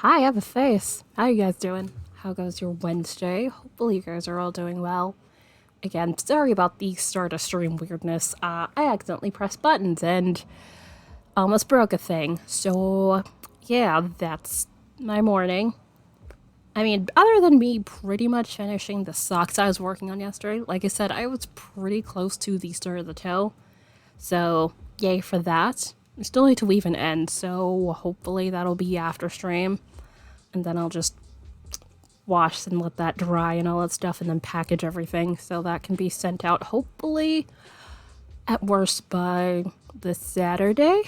Hi, I have a face. How you guys doing? How goes your Wednesday? Hopefully you guys are all doing well. Again, sorry about the start of stream weirdness. I accidentally pressed buttons and almost broke a thing. So, yeah, that's my morning. I mean, other than me pretty much finishing the socks I was working on yesterday, like I said, I was pretty close to the start of the toe. So, yay for that. I still need to weave an end, so hopefully that'll be after stream. And then I'll just wash and let that dry and all that stuff and then package everything so that can be sent out hopefully at worst by this Saturday.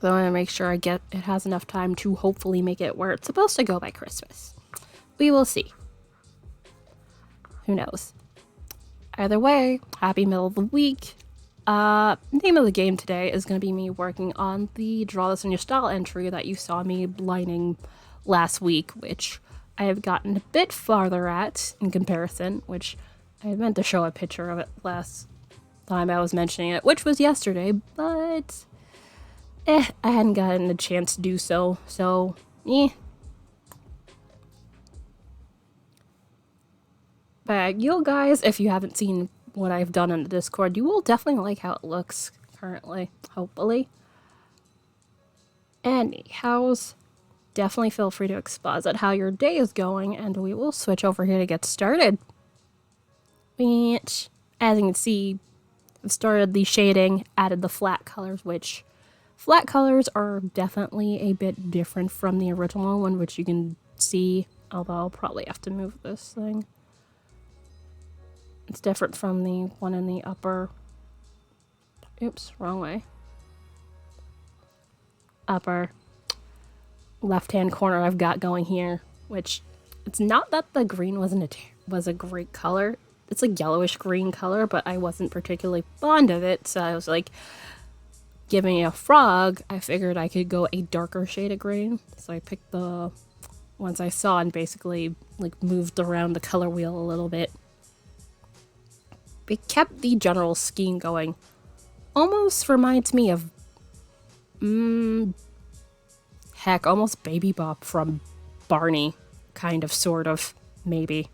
So I want to make sure it has enough time to hopefully make it where it's supposed to go by Christmas. We will see. Who knows? Either way, happy middle of the week. Name of the game today is going to be me working on the Draw This in Your Style entry that you saw me lining last week, which I have gotten a bit farther at in comparison, which I meant to show a picture of it last time I was mentioning it, which was yesterday, but I hadn't gotten a chance to do so, But you guys, if you haven't seen what I've done in the Discord, you will definitely like how it looks currently, hopefully. Anyhows, definitely feel free to exposit how your day is going, and we will switch over here to get started. Which, as you can see, I've started the shading, added the flat colors, which flat colors are definitely a bit different from the original one, which you can see, although I'll probably have to move this thing. It's different from the one in the upper, oops, wrong way. Upper left-hand corner I've got going here, which it's not that the green was a great color. It's a yellowish green color, but I wasn't particularly fond of it, so I was like, giving it a frog, I figured I could go a darker shade of green. So I picked the ones I saw and basically like moved around the color wheel a little bit. It kept the general scheme going. Almost reminds me of heck, almost Baby Bop from Barney, kind of, sort of, maybe.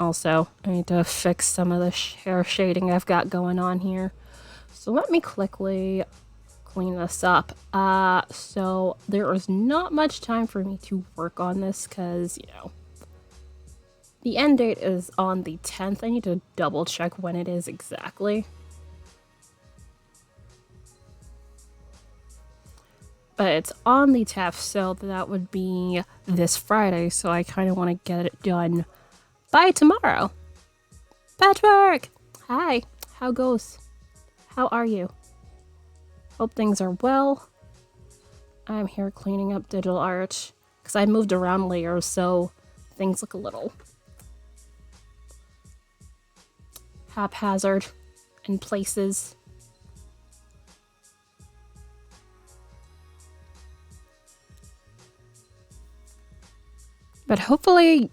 Also, I need to fix some of the hair shading I've got going on here. So let me quickly clean this up. So there is not much time for me to work on this because, the end date is on the 10th. I need to double check when it is exactly. But it's on the 10th, so that would be this Friday, so I kind of want to get it done by tomorrow. Patchwork! Hi, how goes? How are you? Hope things are well. I'm here cleaning up digital art, because I moved around layers, so things look a little haphazard in places. But hopefully,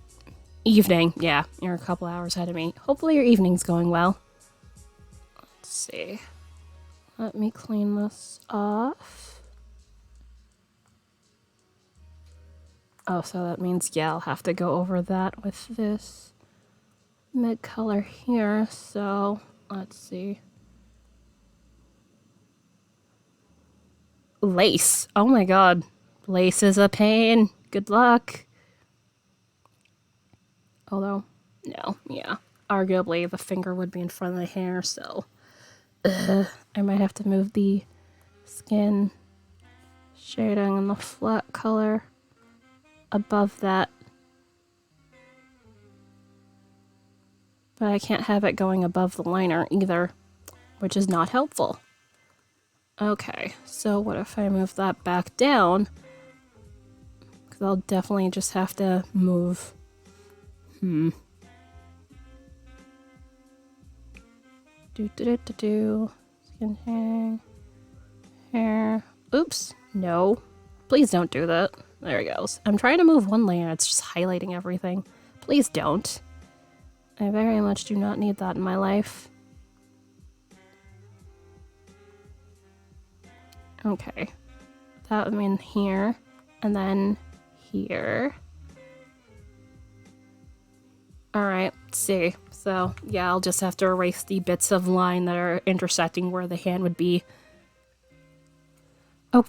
evening. Yeah, you're a couple hours ahead of me. Hopefully your evening's going well. Let's see. Let me clean this off. Oh, so that means, yeah, I'll have to go over that with this mid color here. So, let's see. Lace. Oh my god. Lace is a pain. Good luck. Although, no, yeah. Arguably, the finger would be in front of the hair, so I might have to move the skin shading and the flat color above that. But I can't have it going above the liner either, which is not helpful. Okay, so what if I move that back down? Because I'll definitely just have to move. Skin hair. Oops. No. Please don't do that. There it goes. I'm trying to move one layer. It's just highlighting everything. Please don't. I very much do not need that in my life. Okay. That would mean here. And then here. Alright, see. So, yeah, I'll just have to erase the bits of line that are intersecting where the hand would be. Oh,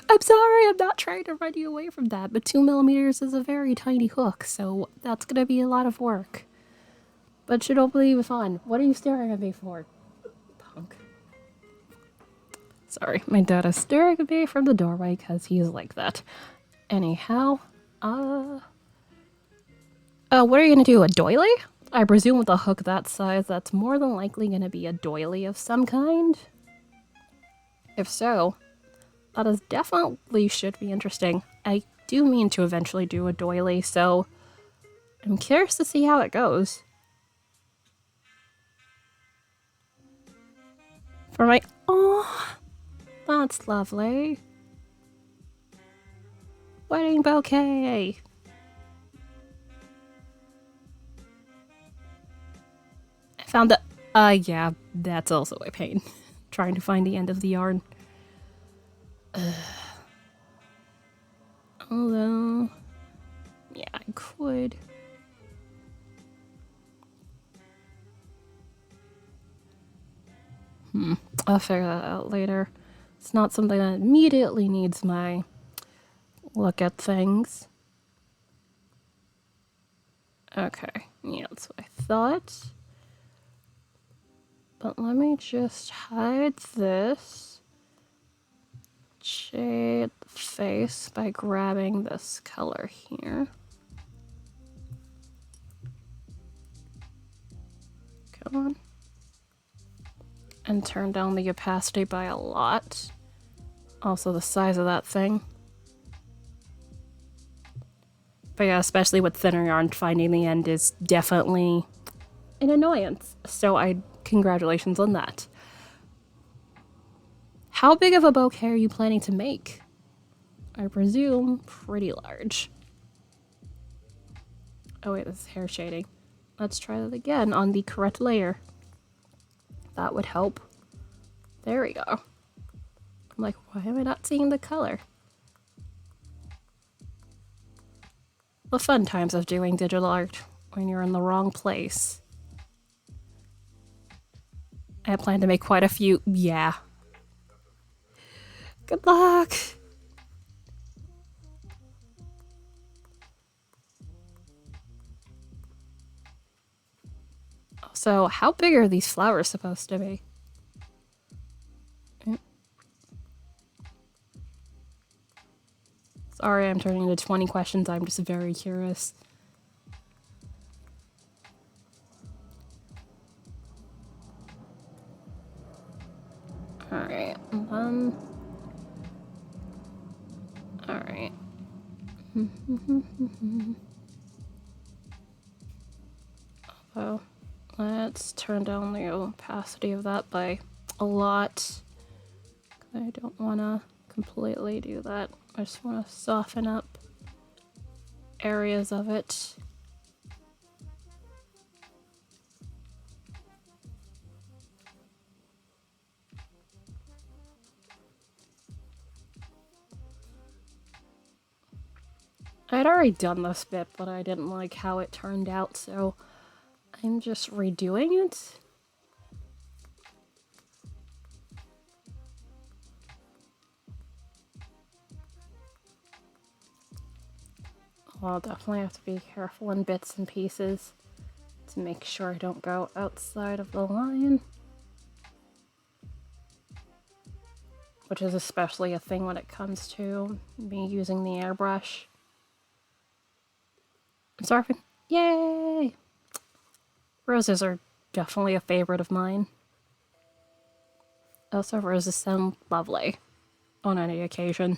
I'm sorry, I'm not trying to run you away from that, but 2mm is a very tiny hook, so that's gonna be a lot of work. But should hopefully be fun. What are you staring at me for? Punk. Sorry, my dad is staring at me from the doorway because he's like that. Anyhow, what are you gonna do, a doily? I presume with a hook that size, that's more than likely gonna be a doily of some kind. If so, that is definitely should be interesting. I do mean to eventually do a doily, so I'm curious to see how it goes. For my, oh, that's lovely. Wedding bouquet. I found the, yeah, that's also a pain. Trying to find the end of the yarn. Although, yeah, I could. I'll figure that out later. It's not something that immediately needs my look at things. Okay, yeah, that's what I thought. But let me just hide this. Shade the face by grabbing this color here. Come on. And turn down the opacity by a lot. Also the size of that thing. But yeah, especially with thinner yarn, finding the end is definitely an annoyance. So congratulations on that. How big of a bouquet are you planning to make? I presume pretty large. Oh wait, this is hair shading. Let's try that again on the correct layer. That would help. There we go. I'm like, why am I not seeing the color? The fun times of doing digital art when you're in the wrong place. I plan to make quite a few, yeah. Good luck! So, how big are these flowers supposed to be? Sorry, I'm turning into 20 questions. I'm just very curious. Alright, alright. So, let's turn down the opacity of that by a lot. I don't want to completely do that. I just want to soften up areas of it. I'd already done this bit, but I didn't like how it turned out, so I'm just redoing it. I'll definitely have to be careful in bits and pieces to make sure I don't go outside of the line. Which is especially a thing when it comes to me using the airbrush. I'm surfing. Yay! Roses are definitely a favorite of mine. Also, roses sound lovely on any occasion.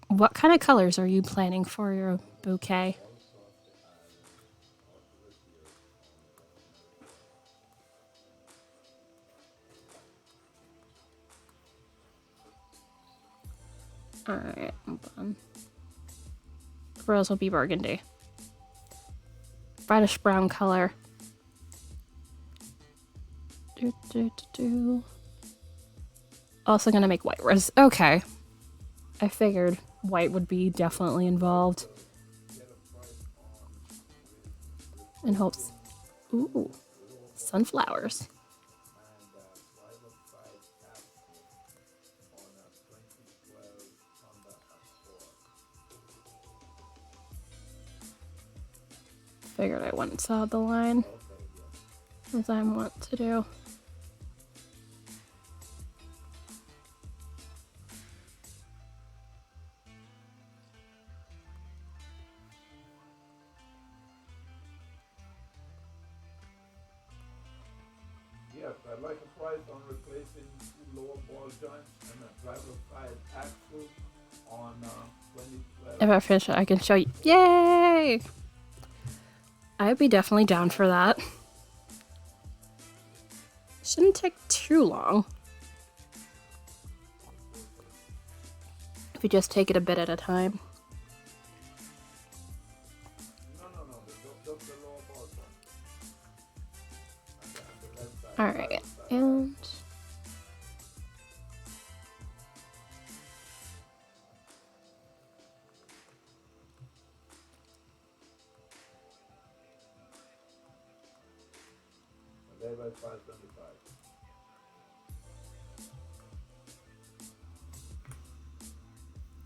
What kind of colors are you planning for your bouquet? Alright, hold on. Rose will be burgundy. Reddish brown color. Also gonna make white res. Okay. I figured white would be definitely involved. In hopes. Ooh. Sunflowers. Figured I went and saw the line. As I want to do. Yes, I'd like a price on replacing two lower ball joints and a driver side axle on 2012. If I finish it, I can show you. Yay! I'd be definitely down for that. Shouldn't take too long. If you just take it a bit at a time. No, just the lower ball joint. And the left side. Alright, and... There by 525.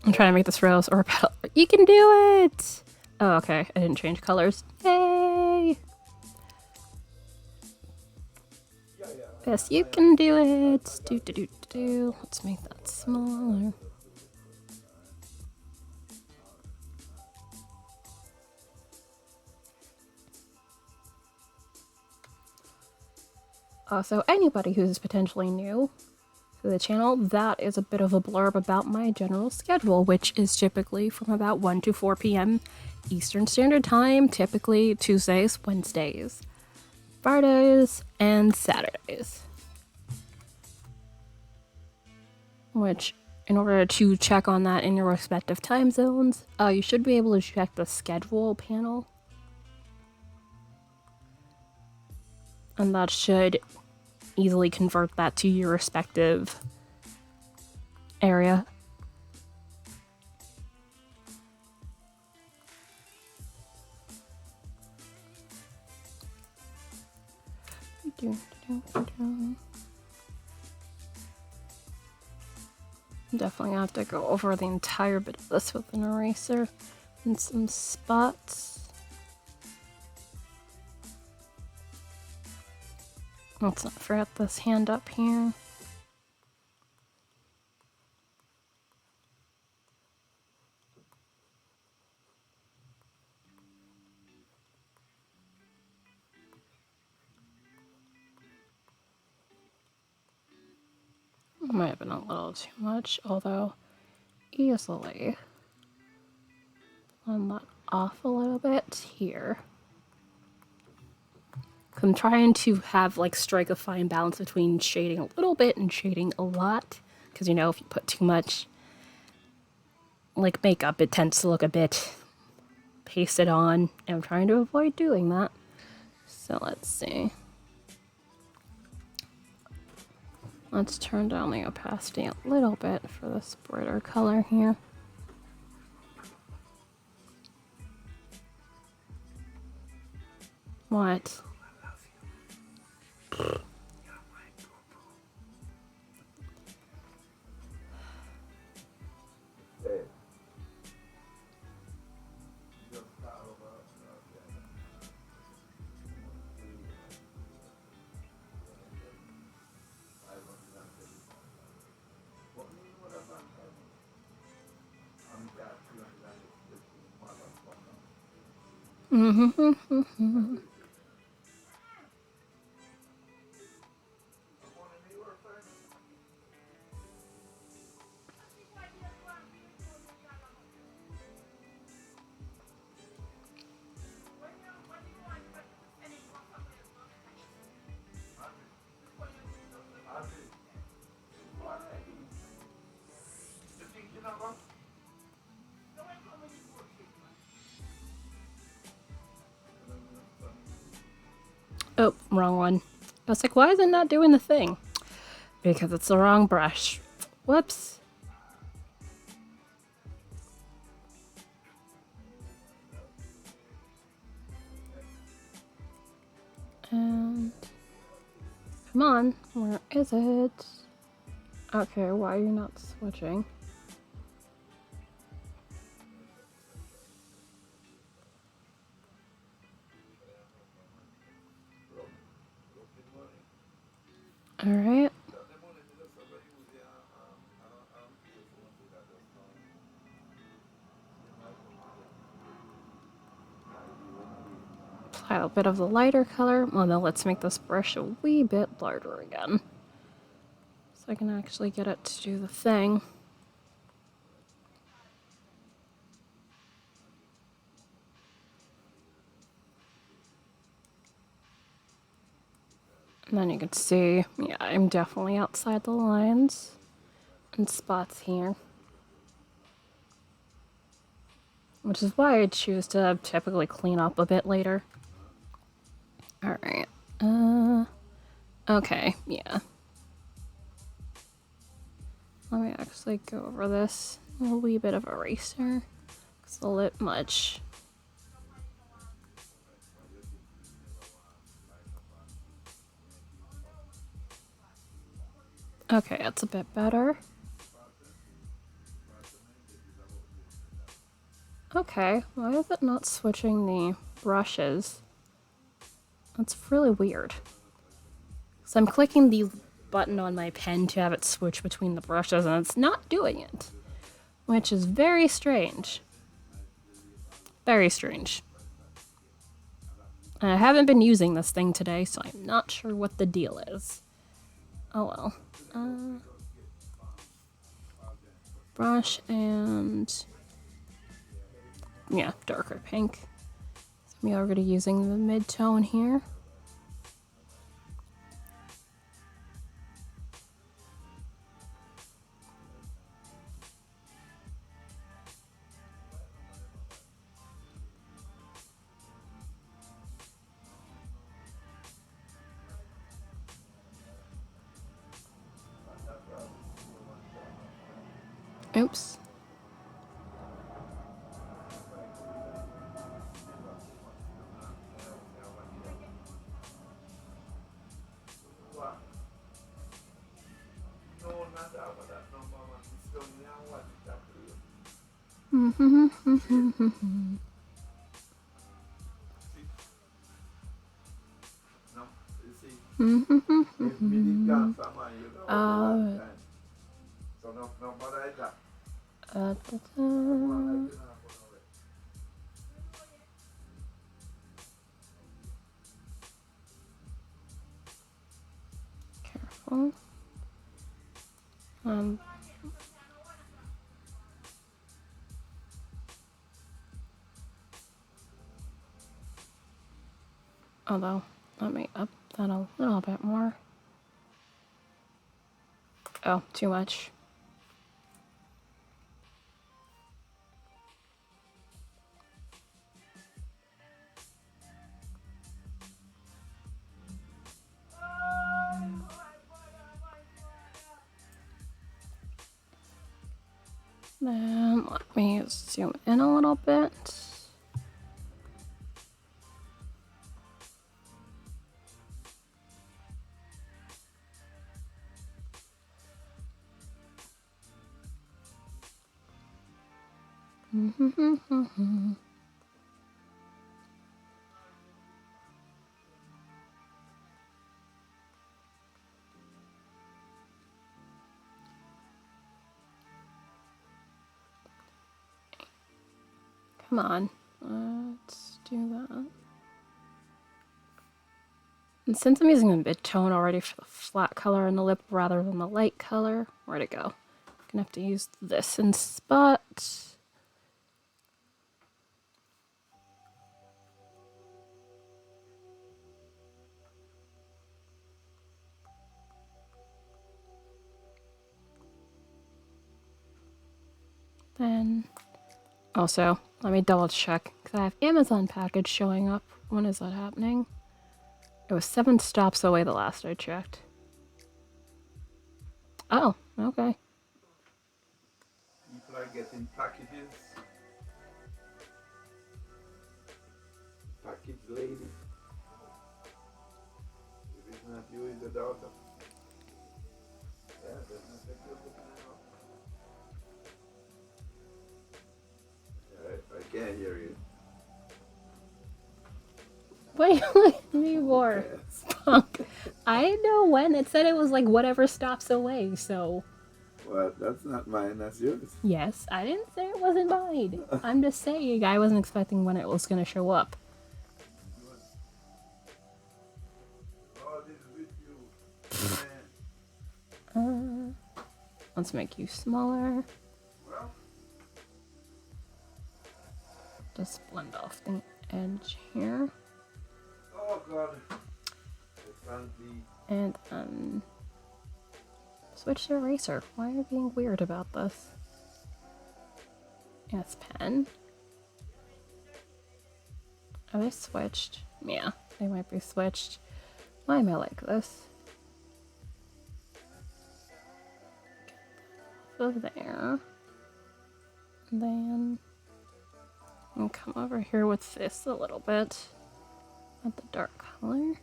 I'm trying to make this rose or a petal. You can do it! Oh, okay. I didn't change colors. Yay! Yeah. Yes, you can do it! Do. Let's make that smaller. Also, anybody who's potentially new to the channel, that is a bit of a blurb about my general schedule, which is typically from about 1 to 4 p.m. Eastern Standard Time, typically Tuesdays, Wednesdays, Fridays, and Saturdays. Which, in order to check on that in your respective time zones, you should be able to check the schedule panel. And that should easily convert that to your respective area. Definitely have to go over the entire bit of this with an eraser and some spots. Let's not forget this hand up here. Might have been a little too much, although easily blend that off a little bit here. I'm trying to have strike a fine balance between shading a little bit and shading a lot, because if you put too much makeup, it tends to look a bit pasted on, and I'm trying to avoid doing that. So let's see. Let's turn down the opacity a little bit for this brighter color here. What? Oh, wrong one. I was like, why is it not doing the thing? Because it's the wrong brush. Whoops. And come on, where is it? Okay, why are you not switching? All right. Apply a bit of the lighter color. Well, now let's make this brush a wee bit larger again. So I can actually get it to do the thing. And then you can see, yeah, I'm definitely outside the lines and spots here. Which is why I choose to typically clean up a bit later. Alright. Okay, yeah. Let me actually go over this. A wee bit of eraser. It's a little much. Okay, that's a bit better. Okay, why is it not switching the brushes? That's really weird. So I'm clicking the button on my pen to have it switch between the brushes and it's not doing it. Which is very strange. Very strange. And I haven't been using this thing today, so I'm not sure what the deal is. Oh well. Brush and yeah, darker pink. So I'm already using the mid-tone here. Oops. Careful. Although, let me up that a little bit more. Oh, too much. Then let me zoom in a little bit. Come on, let's do that. And since I'm using the mid-tone already for the flat color in the lip rather than the light color, where'd it go? I'm gonna have to use this in spot. Then, also, let me double check, because I have Amazon package showing up. When is that happening? It was 7 stops away the last I checked. Oh, okay. I get in packages. Package lady. If it's not you, it's the daughter. Yeah, that's not that you're looking at all. Yeah, I can't hear you. Wait, wait, me more. Okay. Spunk. I didn't know when. It said it was like whatever stops away, so. Well, that's not mine, that's yours. Yes, I didn't say it wasn't mine. I'm just saying I wasn't expecting when it was gonna show up. God is with you. Man. Let's make you smaller. Well, Just blend off the edge here. oh God. I can't be. And switch to eraser. Why are you being weird about this? Yes, pen. Are they switched? Yeah, they might be switched. Why am I like this? Over there. And then I'll come over here with this a little bit. Add the dark color.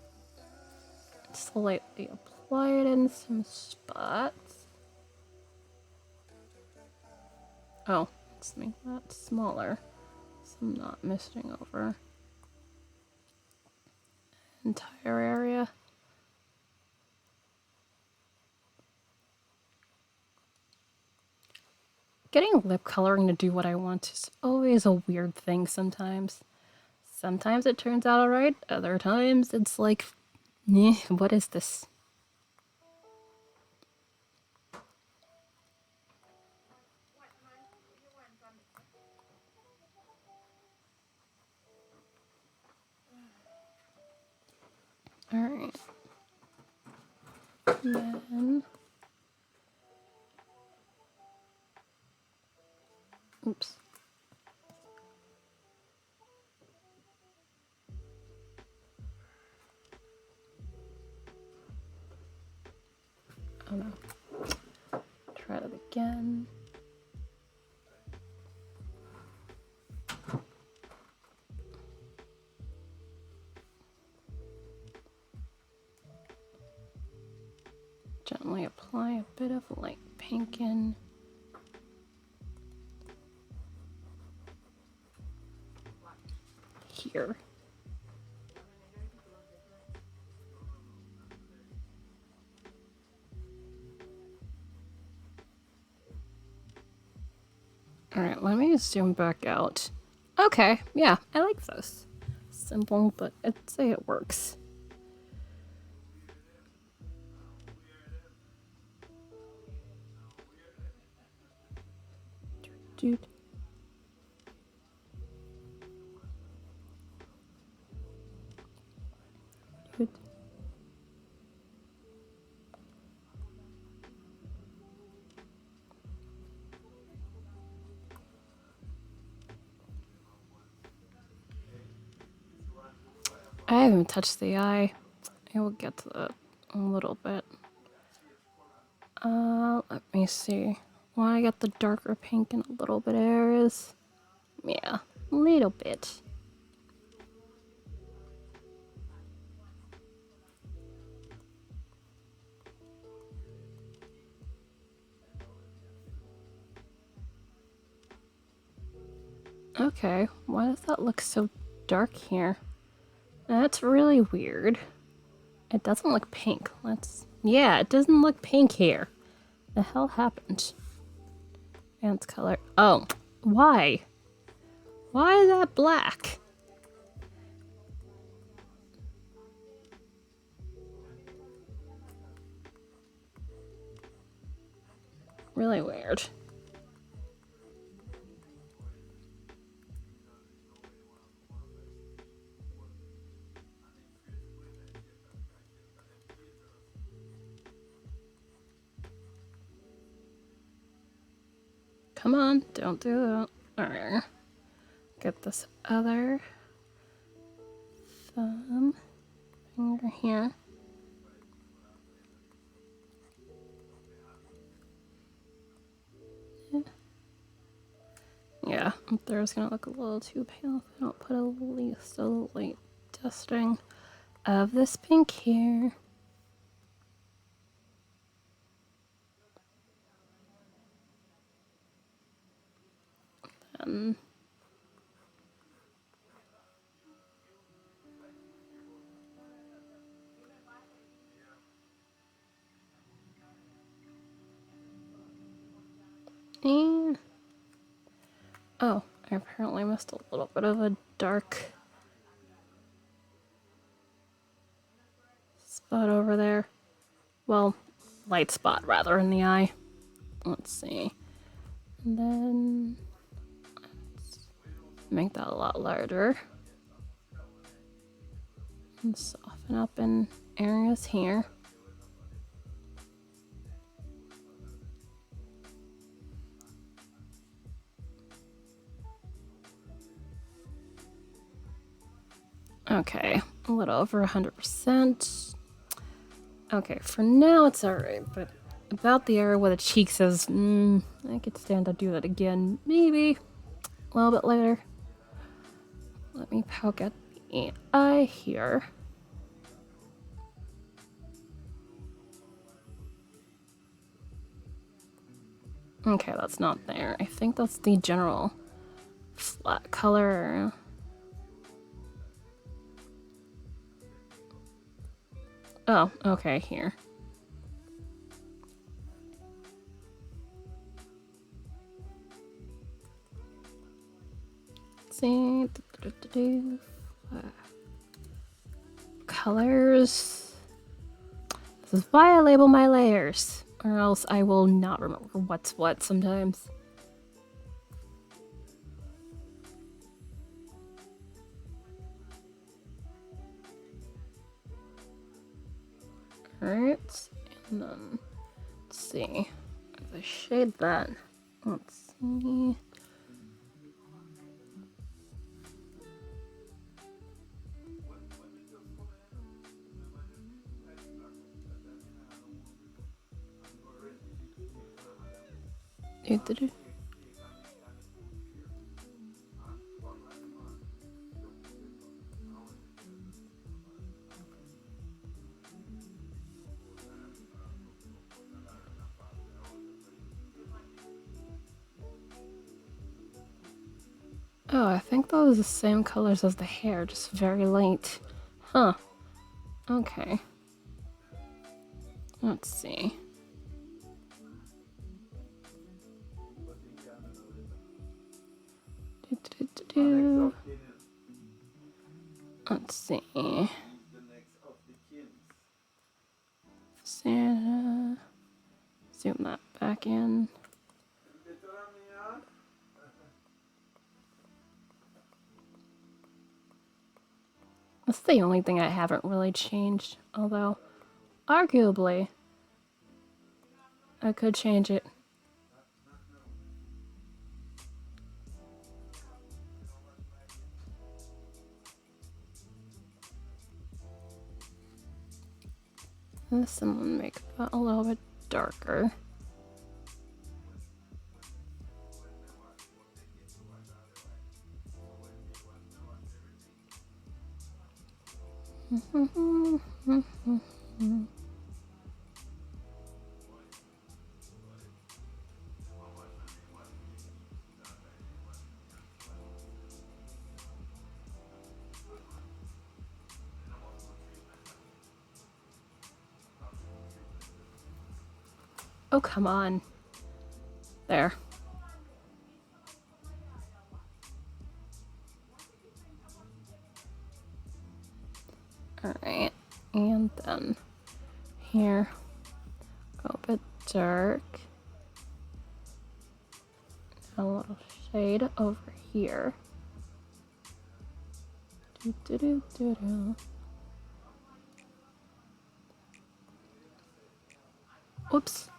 Slightly apply it in some spots. Oh, let's make that smaller so I'm not missing over entire area. Getting lip coloring to do what I want is always a weird thing sometimes. Sometimes it turns out alright, other times it's like, eh, what is this? Alright. Then... Oops. Oh no. Try that again. Gently apply a bit of light pink in. Here. Alright, let me zoom back out. Okay, yeah, I like this. Simple, but I'd say it works. Dude. Dude. I haven't touched the eye. I will get to that a little bit. Let me see. Want to get the darker pink in a little bit of areas? Yeah, a little bit. Okay, why does that look so dark here? That's really weird. It doesn't look pink. Yeah, it doesn't look pink here. The hell happened? Advanced color. Oh, why? Why is that black? Really weird. Come on, don't do that. Alright. Get this other thumb finger here. Yeah. Yeah, up there is gonna look a little too pale if I don't put at least a light dusting of this pink here. And oh, I apparently missed a little bit of a dark spot over there. Well, light spot rather in the eye. Let's see. And then let's make that a lot larger. And soften up in areas here. Okay, a little over 100%. Okay, for now it's alright, but about the area where the cheeks is, I could stand to do that again, maybe a little bit later. Let me poke at the eye here. Okay, that's not there. I think that's the general flat color. Oh, okay, here. Let's see. Colors. This is why I label my layers, or else I will not remember what's what sometimes. Alright, and then let's see. If I shade that, let's see. Oh, I think those are the same colors as the hair, just very light. Huh. Okay. Let's see. Let's see. Santa. Zoom that back in. That's the only thing I haven't really changed, although arguably I could change it. This one make that a little bit darker. Oh, come on. There. Alright, and then here, go a bit dark. A little shade over here. Oops.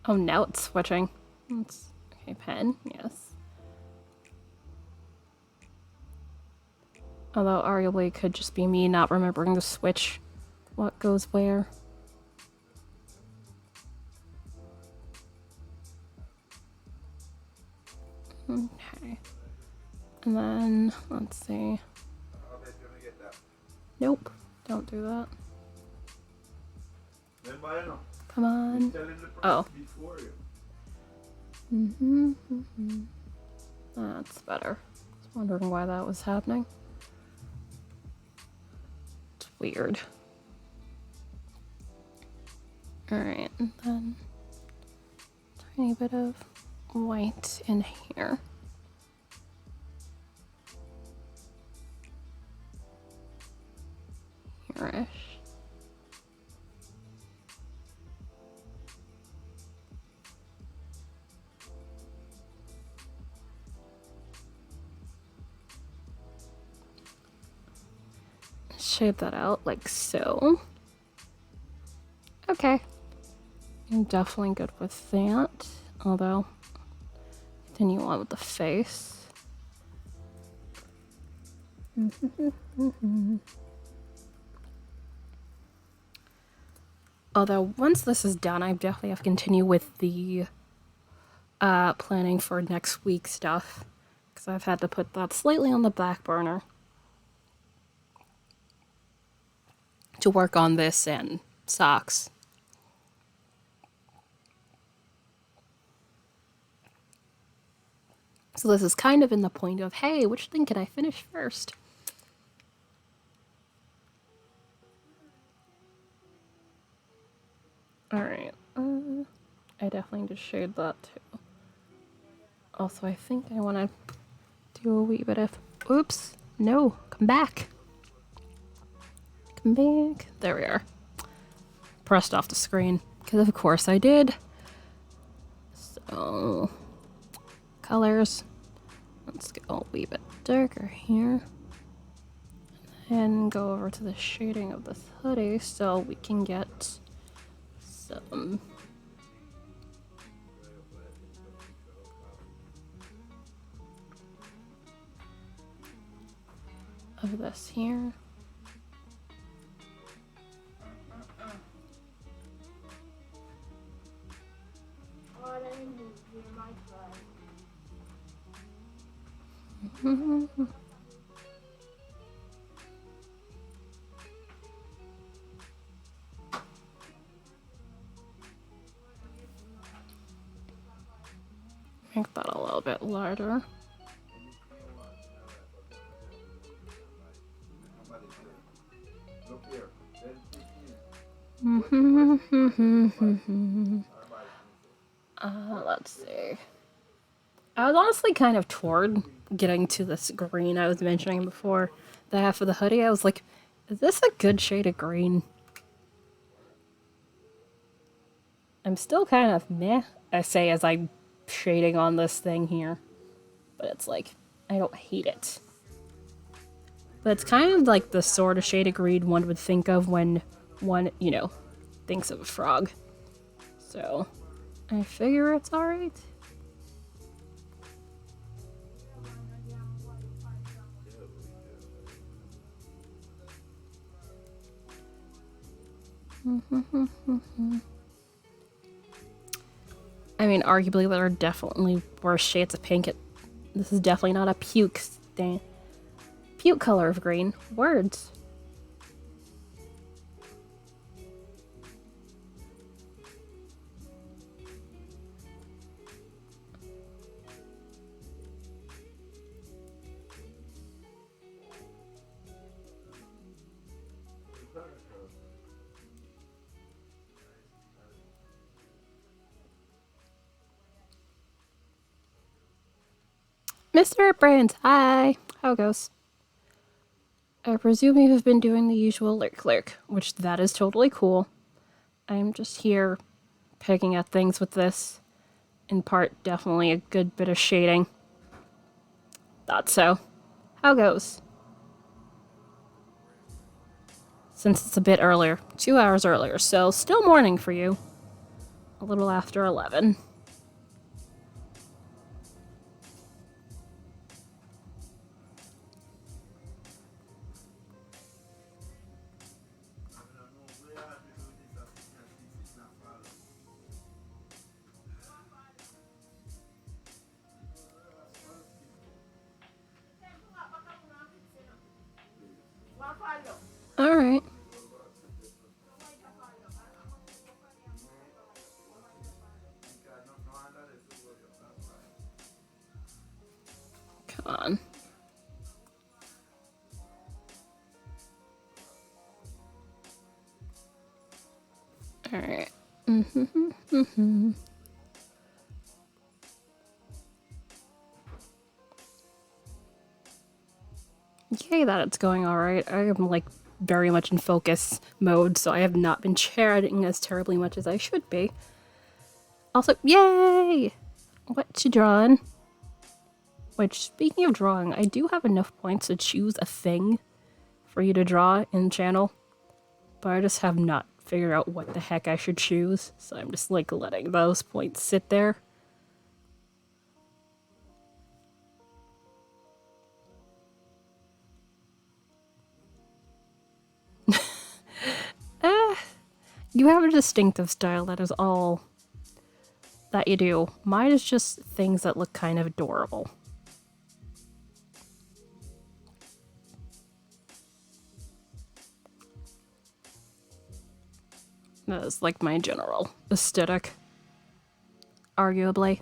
Oh, now it's switching. It's, okay, pen, yes. Although arguably it could just be me not remembering to switch what goes where. Okay. And then, let's see. Nope, don't do that. Come on. Oh. That's better. I was wondering why that was happening. It's weird. Alright, and then tiny bit of white in here. Here-ish. Shade that out like so. Okay. I'm definitely good with that. Although, continue on with the face. Although, once this is done, I definitely have to continue with the planning for next week's stuff. Because I've had to put that slightly on the back burner to work on this and socks. So this is kind of in the point of, hey, which thing can I finish first? Alright, I definitely need to shade that too. Also, I think I want to do a wee bit of, oops, no, come back. Come back. There we are. Pressed off the screen, because of course I did. So, colors. Let's go a wee bit darker here. And go over to the shading of this hoodie so we can get some of this here. Make that a little bit lighter. Let's see. I was honestly kind of toward getting to this green I was mentioning before. The half of the hoodie, I was like, is this a good shade of green? I'm still kind of meh, I say as I'm shading on this thing here. But it's like, I don't hate it. But it's kind of like the sort of shade of green one would think of when one, you know, thinks of a frog. So, I figure it's alright. I mean, arguably there are definitely worse shades of pink. This is definitely not a puke color of green. Words. Mr. Brains, hi! How goes? I presume you have been doing the usual lurk, which that is totally cool. I'm just here picking at things with this. In part, definitely a good bit of shading. Thought so. How goes? Since it's a bit earlier, 2 hours earlier, so still morning for you. A little after 11. Alright. Yay that it's going alright. I am like very much in focus mode, so I have not been chatting as terribly much as I should be. Also, yay! What you drawing? Which, speaking of drawing, I do have enough points to choose a thing for you to draw in channel, but I just have not figured out what the heck I should choose, so I'm just like letting those points sit there. You have a distinctive style, that is all that you do. Mine is just things that look kind of adorable. That is like my general aesthetic, arguably.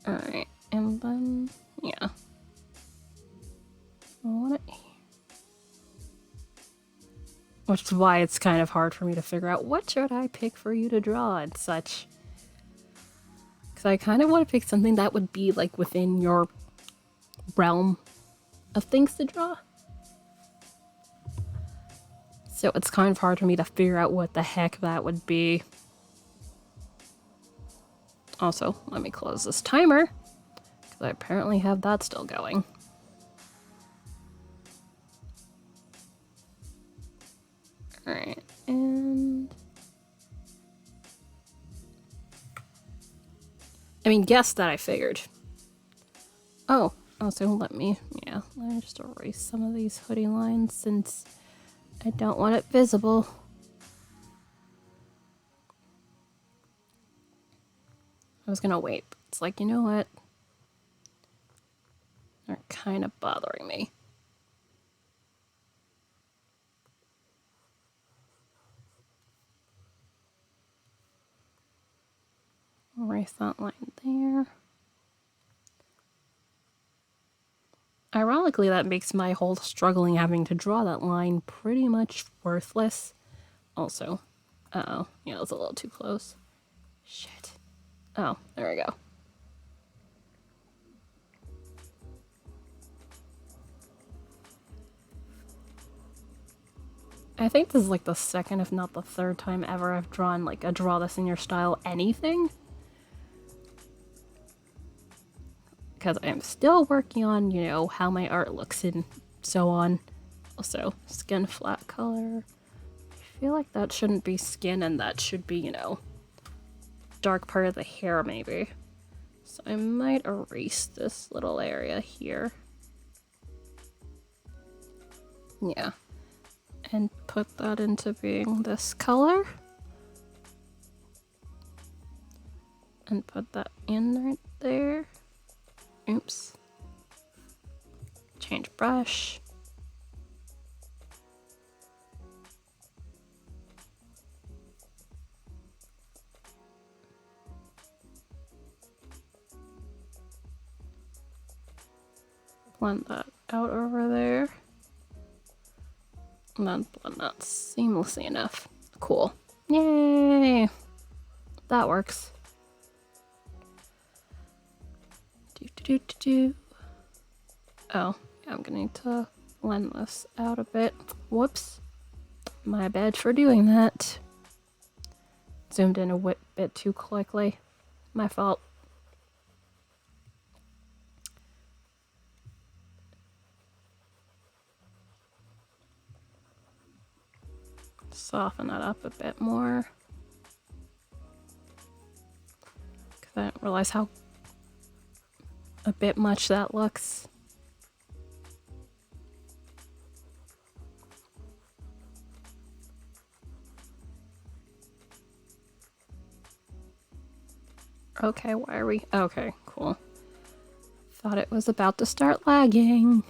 Alright, and then, yeah. Which is why it's kind of hard for me to figure out what should I pick for you to draw and such. Because I kind of want to pick something that would be like within your realm of things to draw. So it's kind of hard for me to figure out what the heck that would be. Also, let me close this timer, because I apparently have that still going. Alright, and... I mean, guess that I figured. Oh, also let me just erase some of these hoodie lines since I don't want it visible. I was gonna wait, but it's like, you know what? They're kind of bothering me. Erase that line there. Ironically, that makes my whole struggling having to draw that line pretty much worthless. Also, uh-oh, yeah, it's a little too close. Shit. Oh, there we go. I think this is like the second, if not the third time ever I've drawn like a draw this in your style anything. Because I am still working on, you know, how my art looks and so on. Also, skin flat color. I feel like that shouldn't be skin and that should be, you know, dark part of the hair maybe. So I might erase this little area here. Yeah. And put that into being this color. And put that in right there. Oops. Change brush. Blend that out over there. And then blend that seamlessly enough. Cool. Yay! That works. Oh, yeah, I'm gonna need to blend this out a bit. Whoops. My bad for doing that. Zoomed in a bit too quickly. My fault. Soften that up a bit more. Because I didn't realize how a bit much that looks. Okay, why are we? Okay, cool. Thought it was about to start lagging.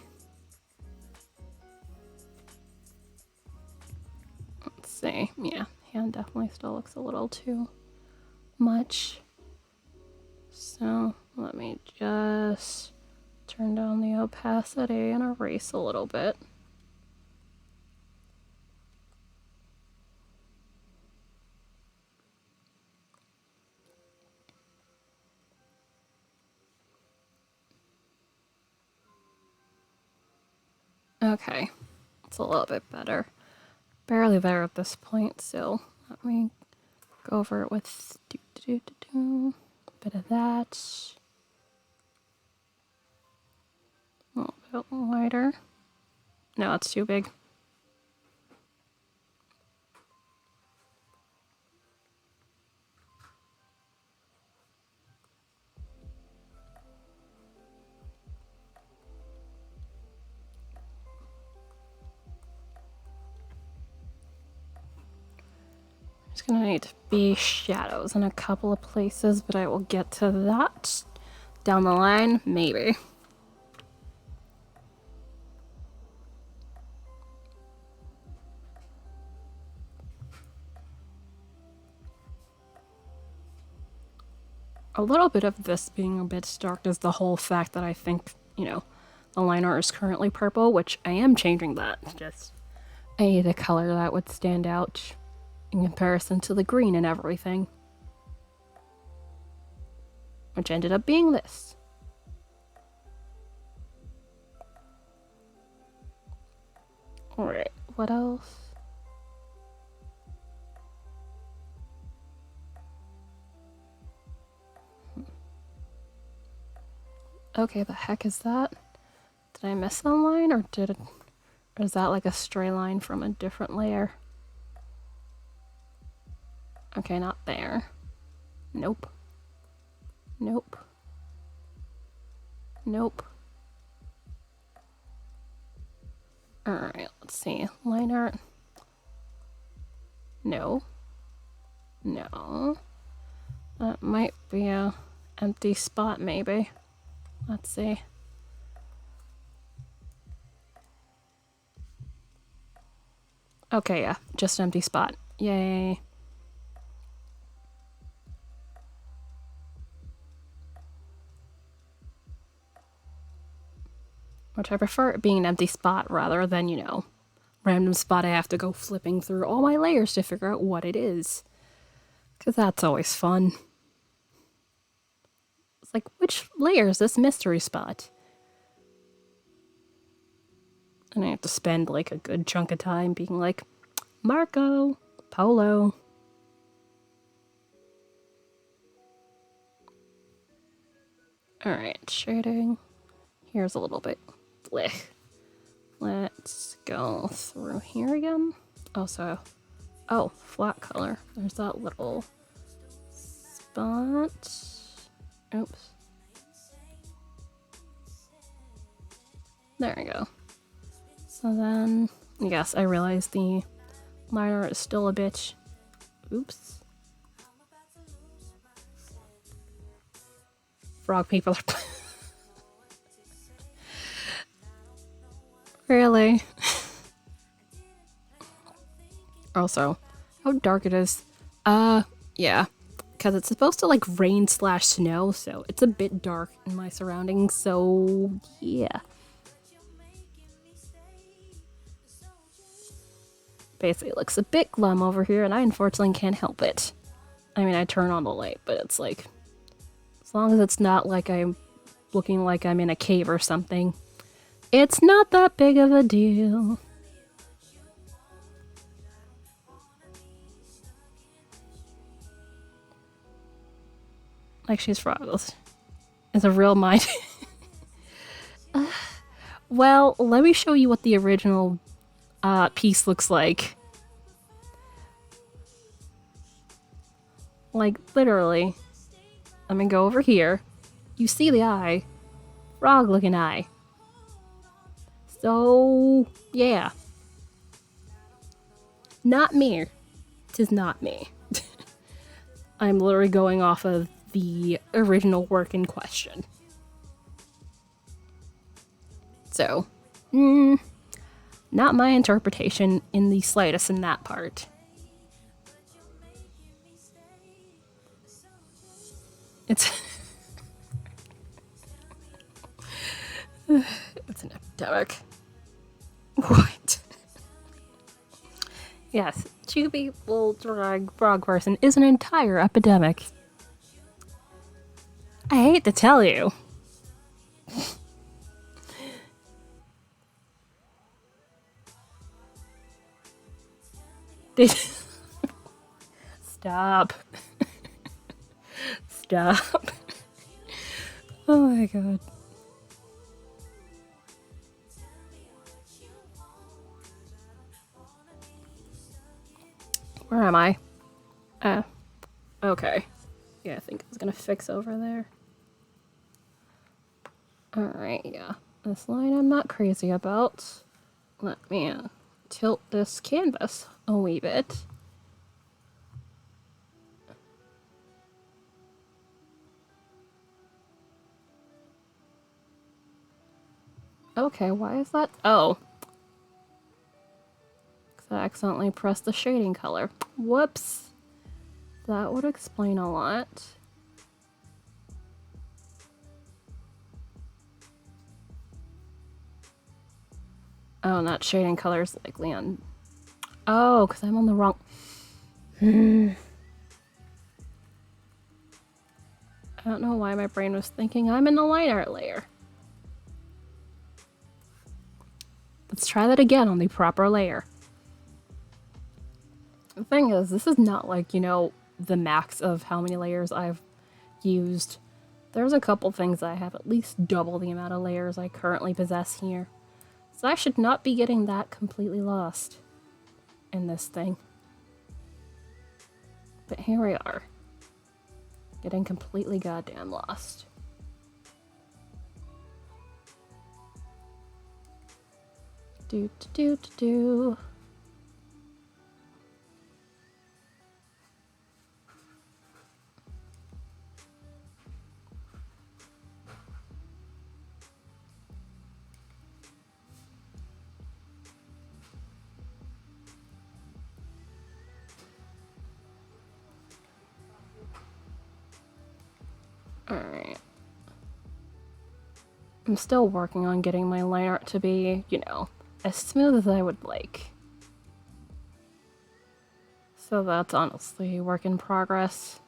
Let's see. Yeah, hand definitely still looks a little too much. So let me just turn down the opacity and erase a little bit. Okay, it's a little bit better. Barely there at this point, so let me go over it with a bit of that. A little bit wider. No, it's too big. It's gonna need to be shadows in a couple of places, but I will get to that down the line, maybe. A little bit of this being a bit dark is the whole fact that I think, the line art is currently purple, which I am changing that. Just I need a color that would stand out in comparison to the green and everything. Which ended up being this. Alright, what else? Okay, the heck is that? Did I miss a line, or is that like a stray line from a different layer? Okay, not there. Nope. Nope. Nope. Alright, let's see. Line art. No. No. That might be a empty spot, maybe. Let's see. Okay, yeah, just empty spot. Yay. Which I prefer it being an empty spot rather than, random spot I have to go flipping through all my layers to figure out what it is. Because that's always fun. It's like, which layer is this mystery spot? And I have to spend like a good chunk of time being like, Marco, Polo. Alright, shading. Here's a little bit. Blech. Let's go through here again. Also, oh, flat color. There's that little spot. Oops. There we go. So then, yes, I realize the liner is still a bit. Oops. Frog people are. Really? Also, how dark it is. Yeah. Because it's supposed to like rain/snow, so it's a bit dark in my surroundings, so yeah. Basically, it looks a bit glum over here, and I unfortunately can't help it. I mean, I turn on the light, but it's like, as long as it's not like I'm looking like I'm in a cave or something, it's not that big of a deal. Like she's frogless. It's a real mind. Well, let me show you what the original piece looks like. Like, literally. Let me go over here. You see the eye. Frog-looking eye. So, yeah. Not me. Tis not me. I'm literally going off of the original work in question. So, not my interpretation in the slightest in that part. It's It's an epidemic. What? Yes, two people drag frog person is an entire epidemic. I hate to tell you. Stop. Stop. Oh my god. Where am I? Okay. Yeah, I think I was gonna fix over there. Alright, yeah. This line I'm not crazy about. Let me tilt this canvas a wee bit. Okay, why is that? Oh. Because I accidentally pressed the shading color. Whoops. That would explain a lot. Oh, and that shading color is likely on... Oh, because I'm on the wrong... I don't know why my brain was thinking I'm in the line art layer. Let's try that again on the proper layer. The thing is, this is not like, you know, the max of how many layers I've used. There's a couple things I have at least double the amount of layers I currently possess here. So I should not be getting that completely lost in this thing. But here we are. Getting completely goddamn lost. Do do do do do. Alright. I'm still working on getting my line art to be, you know, as smooth as I would like. So that's honestly a work in progress.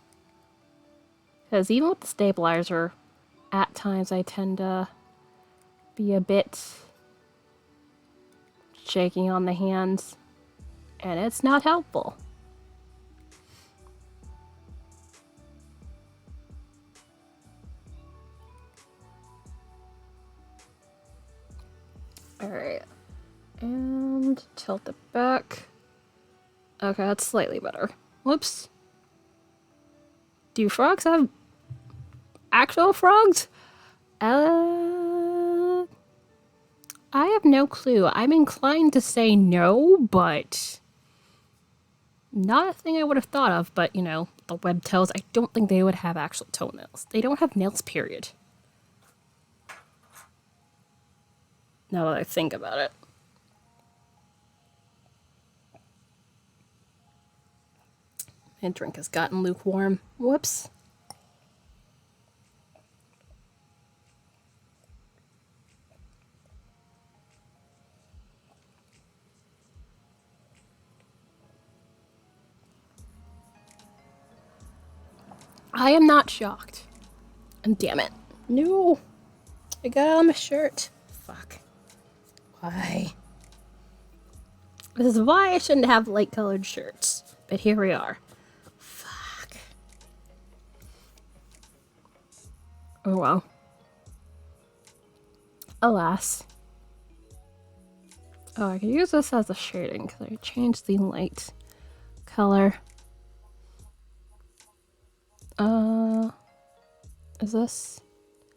Because even with the stabilizer, at times I tend to be a bit shaky on the hands, and it's not helpful. Alright. And tilt it back. Okay, that's slightly better. Whoops. Do frogs have actual frogs? I have no clue. I'm inclined to say no, but not a thing I would have thought of, but you know, the web tells I don't think they would have actual toenails. They don't have nails, period. Now that I think about it. My drink has gotten lukewarm. Whoops. I am not shocked. And damn it. No. I got it on my shirt. Fuck. Why? This is why I shouldn't have light colored shirts. But here we are. Fuck. Oh well. Alas. Oh, I could use this as a shading because I changed the light color. Is this?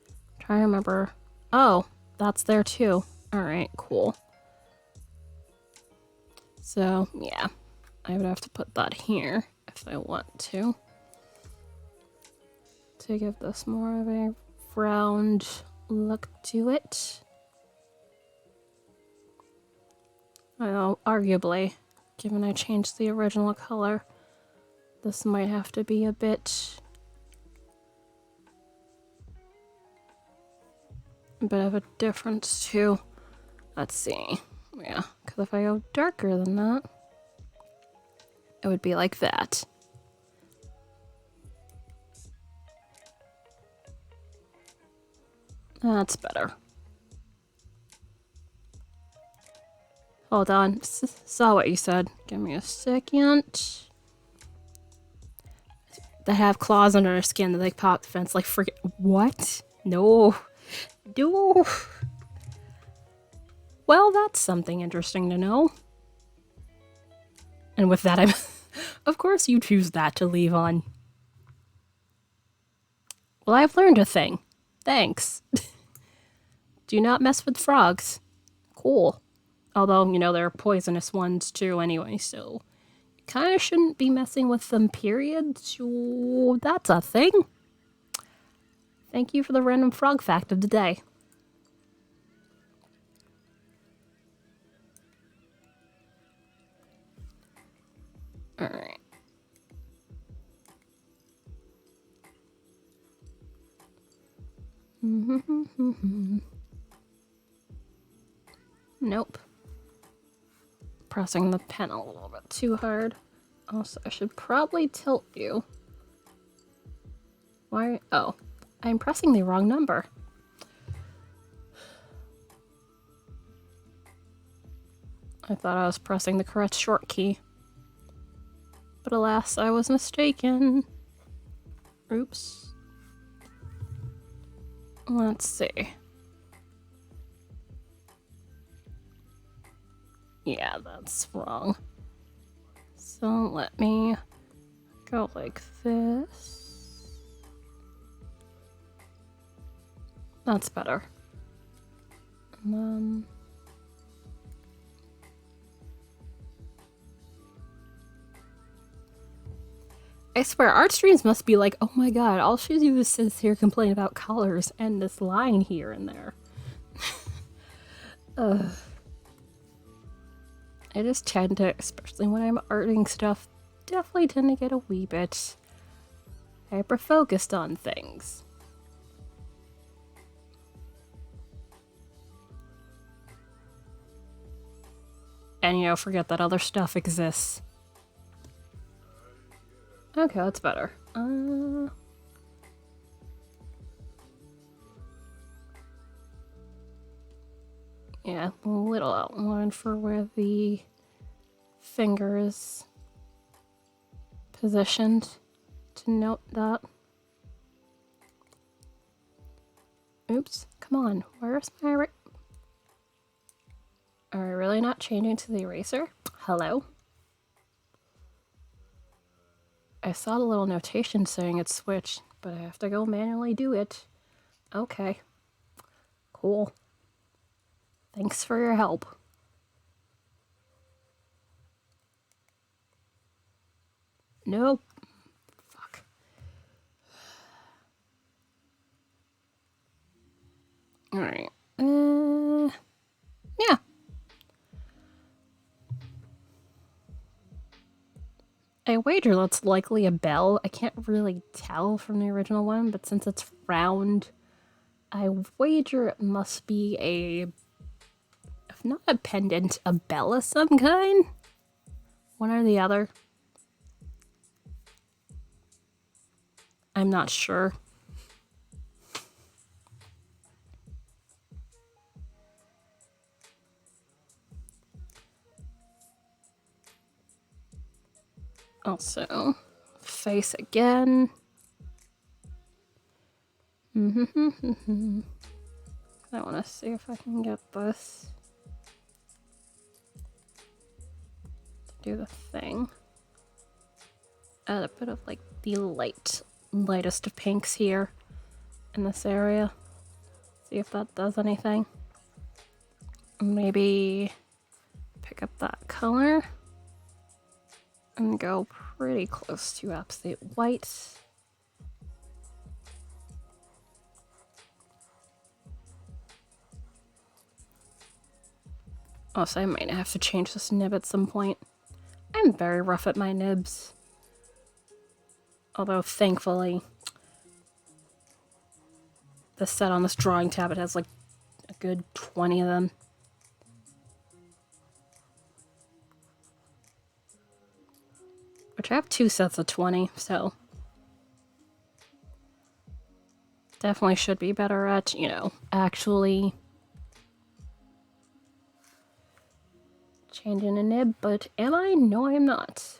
I'm trying to remember. Oh, that's there too. Alright, cool. So, yeah. I would have to put that here if I want to. To give this more of a round look to it. I know, arguably, given I changed the original color, this might have to be a bit... a bit of a difference too. Let's see. Yeah, because if I go darker than that, it would be like that. That's better. Hold on. Saw what you said. Give me a second. They have claws under their skin that they pop the fence. Like, forget. What? No. No. Well, that's something interesting to know. And with that, I'm. Of course, you choose that to leave on. Well, I've learned a thing. Thanks. Do not mess with frogs. Cool. Although, you know, there are poisonous ones too anyway, so you kind of shouldn't be messing with them, period. So that's a thing. Thank you for the random frog fact of the day. Alright. Nope. Pressing the pen a little bit too hard. Also, I should probably tilt you. Why? Oh, I'm pressing the wrong number. I thought I was pressing the correct short key. But alas, I was mistaken. Oops. Let's see. Yeah, that's wrong. So let me go like this. That's better. And then... I swear, art streams must be like, oh my god, all she do is sit here complain about colors and this line here and there. Ugh. I just tend to, especially when I'm arting stuff, definitely tend to get a wee bit hyper-focused on things. And, you know, forget that other stuff exists. Okay, that's better. Yeah, a little outline for where the finger is positioned to note that. Oops, come on, where's my Are we really not changing to the eraser? Hello? I saw the little notation saying it's switched, but I have to go manually do it. Okay. Cool. Thanks for your help. Nope. Fuck. Alright. Yeah. I wager that's likely a bell. I can't really tell from the original one, but since it's round, I wager it must be a, if not a pendant, a bell of some kind? One or the other. I'm not sure. Also, face again. I want to see if I can get this to do the thing. Add a bit of like the lightest of pinks here in this area. See if that does anything. Maybe pick up that color and go pretty close to absolute white. Also, I might have to change this nib at some point. I'm very rough at my nibs. Although, thankfully, the set on this drawing tab, it has like good 20 of them. Which I have 2 sets of 20, so definitely should be better at, you know, actually changing a nib, but am I? No, I am not.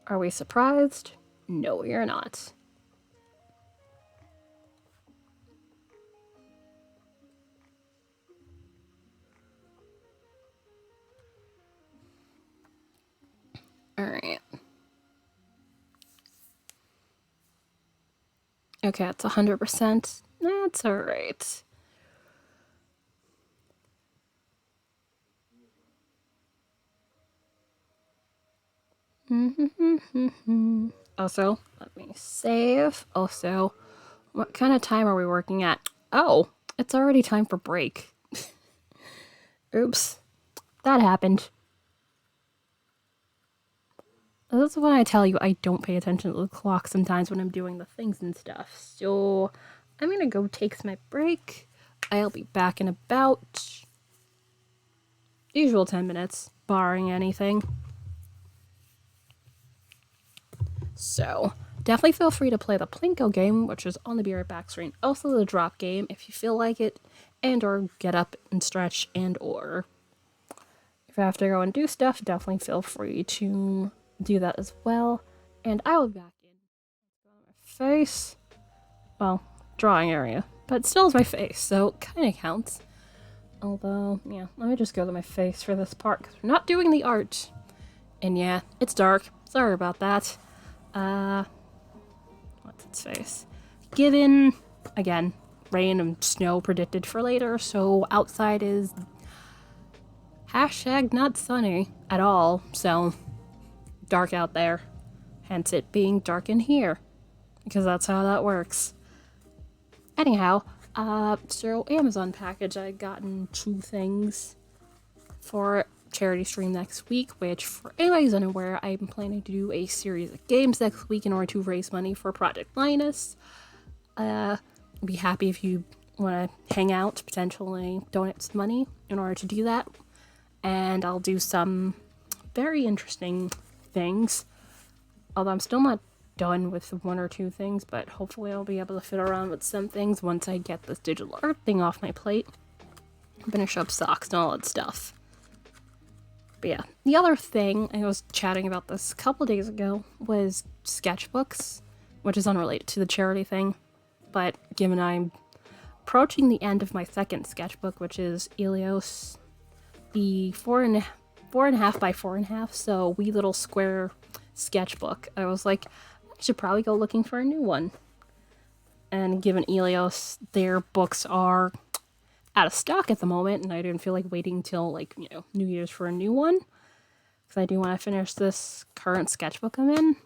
Are we surprised? No, we are not. Alright. Okay, it's 100%. That's alright. Also, let me save. Also, what kind of time are we working at? Oh, it's already time for break. Oops. That happened. That's when I tell you I don't pay attention to the clock sometimes when I'm doing the things and stuff. So, I'm gonna go take my break. I'll be back in about usual 10 minutes, barring anything. So, definitely feel free to play the Plinko game, which is on the Be Right Back screen. Also the drop game, if you feel like it, and or get up and stretch, and or if you have to go and do stuff, definitely feel free to do that as well. And I will be back in my face. Well, drawing area, but still is my face, so it kind of counts. Although, yeah, let me just go to my face for this part, because we're not doing the art. And yeah, it's dark. Sorry about that. What's its face? Given, again, rain and snow predicted for later, so outside is hashtag not sunny at all, so dark out there. Hence it being dark in here, because that's how that works. Anyhow, so Amazon package, I gotten 2 things for charity stream next week, which for anybody who's unaware, I'm planning to do a series of games next week in order to raise money for Project Linus. I'd be happy if you want to hang out, potentially donate some money in order to do that. And I'll do some very interesting things. Although I'm still not done with 1 or 2 things, but hopefully I'll be able to fit around with some things once I get this digital art thing off my plate. Finish up socks and all that stuff. But yeah, the other thing, I was chatting about this a couple days ago, was sketchbooks, which is unrelated to the charity thing. But given I'm approaching the end of my 2nd sketchbook, which is Elios, the 4.5 by 4.5, so wee little square sketchbook, I was like, I should probably go looking for a new one. And given Elios, their books are out of stock at the moment, and I didn't feel like waiting till, like, you know, New Year's for a new one, because I do want to finish this current sketchbook I'm in.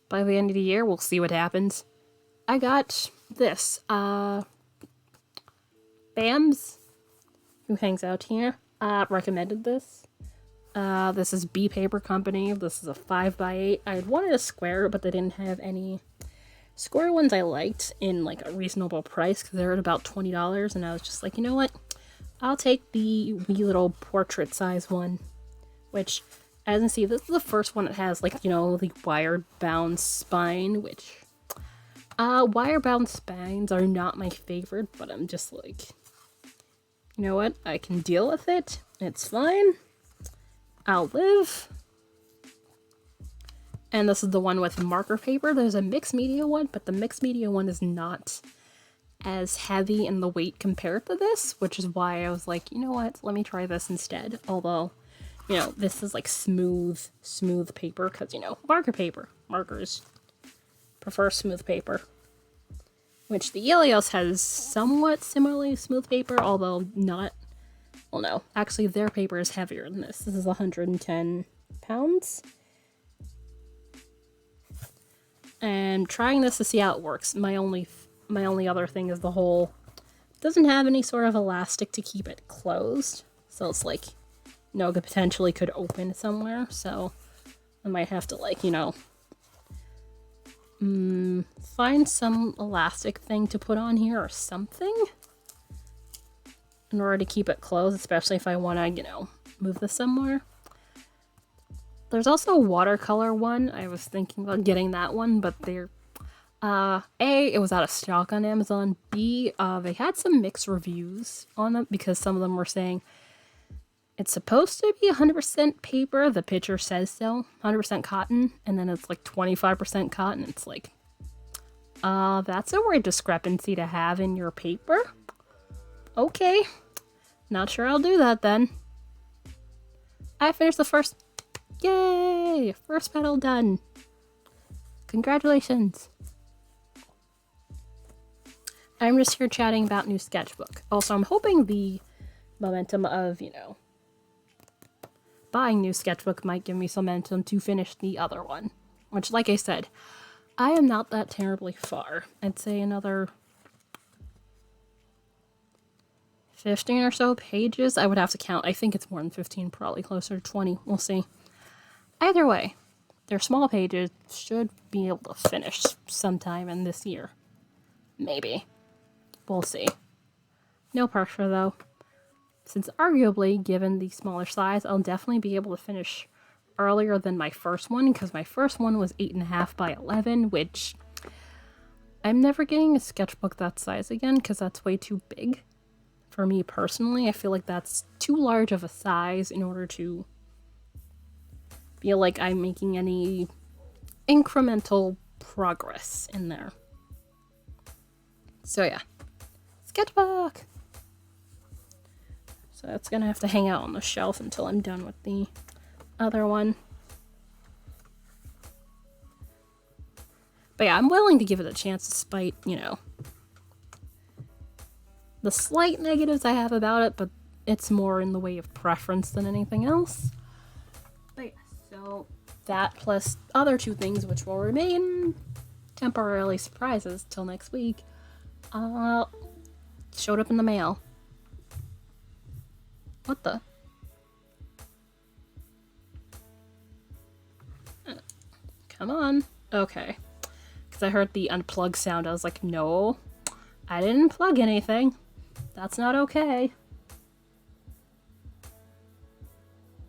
By the end of the year, we'll see what happens. I got this, Bams, who hangs out here, recommended this. This is B Paper Company. This is a 5x8. I had wanted a square, but they didn't have any square ones I liked in like a reasonable price, because they're at about $20, and I was just like, you know what? I'll take the wee little portrait size one, which, as you can see, this is the first one that has, like, you know, the wire-bound spine, which, wire-bound spines are not my favorite, but I'm just like, you know what? I can deal with it. It's fine. I'll live. And this is the one with marker paper. There's a mixed media one, but the mixed media one is not as heavy in the weight compared to this, which is why I was like, you know what, let me try this instead. Although, you know, this is like smooth paper, because, you know, marker paper. Markers prefer smooth paper. Which the Elios has somewhat similarly smooth paper, although not, well, no, actually their paper is heavier than this. This is 110 pounds. And trying this to see how it works. My only other thing is the whole, doesn't have any sort of elastic to keep it closed. So it's like, you know, it potentially could open somewhere. So I might have to, like, you know, find some elastic thing to put on here or something in order to keep it closed, especially if I want to, move this somewhere. There's also a watercolor one. I was thinking about getting that one, but they're A, it was out of stock on Amazon. B, they had some mixed reviews on them because some of them were saying it's supposed to be 100% paper. The picture says so, 100% cotton, and then it's like 25% cotton. It's like, that's a weird discrepancy to have in your paper. Okay, not sure I'll do that then. I finished the first. Yay! First petal done. Congratulations. I'm just here chatting about new sketchbook. Also, I'm hoping the momentum of, buying new sketchbook might give me some momentum to finish the other one. Which, like I said, I am not that terribly far. I'd say another 15 or so pages. I would have to count. I think it's more than 15, probably closer to 20. We'll see. Either way, they're small pages. Should be able to finish sometime in this year. Maybe. We'll see. No pressure though. Since arguably, given the smaller size, I'll definitely be able to finish earlier than my first one, because my first one was 8.5 by 11, which I'm never getting a sketchbook that size again, because that's way too big. For me personally, I feel like that's too large of a size in order to feel like I'm making any incremental progress in there. So yeah. Sketchbook! So it's gonna have to hang out on the shelf until I'm done with the other one. But yeah, I'm willing to give it a chance despite, the slight negatives I have about it, but it's more in the way of preference than anything else. But yeah, so that plus other two things which will remain temporarily surprises till next week, showed up in the mail. What the? Come on. Okay. Because I heard the unplug sound. I was like, no, I didn't plug anything. That's not okay.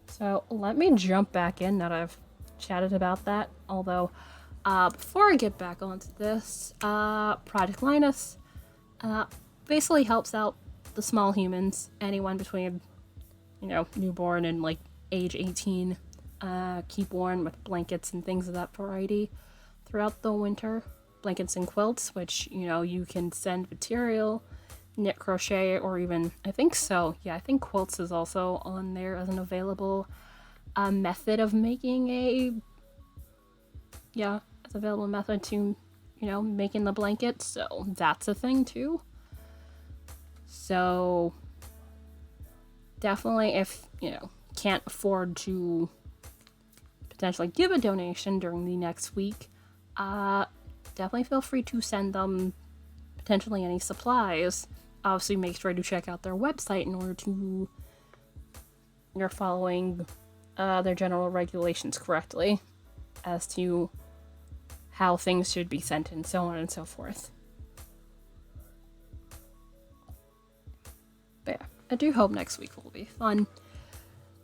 So let me jump back in now that I've chatted about that. Although, before I get back onto this, Project Linus basically helps out the small humans, anyone between, newborn and like age 18, keep warm with blankets and things of that variety throughout the winter. Blankets and quilts, which, you can send material, knit, crochet, or even, I think quilts is also on there as an available method of making as available method to, making the blanket. So that's a thing too. So definitely if, can't afford to potentially give a donation during the next week, definitely feel free to send them potentially any supplies. Obviously, make sure to check out their website in order to you're following their general regulations correctly as to how things should be sent and so on and so forth. But yeah, I do hope next week will be fun.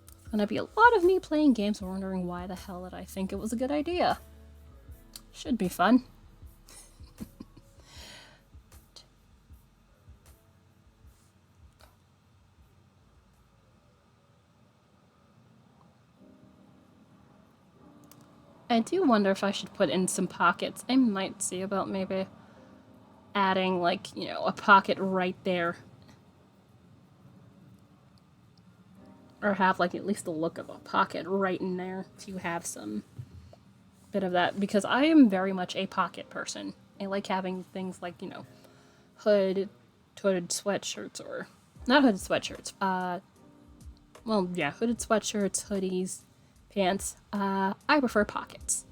It's gonna be a lot of me playing games and wondering why the hell did I think it was a good idea. Should be fun. I do wonder if I should put in some pockets. I might see about maybe adding, a pocket right there. Or have, at least the look of a pocket right in there to have some bit of that. Because I am very much a pocket person. I like having things like, hooded sweatshirts, or not hooded sweatshirts. Hooded sweatshirts, hoodies, pants. I prefer pockets.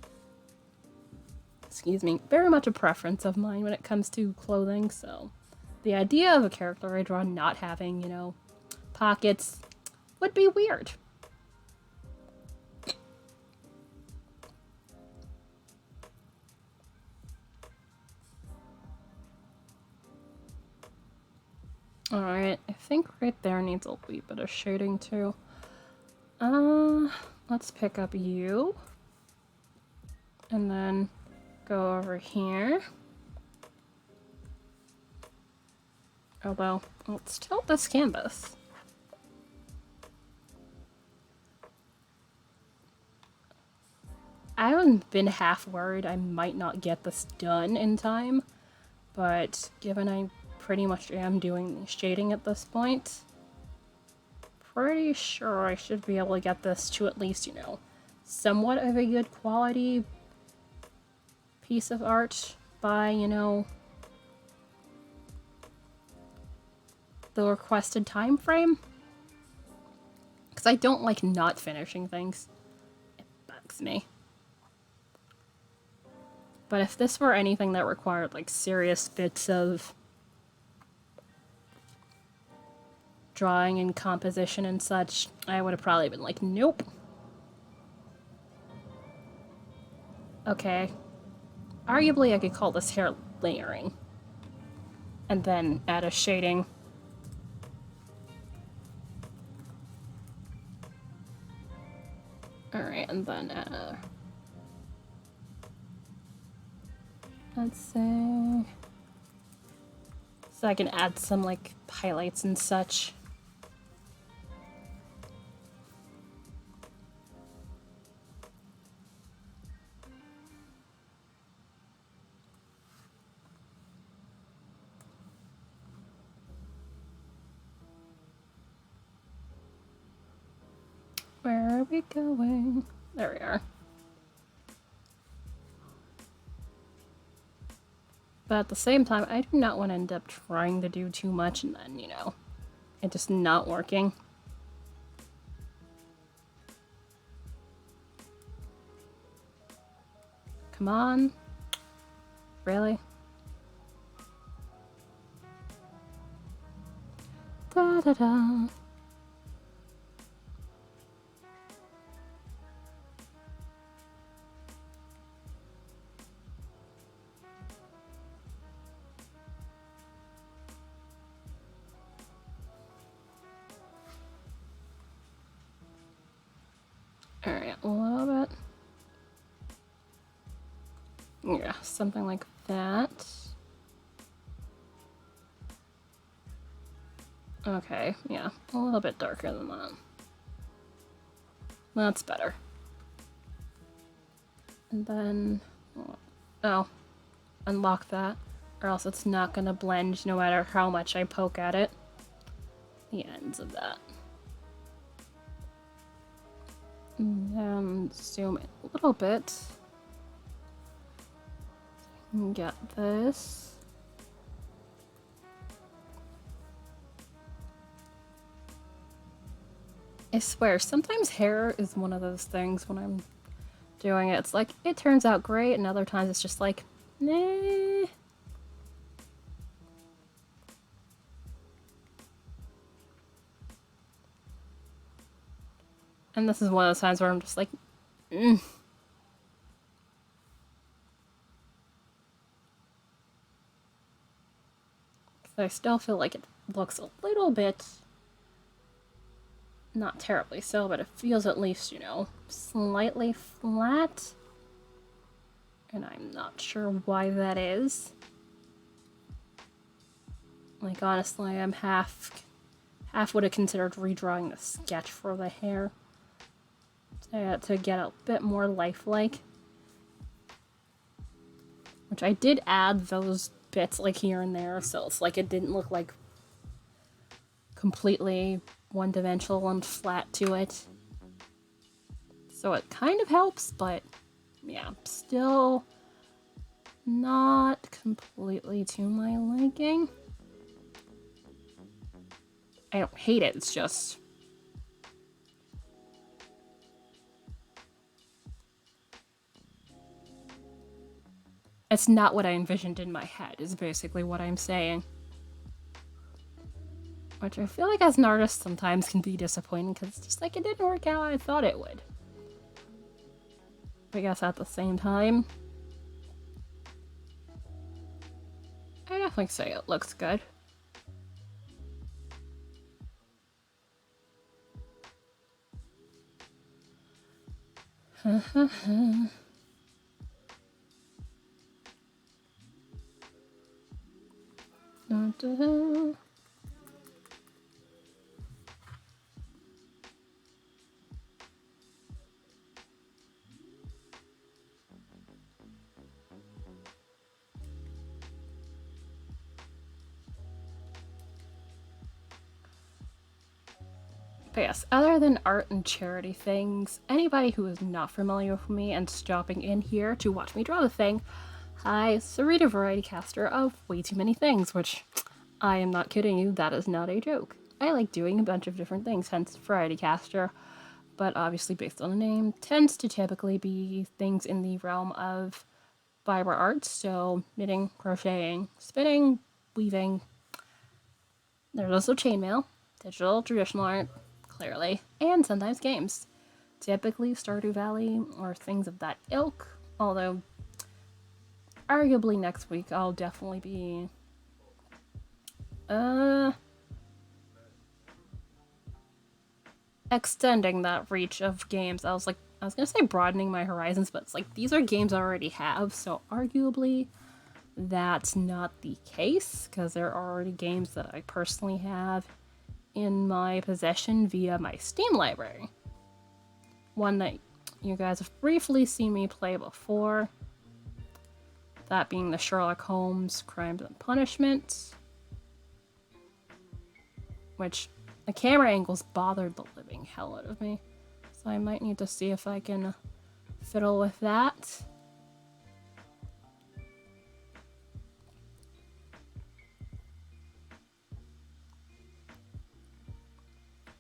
Excuse me. Very much a preference of mine when it comes to clothing, so the idea of a character I draw not having, pockets would be weird. Alright, I think right there needs a wee bit of shading too. Let's pick up you. And then go over here. Although, let's tilt this canvas. I haven't been half worried I might not get this done in time, but given I pretty much am doing shading at this point, pretty sure I should be able to get this to at least, you know, somewhat of a good quality piece of art by, you know, the requested time frame. Because I don't like not finishing things. It bugs me. But if this were anything that required like serious bits of drawing and composition and such, I would have probably been like, nope. Okay. Arguably I could call this hair layering. And then add a shading. Alright, and then let's say, so I can add some like highlights and such. Where are we going? There we are. But at the same time, I do not want to end up trying to do too much and then, you know, it just not working. Come on. Really? Da da da. Alright, a little bit. Yeah, something like that. Okay, yeah, a little bit darker than that. That's better. And then, oh, unlock that, or else it's not gonna blend no matter how much I poke at it. The ends of that. And then zoom in a little bit. Get this. I swear, sometimes hair is one of those things when I'm doing it. It's like, it turns out great, and other times it's just like, nah. And this is one of those times where I'm just like, I still feel like it looks a little bit, not terribly so, but it feels at least, you know, slightly flat. And I'm not sure why that is. Like, honestly, I'm half would have considered redrawing the sketch for the hair to get a bit more lifelike. Which I did add those bits like here and there, so it's like it didn't look like completely one-dimensional and flat to it. So it kind of helps, but yeah, still not completely to my liking. I don't hate it, it's just it's not what I envisioned in my head, is basically what I'm saying. Which I feel like as an artist sometimes can be disappointing because it's just like it didn't work out how I thought it would. I guess at the same time, I definitely say it looks good. But yes, other than art and charity things, anybody who is not familiar with me and stopping in here to watch me draw the thing, hi, Sarita Variety Caster of Way Too Many Things, which I am not kidding you, that is not a joke. I like doing a bunch of different things, hence Variety Caster, but obviously based on the name, tends to typically be things in the realm of fiber arts, so knitting, crocheting, spinning, weaving. There's also chainmail, digital, traditional art, clearly, and sometimes games. Typically Stardew Valley or things of that ilk, although arguably next week I'll definitely be extending that reach of games. I was gonna say broadening my horizons, but it's like these are games I already have, so arguably that's not the case because there are already games that I personally have in my possession via my Steam library. One that you guys have briefly seen me play before, that being the Sherlock Holmes Crimes and Punishment, which the camera angles bothered the living hell out of me, so I might need to see if I can fiddle with that.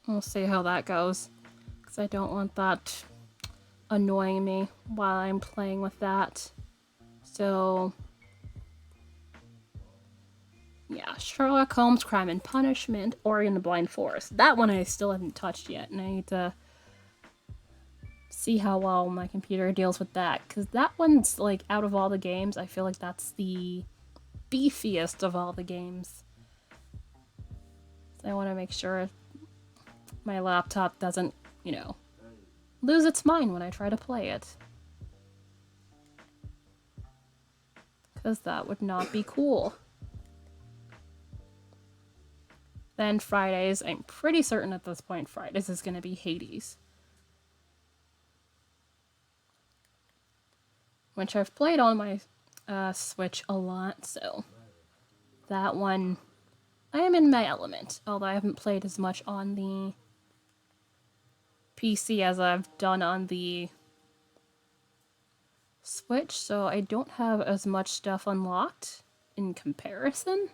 We'll see how that goes, because I don't want that annoying me while I'm playing with that. So, yeah, Sherlock Holmes, Crime and Punishment, Ori and the Blind Forest. That one I still haven't touched yet, and I need to see how well my computer deals with that, because that one's, like, out of all the games, I feel like that's the beefiest of all the games. So I want to make sure my laptop doesn't, lose its mind when I try to play it. Because that would not be cool. Then Fridays, I'm pretty certain at this point Fridays is going to be Hades. Which I've played on my Switch a lot, so that one I am in my element, although I haven't played as much on the PC as I've done on the Switch, so I don't have as much stuff unlocked in comparison.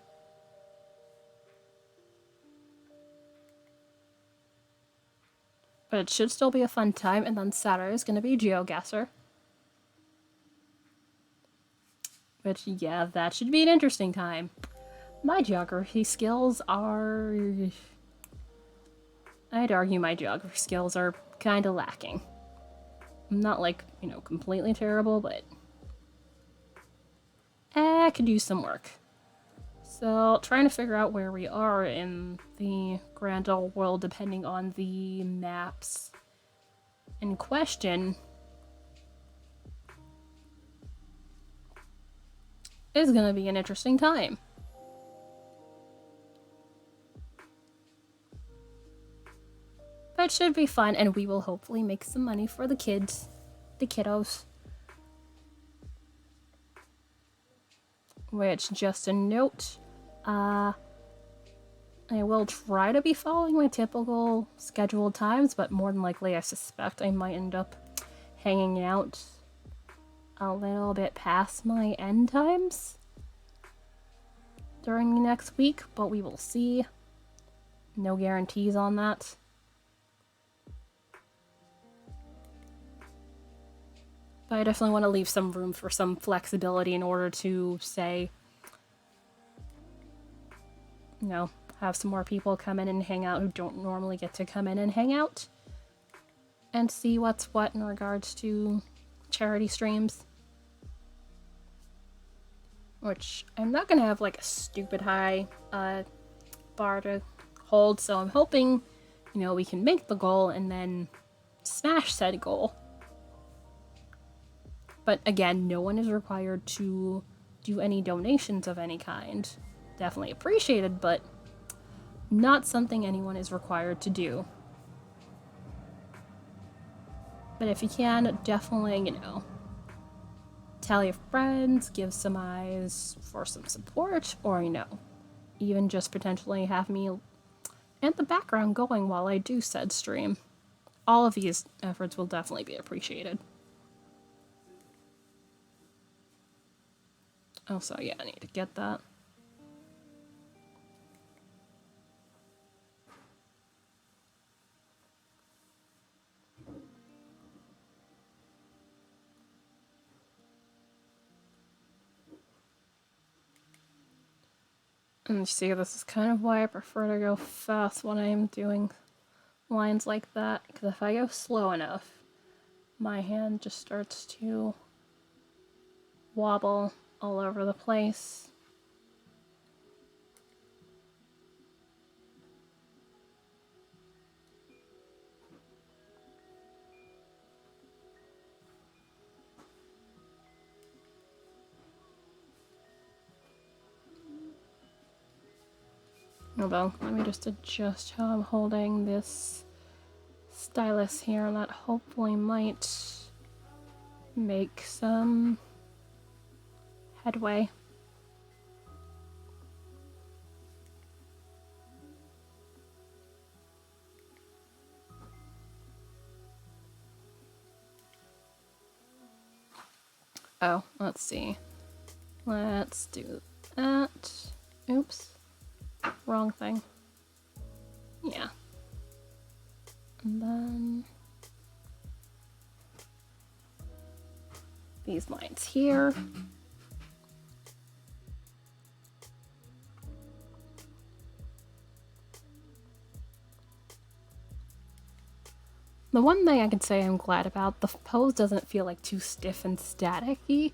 But it should still be a fun time, and then Saturday is going to be GeoGuessr. Which, yeah, that should be an interesting time. My geography skills are... I'd argue my geography skills are kind of lacking. I'm not, completely terrible, but... I could use some work. So, trying to figure out where we are in the grand old world depending on the maps in question is going to be an interesting time. But it should be fun, and we will hopefully make some money for the kids, the kiddos. Which, just a note, I will try to be following my typical scheduled times, but more than likely I suspect I might end up hanging out a little bit past my end times during the next week, but we will see. No guarantees on that. But I definitely want to leave some room for some flexibility in order to, say, have some more people come in and hang out who don't normally get to come in and hang out. And see what's what in regards to charity streams. Which, I'm not going to have, a stupid high bar to hold, so I'm hoping, we can make the goal and then smash said goal. But again, no one is required to do any donations of any kind. Definitely appreciated, but not something anyone is required to do. But if you can, definitely, tell your friends, give some eyes for some support, or, even just potentially have me in the background going while I do said stream. All of these efforts will definitely be appreciated. Also, yeah, I need to get that. And you see, this is kind of why I prefer to go fast when I'm doing lines like that, because if I go slow enough, my hand just starts to wobble all over the place. Although, let me just adjust how I'm holding this stylus here, and that hopefully might make some headway. Oh, let's see. Let's do that. Oops. Wrong thing. Yeah. And then these lines here. The one thing I can say I'm glad about, the pose doesn't feel like too stiff and static-y.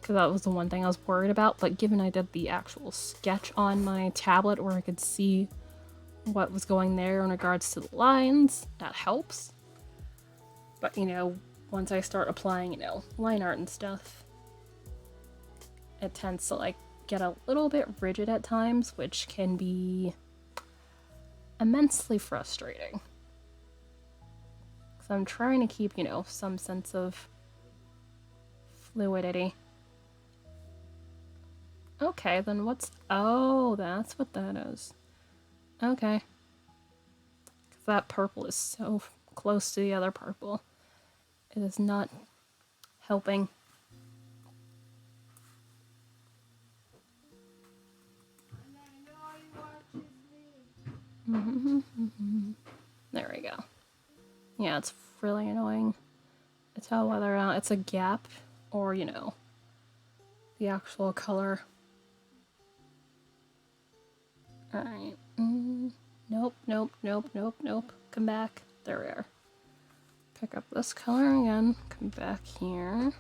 Because that was the one thing I was worried about, but given I did the actual sketch on my tablet where I could see what was going there in regards to the lines, that helps. But, once I start applying, line art and stuff, it tends to, get a little bit rigid at times, which can be immensely frustrating. Because I'm trying to keep, some sense of fluidity. Okay, then what's... Oh, that's what that is. Okay. Because that purple is so close to the other purple. It is not helping. There we go. Yeah, it's really annoying. To tell whether or not it's a gap or, the actual color. Alright. Nope, nope, nope, nope, nope. Come back. There we are. Pick up this color again. Come back here.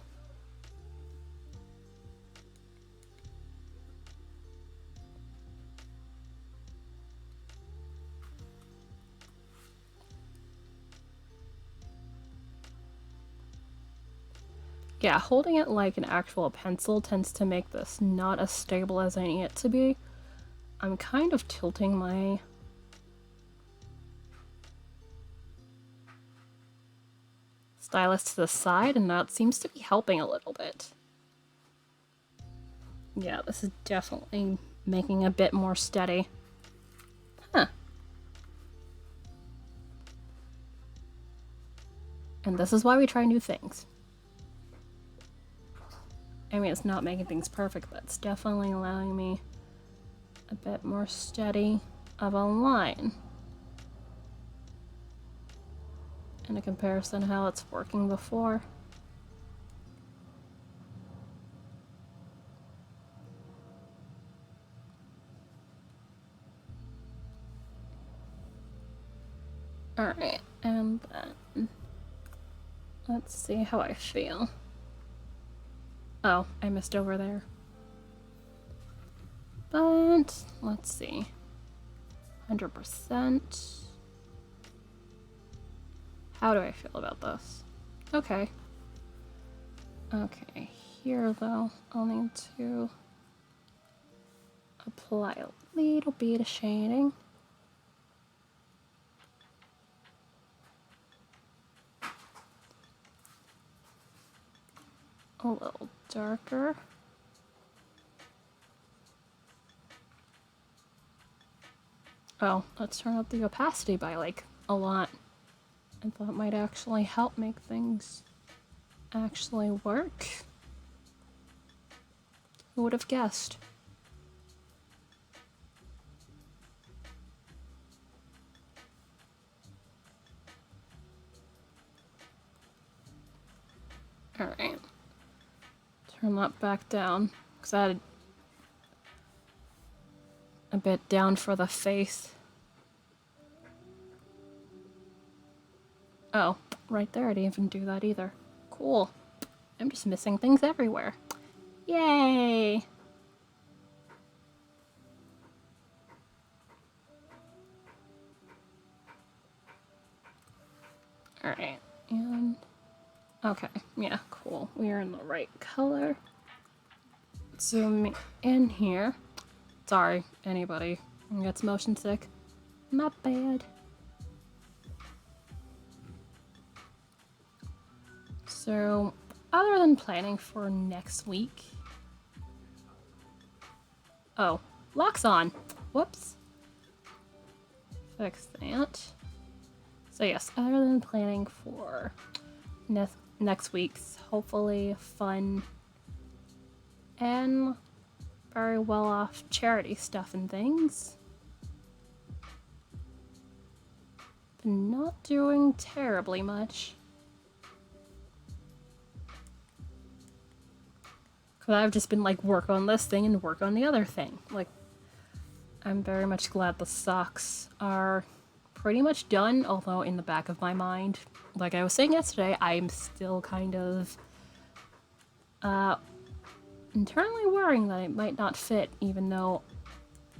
Yeah, holding it like an actual pencil tends to make this not as stable as I need it to be. I'm kind of tilting my stylus to the side, and that seems to be helping a little bit. Yeah, this is definitely making a bit more steady. Huh. And this is why we try new things. I mean, it's not making things perfect, but it's definitely allowing me a bit more steady of a line. In a comparison to how it's working before. Alright, and then let's see how I feel. Oh, I missed over there. But let's see. 100%. How do I feel about this? Okay. Okay, here though, I'll need to apply a little bit of shading. A little darker. Oh, let's turn up the opacity by like a lot. I thought it might actually help make things actually work. Who would have guessed? Alright. Turn that back down. Because I had a bit down for the face. Oh, right there, I didn't even do that either. Cool. I'm just missing things everywhere. Yay! Alright, and... Okay, yeah, cool. We are in the right color. Zoom in here. Sorry, anybody who gets motion sick. Not bad. So, other than planning for next week... Oh, lock's on. Whoops. Fix that. So yes, other than planning for next week's hopefully fun and very well off charity stuff and things, been not doing terribly much. Because I've just been like work on this thing and work on the other thing. Like, I'm very much glad the socks are pretty much done, although in the back of my mind, like I was saying yesterday, I'm still kind of internally worrying that it might not fit, even though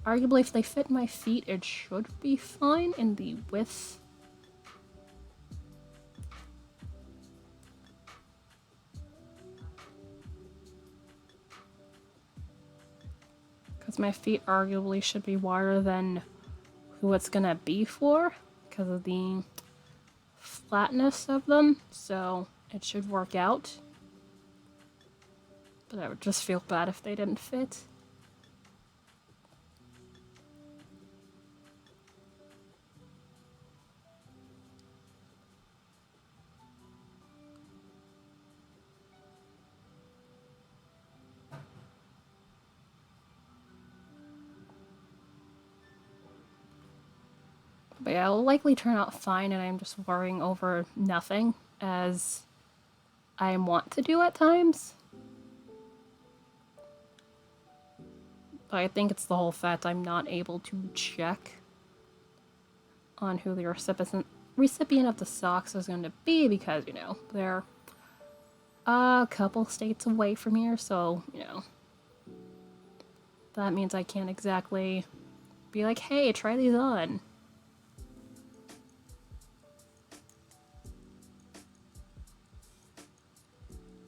arguably if they fit my feet, it should be fine in the width. Because my feet arguably should be wider than who it's gonna be for, because of the flatness of them, so it should work out. But I would just feel bad if they didn't fit. But yeah, it'll likely turn out fine, and I'm just worrying over nothing, as I want to do at times. But I think it's the whole fact I'm not able to check on who the recipient of the socks is going to be, because, you know, they're a couple states away from here, so, you know, that means I can't exactly be like, hey, try these on.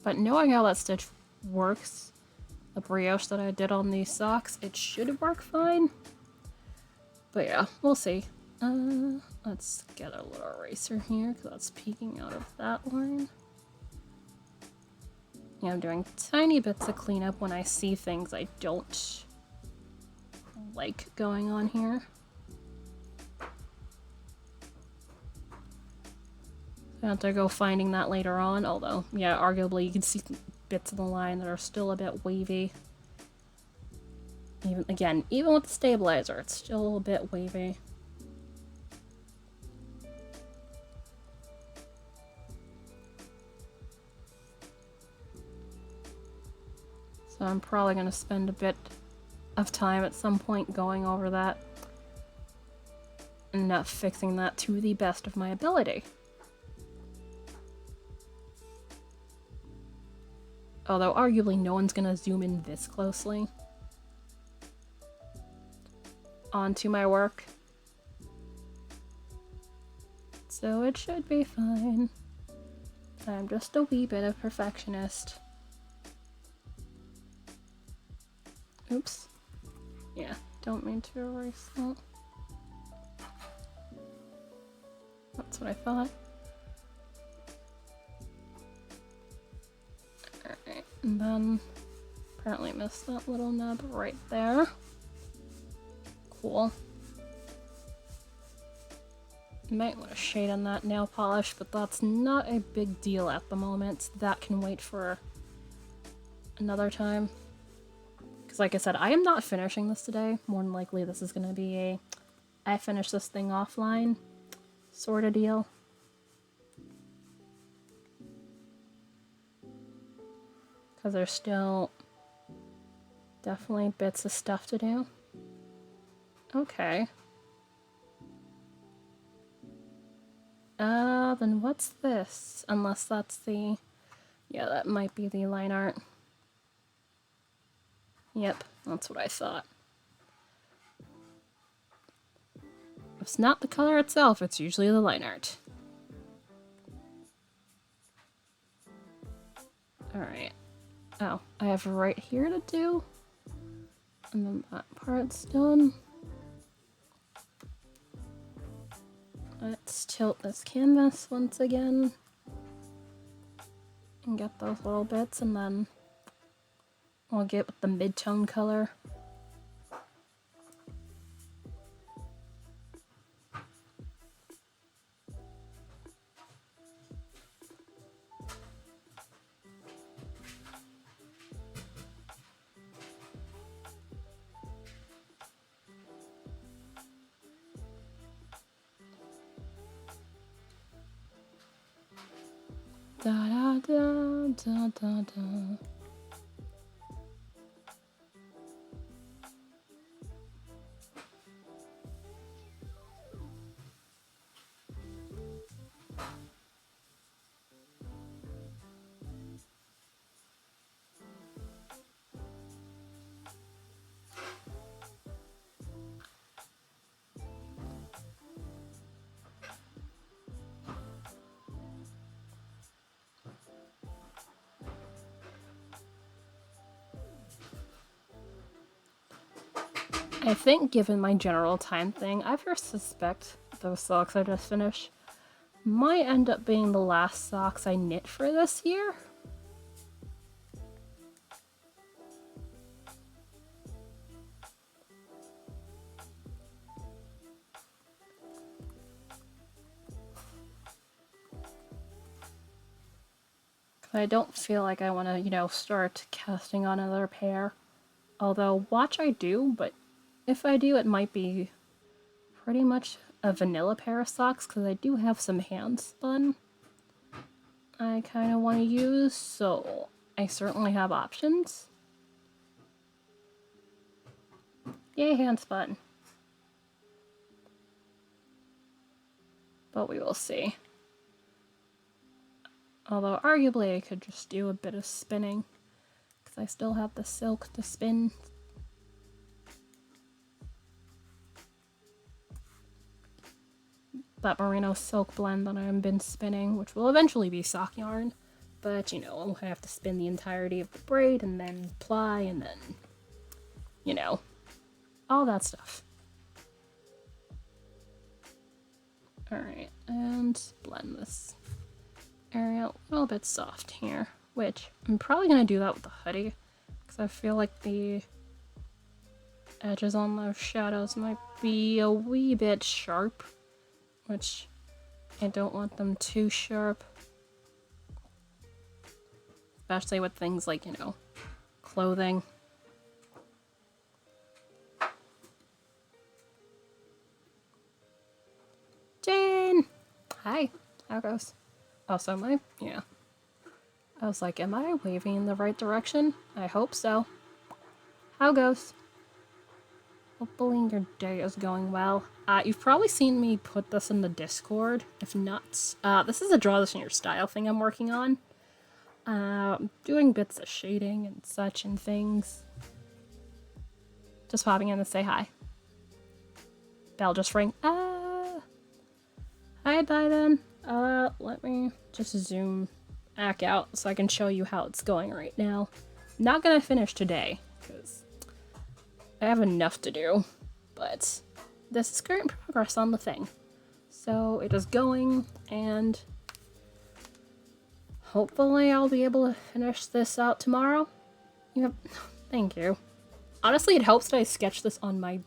But knowing how that stitch works, the brioche that I did on these socks, it should work fine. But yeah, we'll see. Let's get a little eraser here, because that's peeking out of that line. Yeah, I'm doing tiny bits of cleanup when I see things I don't like going on here. I have to go finding that later on, although, yeah, arguably you can see bits of the line that are still a bit wavy. Even with the stabilizer, it's still a bit wavy. So I'm probably going to spend a bit of time at some point going over that and fixing that to the best of my ability. Although arguably no one's gonna zoom in this closely onto my work, so it should be fine. I'm just a wee bit of perfectionist. Oops. Yeah, don't mean to erase that. That's what I thought. Alright, and then apparently missed that little nub right there. Cool. Might want to shade on that nail polish, but that's not a big deal at the moment. That can wait for another time. Because like I said, I am not finishing this today. More than likely this is going to be a I finish this thing offline sort of deal. Because there's still definitely bits of stuff to do. Okay. Then what's this? Unless that's the... Yeah, that might be the line art. Yep, that's what I thought. If it's not the color itself, it's usually the line art. Alright. Oh, I have right here to do. And then that part's done. Let's tilt this canvas once again. And get those little bits, and then we'll get with the mid-tone color. Da da da da da da. I think given my general time thing, I first suspect those socks I just finished might end up being the last socks I knit for this year. I don't feel like I want to, you know, start casting on another pair. Although, watch I do, but if I do, it might be pretty much a vanilla pair of socks, because I do have some hand spun I kind of want to use, so I certainly have options. Yay, hand spun. But we will see. Although, arguably, I could just do a bit of spinning, because I still have the silk to spin. That merino silk blend that I've been spinning, which will eventually be sock yarn, but you know, I'll have to spin the entirety of the braid and then ply and then, you know, all that stuff. Alright, and blend this area a little bit soft here, which I'm probably going to do that with the hoodie, because I feel like the edges on those shadows might be a wee bit sharp, which I don't want them too sharp. Especially with things like, you know, clothing. Jane! Hi, how goes? Also, yeah. I was like, am I waving in the right direction? I hope so. How goes? Hopefully your day is going well. You've probably seen me put this in the Discord. If not, this is a draw this in your style thing I'm working on. Doing bits of shading and such and things. Just popping in to say hi. Bell just rang. Hi, bye then. Let me just zoom back out so I can show you how it's going right now. Not gonna finish today, because I have enough to do, but this is current progress on the thing. So it is going, and hopefully I'll be able to finish this out tomorrow. Yep, thank you. Honestly, it helps that I sketch this on my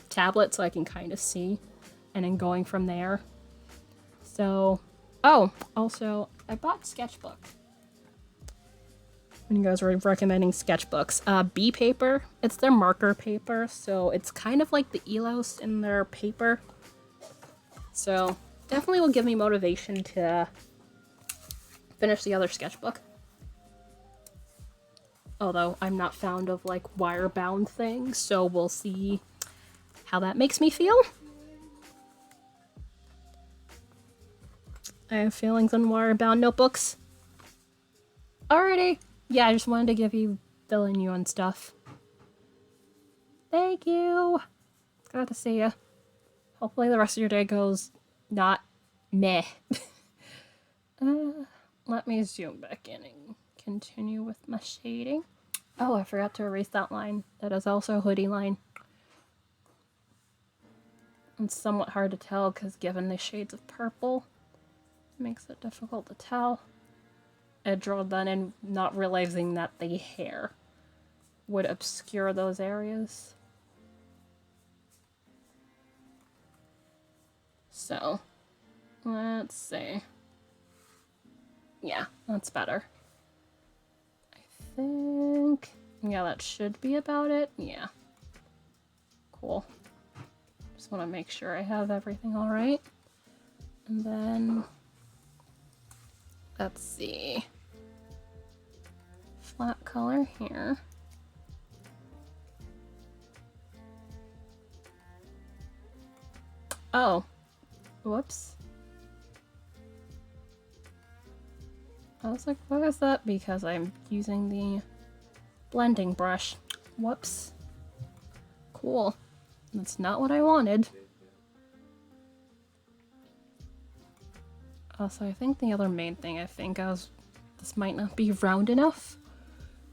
tablet so I can kind of see, and then going from there. So, oh, also, I bought Sketchbook. When you guys were recommending sketchbooks, B paper, it's their marker paper, so it's kind of like the Elos in their paper. So, definitely will give me motivation to finish the other sketchbook. Although I'm not fond of like wire-bound things, so we'll see how that makes me feel. I have feelings on wire-bound notebooks. Alrighty. Yeah, I just wanted to give you, fill in you on stuff. Thank you. Glad to see ya. Hopefully the rest of your day goes not meh. Let me zoom back in and continue with my shading. Oh, I forgot to erase that line. That is also a hoodie line. It's somewhat hard to tell because given the shades of purple, it makes it difficult to tell. I drew that in not realizing that the hair would obscure those areas. So, let's see. Yeah, that's better. I think... yeah, that should be about it. Yeah. Cool. Just want to make sure I have everything all right. And then... let's see. Flat color here. Oh. Whoops. I was like, what is that? Because I'm using the blending brush. Whoops. Cool. That's not what I wanted. Also, I think the other main thing this might not be round enough.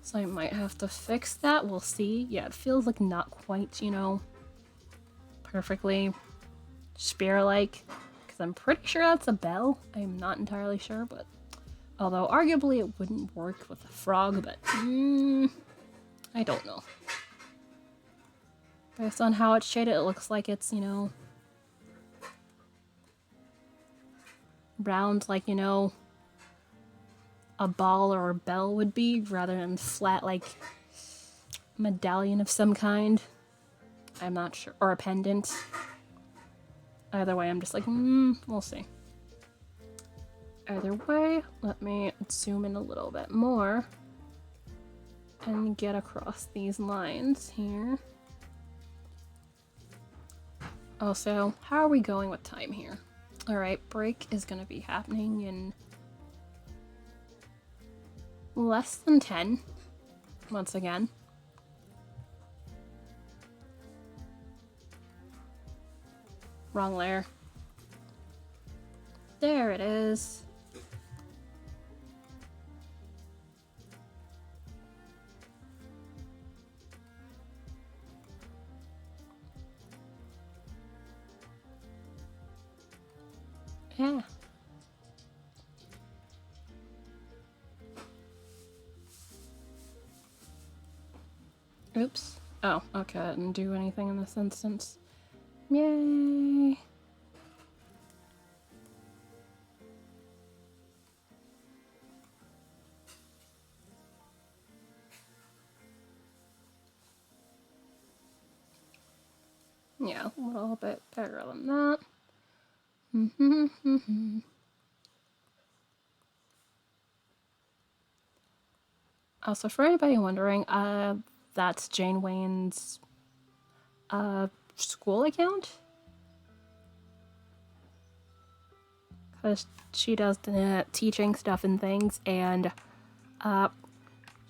So I might have to fix that. We'll see. Yeah, it feels like not quite, you know, perfectly spear-like. Because I'm pretty sure that's a bell. I'm not entirely sure, but... although, arguably, it wouldn't work with a frog, but... I don't know. Based on how it's shaded, it looks like it's, you know... round, like, you know... a ball or a bell would be, rather than flat, like... medallion of some kind. I'm not sure. Or a pendant. Either way, I'm just like, we'll see. Either way, let me zoom in a little bit more and get across these lines here. Also, how are we going with time here? Alright, break is going to be happening in less than 10, once again. Wrong layer. There it is. Yeah. Oops. Oh, okay, I didn't do anything in this instance. Yay! Yeah, a little bit better than that. Also, for anybody wondering, that's Jane Wayne's school account? Because she does the teaching stuff and things, and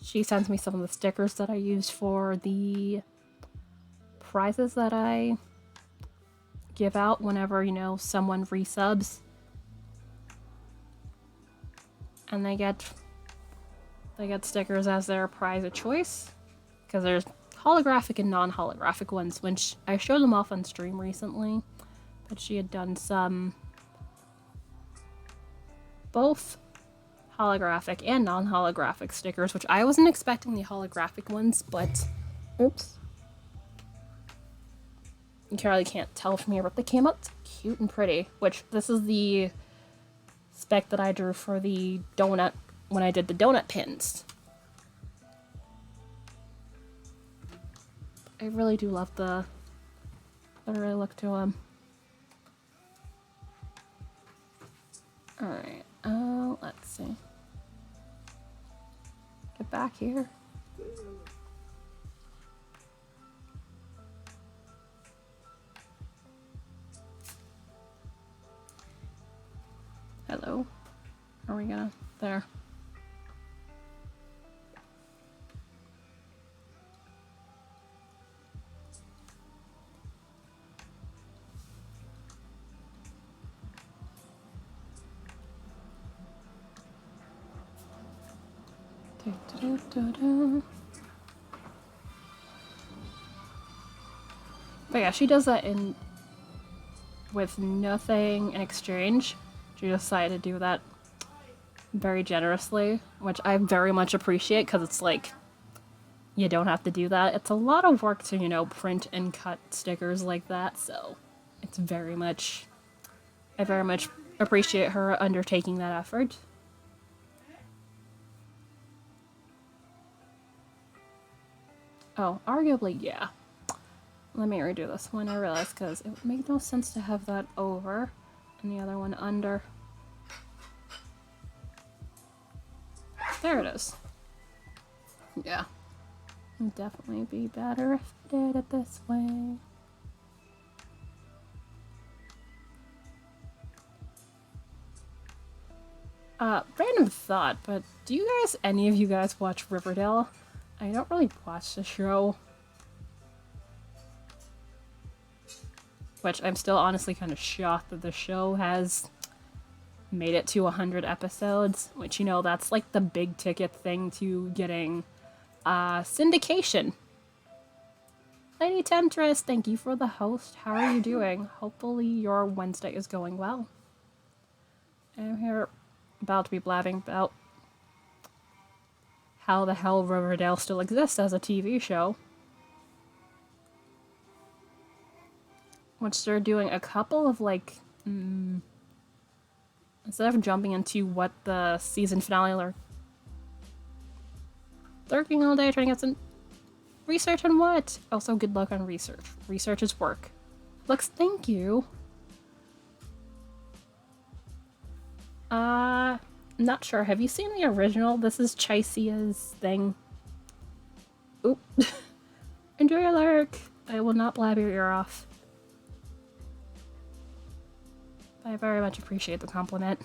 she sends me some of the stickers that I use for the prizes that I give out whenever, you know, someone resubs. and they get stickers as their prize of choice. Because there's holographic and non-holographic ones, which I showed them off on stream recently. But she had done some both holographic and non-holographic stickers, which I wasn't expecting the holographic ones, but oops. You probably can't tell from here, but they came out cute and pretty, which this is the spec that I drew for the donut when I did the donut pins. I really do love the way I look to them. Alright, let's see. Get back here. Hello? Are we gonna... there. But yeah, she does that in with nothing in exchange. She decided to do that very generously, which I very much appreciate, because it's like, you don't have to do that. It's a lot of work to, you know, print and cut stickers like that, so it's very much... I very much appreciate her undertaking that effort. Oh, arguably, yeah. Let me redo this one, I realized, because it would make no sense to have that over and the other one under. There it is. Yeah. It would definitely be better if I did it this way. Random thought, but do you guys, any of you guys watch Riverdale? I don't really watch the show. Which I'm still honestly kind of shocked that the show has made it to 100 episodes. Which, you know, that's like the big ticket thing to getting syndication. Lady Temptress, thank you for the host. How are you doing? Hopefully your Wednesday is going well. I'm here about to be blabbing about how the hell Riverdale still exists as a TV show. Which they're doing a couple of, like, instead of jumping into what the season finale are lurking all day trying to get some research on what? Also, good luck on research. Research is work. Lux, thank you. Not sure. Have you seen the original? This is Chisia's thing. Oop. Enjoy your lurk. I will not blab your ear off. I very much appreciate the compliment.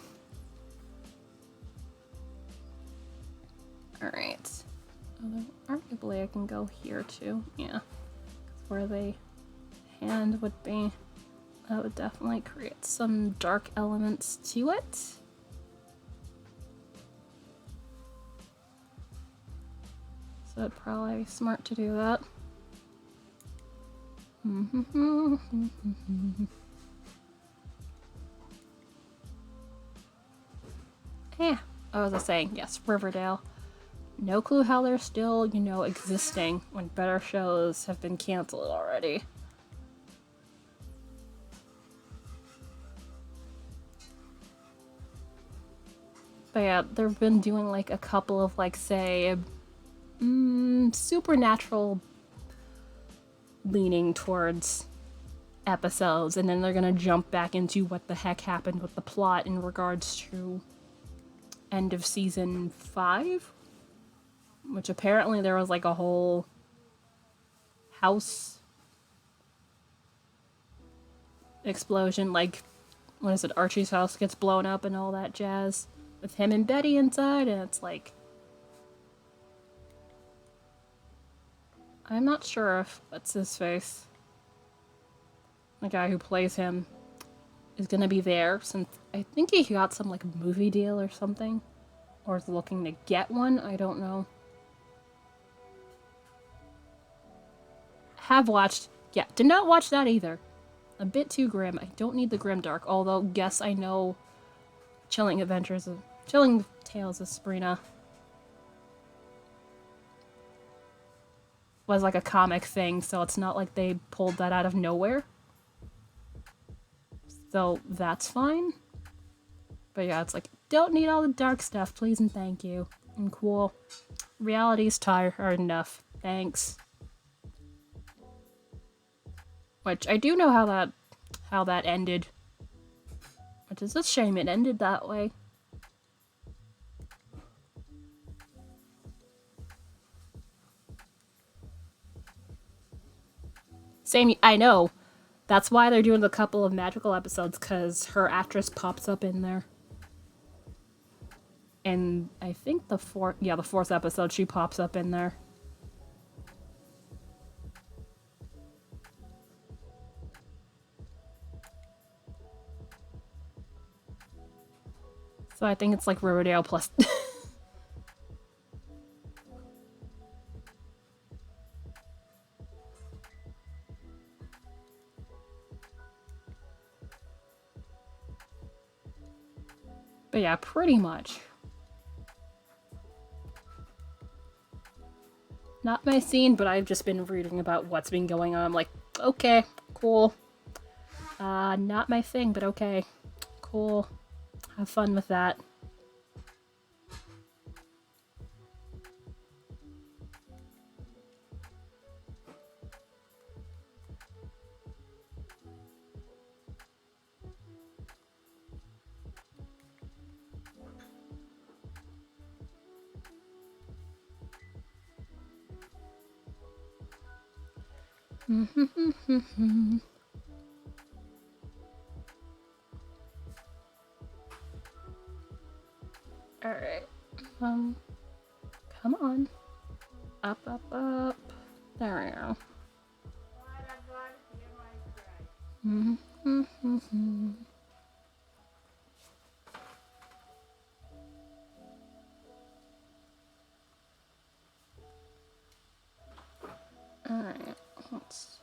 Alright. Although, arguably I can go here too. Yeah. Where the hand would be. That would definitely create some dark elements to it. So it'd probably be smart to do that. Yeah, I was saying, yes, Riverdale. No clue how they're still, you know, existing when better shows have been canceled already. But yeah, they've been doing like a couple of, like, say, supernatural leaning towards episodes, and then they're gonna jump back into what the heck happened with the plot in regards to end of season 5, which apparently there was like a whole house explosion, like, what is it, Archie's house gets blown up and all that jazz with him and Betty inside, and it's like, I'm not sure if what's his face, the guy who plays him, is gonna be there, since I think he got some like movie deal or something, Or is looking to get one? I don't know. Have watched. Yeah, did not watch that either. A bit too grim. I don't need the grimdark. Although, yes, I know Chilling Tales of Sabrina was like a comic thing, so it's not like they pulled that out of nowhere. So that's fine. But yeah, it's like, don't need all the dark stuff, please and thank you. And cool. Reality's tired enough. Thanks. Which I do know how that ended. Which is a shame it ended that way. Same, I know. That's why they're doing a couple of magical episodes, because her actress pops up in there. And I think the fourth episode, she pops up in there. So I think it's like Riverdale plus. But yeah, pretty much. Not my scene, but I've just been reading about what's been going on. I'm like, okay, cool. Not my thing, but okay. Cool. Have fun with that. Alright. Come on. Up, up, up. There we go. Alright, let's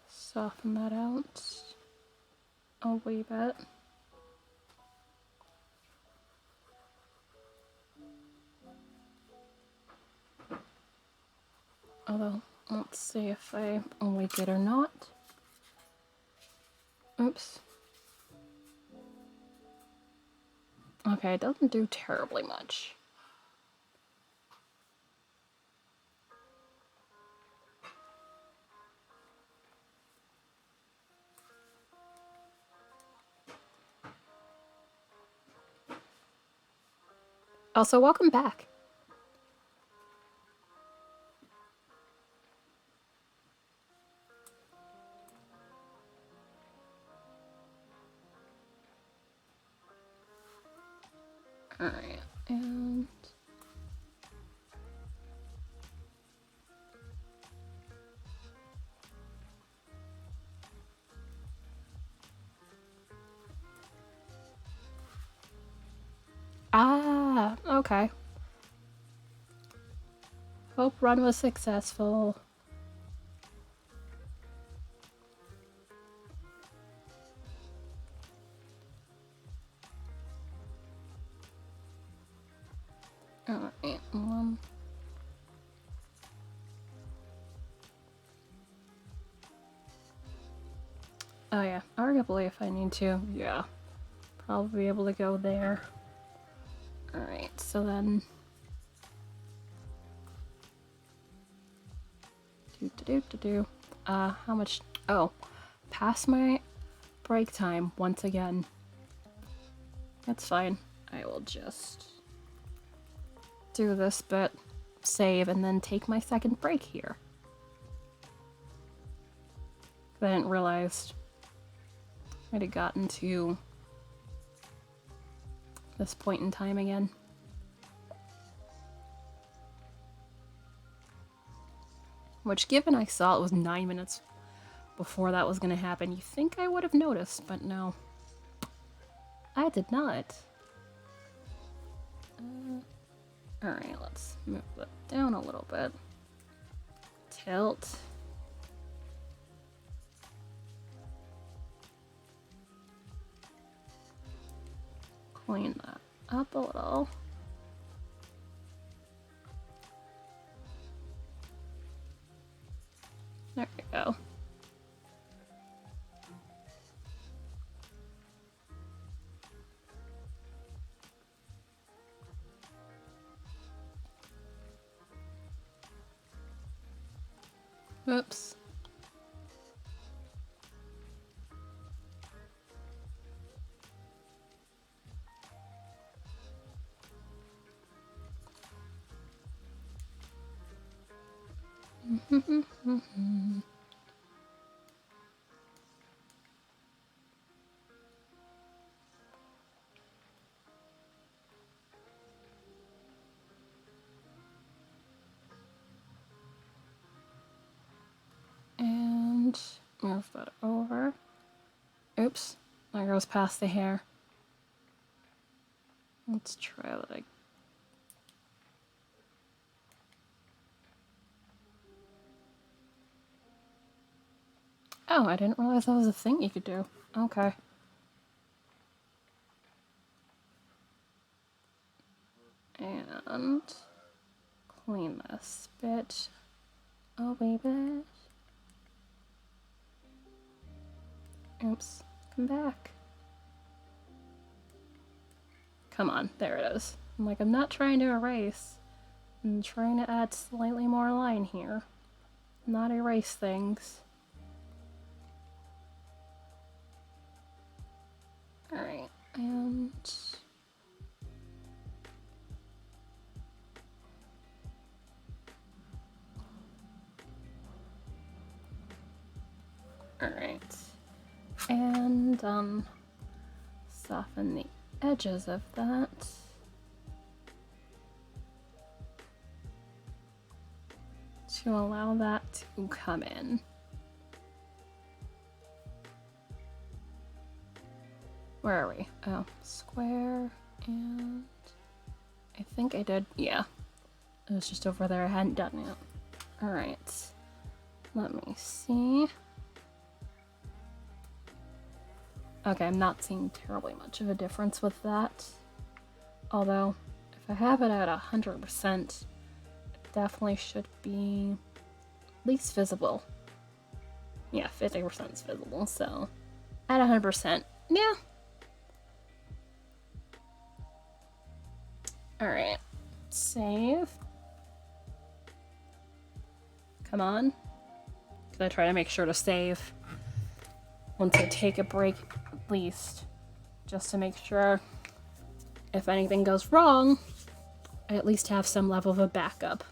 soften that out a wee bit. Although, let's see if I awake it or not. Oops. Okay, it doesn't do terribly much. Also, welcome back. Alright, and... Ah, okay. Hope run was successful. Alright, oh yeah, arguably if I need to, yeah. Probably be able to go there. Alright, so then... how much... Oh, past my break time once again. That's fine. I will just do this bit, save, and then take my second break here. I didn't realize I'd have gotten to this point in time again. Which, given I saw it was 9 minutes before that was going to happen, you think I would have noticed, but no. I did not. Alright, let's move that down a little bit. Tilt. Clean that up a little. There we go. Oops. And move that over. Oops, that goes past the hair. Let's try that again. Oh, I didn't realize that was a thing you could do. Okay. And clean this bit a wee bit. Oops, come back. Come on, there it is. I'm like, I'm not trying to erase. I'm trying to add slightly more line here. Not erase things. Alright, and... Alright. And, soften the edges of that. To allow that to come in. Where are we? Oh, square, and I think I did, yeah. It was just over there, I hadn't done yet. Alright, let me see. Okay, I'm not seeing terribly much of a difference with that. Although, if I have it at 100%, it definitely should be least visible. Yeah, 50% is visible, so at 100%, yeah. Alright, save. Come on. Because I try to make sure to save once I take a break, at least. Just to make sure if anything goes wrong, I at least have some level of a backup.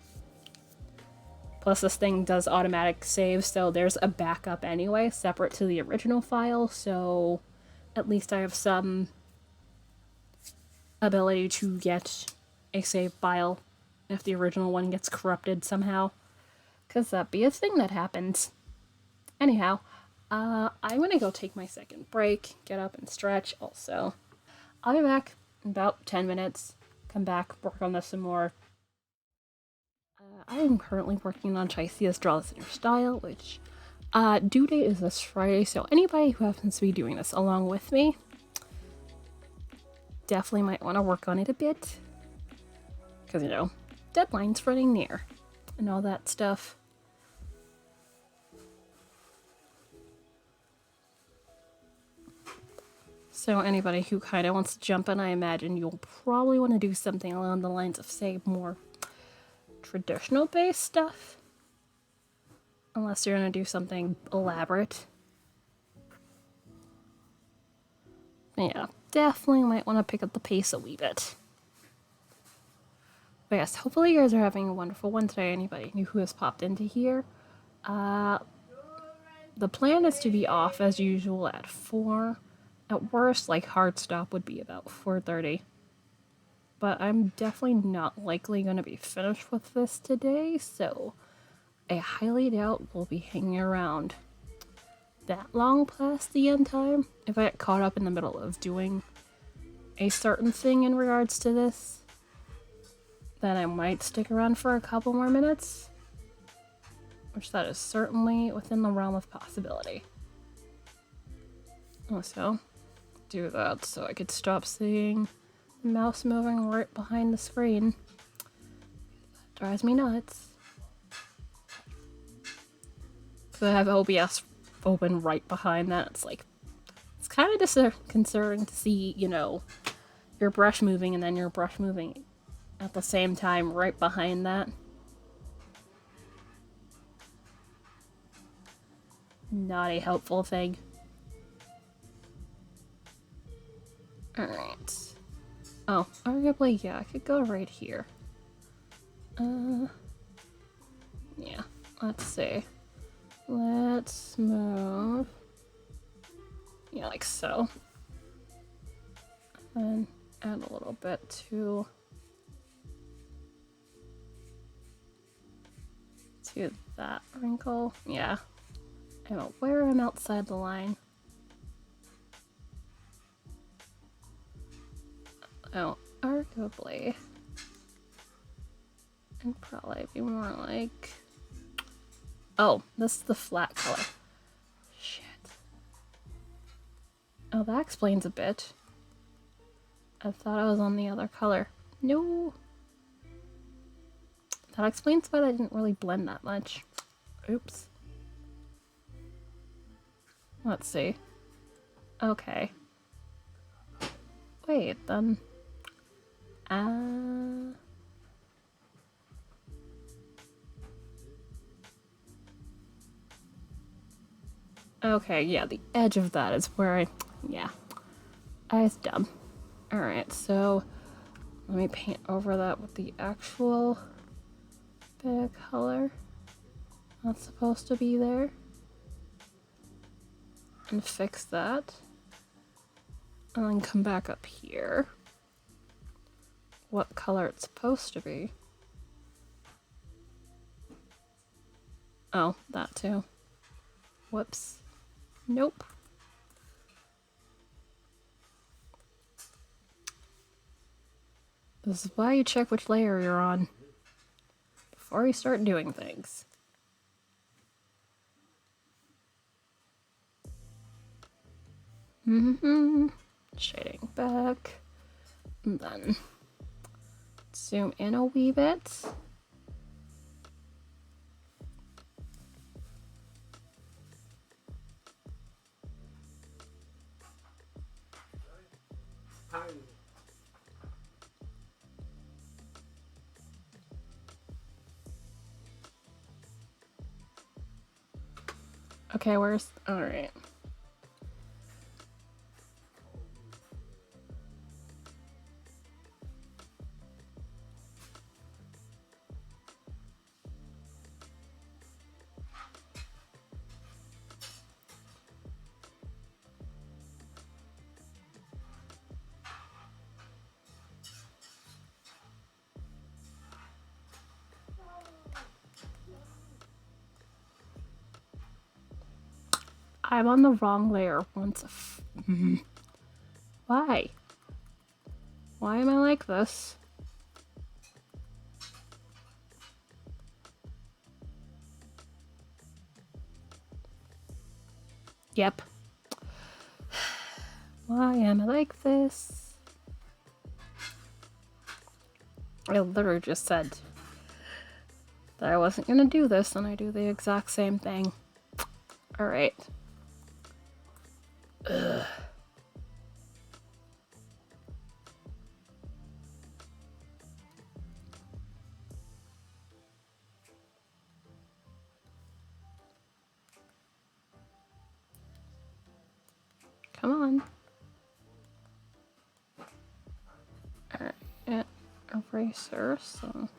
Plus this thing does automatic saves, so there's a backup anyway, separate to the original file, so at least I have some ability to get a save file if the original one gets corrupted somehow. Because that'd be a thing that happens. Anyhow, I'm gonna go take my second break, get up and stretch also. I'll be back in about 10 minutes, come back, work on this some more. I am currently working on Dtisy's Draw This in Your Style, which due date is this Friday, so anybody who happens to be doing this along with me definitely might want to work on it a bit. Because, you know, deadline's running near and all that stuff. So anybody who kind of wants to jump in, I imagine you'll probably want to do something along the lines of, say, more traditional based stuff. Unless you're going to do something elaborate. But yeah, definitely might want to pick up the pace a wee bit. But yes, hopefully you guys are having a wonderful one today. Anybody new who has popped into here. The plan is to be off as usual at 4. At worst, like hard stop would be about 4:30. But I'm definitely not likely going to be finished with this today, so I highly doubt we'll be hanging around that long past the end time. If I get caught up in the middle of doing a certain thing in regards to this, then I might stick around for a couple more minutes, which that is certainly within the realm of possibility. Also, do that so I could stop seeing the mouse moving right behind the screen. That drives me nuts. So I have OBS open right behind that. It's like, it's kind of disconcerting to see, you know, your brush moving and then your brush moving at the same time right behind that. Not a helpful thing. Alright. Oh, arguably, yeah, I could go right here. Yeah, let's see. Let's move. Yeah, like so. And add a little bit to that wrinkle. Yeah. I'm aware I'm outside the line. Oh, arguably. I'd probably be more like... Oh, this is the flat color. Shit. Oh, that explains a bit. I thought I was on the other color. No! That explains why they didn't really blend that much. Oops. Let's see. Okay. Wait, then... Okay, yeah, the edge of that is where yeah. I was dumb. Alright, so let me paint over that with the actual bit of color that's supposed to be there. And fix that. And then come back up here. What color it's supposed to be. Oh, that too. Whoops. Nope. This is why you check which layer you're on before you start doing things. Shading back. And then zoom in a wee bit. Okay, where's... Alright. I'm on the wrong layer once. Why? Why am I like this? Yep. Why am I like this? I literally just said that I wasn't gonna do this, and I do the exact same thing. Alright. Ugh. Come on. Alright, eraser, so...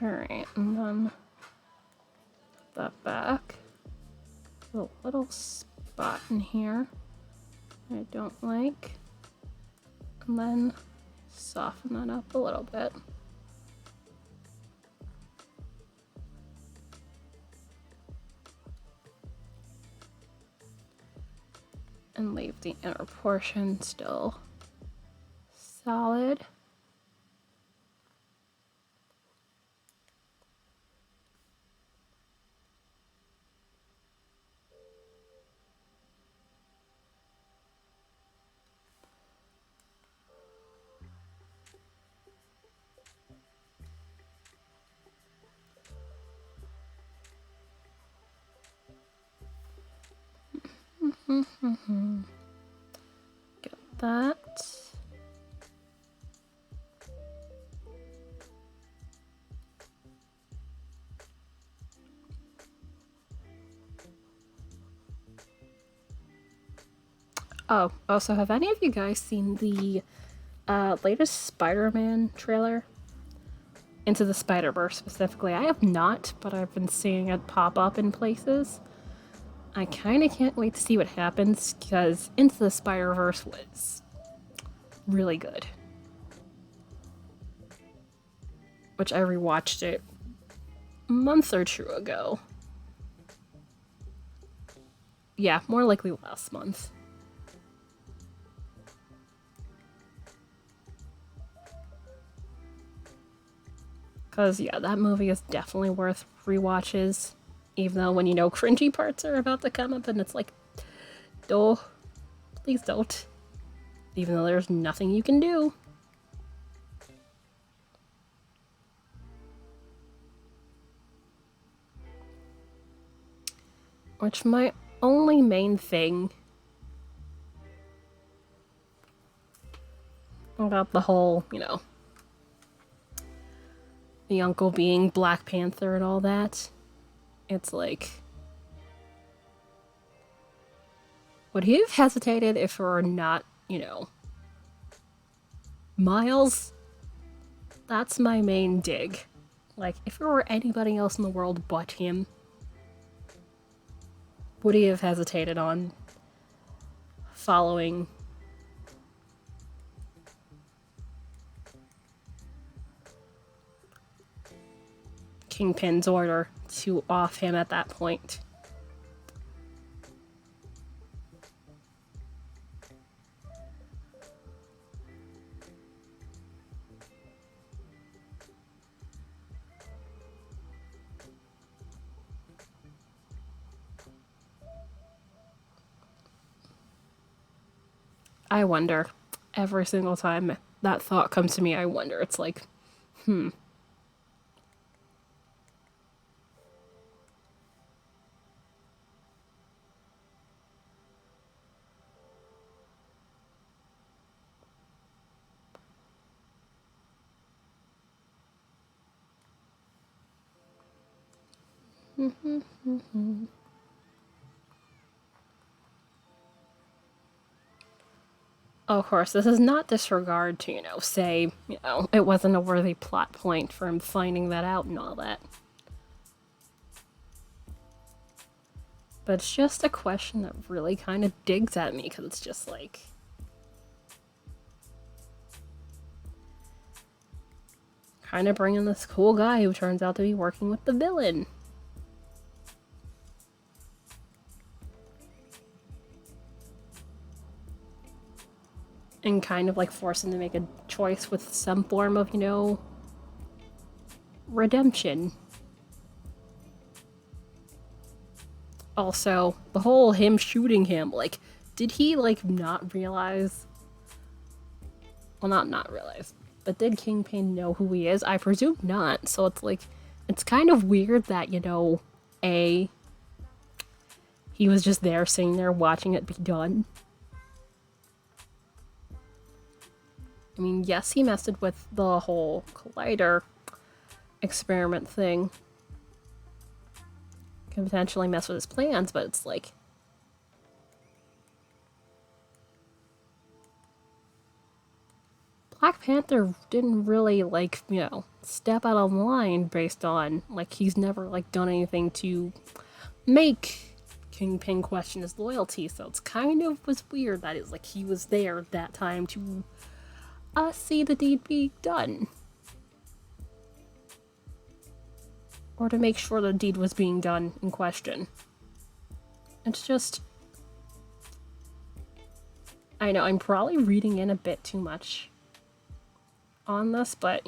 Alright, and then that back. A little spot in here I don't like. And then soften that up a little bit. and leave the inner portion still solid. Get that. Oh, also, have any of you guys seen the latest Spider-Man trailer? Into the Spider-Verse specifically. I have not, but I've been seeing it pop up in places. I kind of can't wait to see what happens, because Into the Spider-Verse was really good. Which I rewatched it a month or two ago. Yeah, more likely last month. Because, yeah, that movie is definitely worth rewatches. Even though when you know cringy parts are about to come up and it's like, oh, please don't. Even though there's nothing you can do. Which my only main thing about the whole, the uncle being Black Panther and all that, it's like, would he have hesitated if it were not, Miles? That's my main dig. Like, if it were anybody else in the world but him, would he have hesitated on following Kingpin's order to off him at that point? I wonder. Every single time that thought comes to me, I wonder. It's like, of course, this is not disregard to, say, it wasn't a worthy plot point for him finding that out and all that. But it's just a question that really kind of digs at me, because it's just like, kind of bringing this cool guy who turns out to be working with the villain. And kind of like force him to make a choice with some form of, redemption. Also, the whole him shooting him, like, did he, like, not realize? Well, not realize. But did Kingpin know who he is? I presume not. So it's like, it's kind of weird that, he was just there, sitting there, watching it be done. I mean, yes, he messed with the whole collider experiment thing. Can potentially mess with his plans, but it's like, Black Panther didn't really, like, step out of line based on, like, he's never, like, done anything to make Kingpin question his loyalty, so it's kind of was weird that it's like he was there at that time to see the deed be done. Or to make sure the deed was being done in question. It's just, I know I'm probably reading in a bit too much on this, but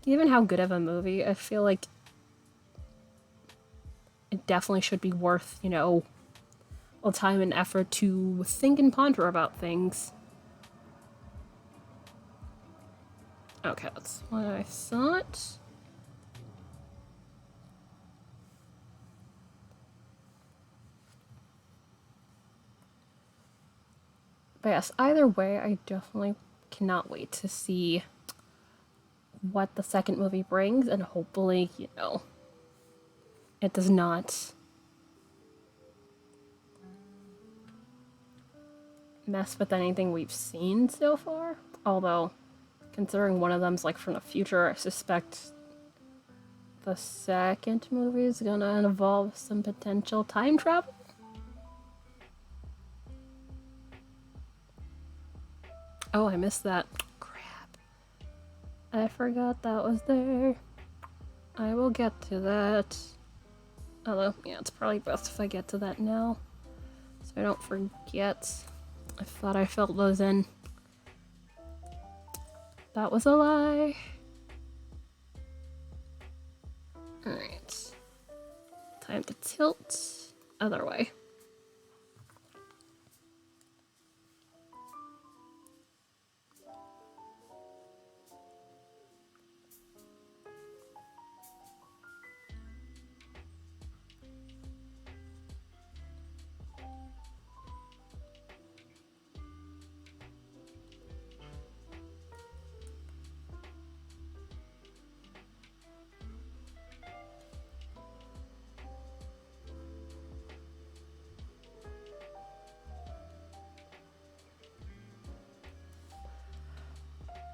given how good of a movie, I feel like it definitely should be worth, the time and effort to think and ponder about things. Okay, that's what I thought. But yes, either way, I definitely cannot wait to see what the second movie brings, and hopefully, it does not mess with anything we've seen so far. Although, considering one of them's like from the future, I suspect the second movie is gonna involve some potential time travel. Oh, I missed that. Crap. I forgot that was there. I will get to that. Although, yeah, it's probably best if I get to that now, so I don't forget. I thought I filled those in. That was a lie. Alright. Time to tilt. Other way.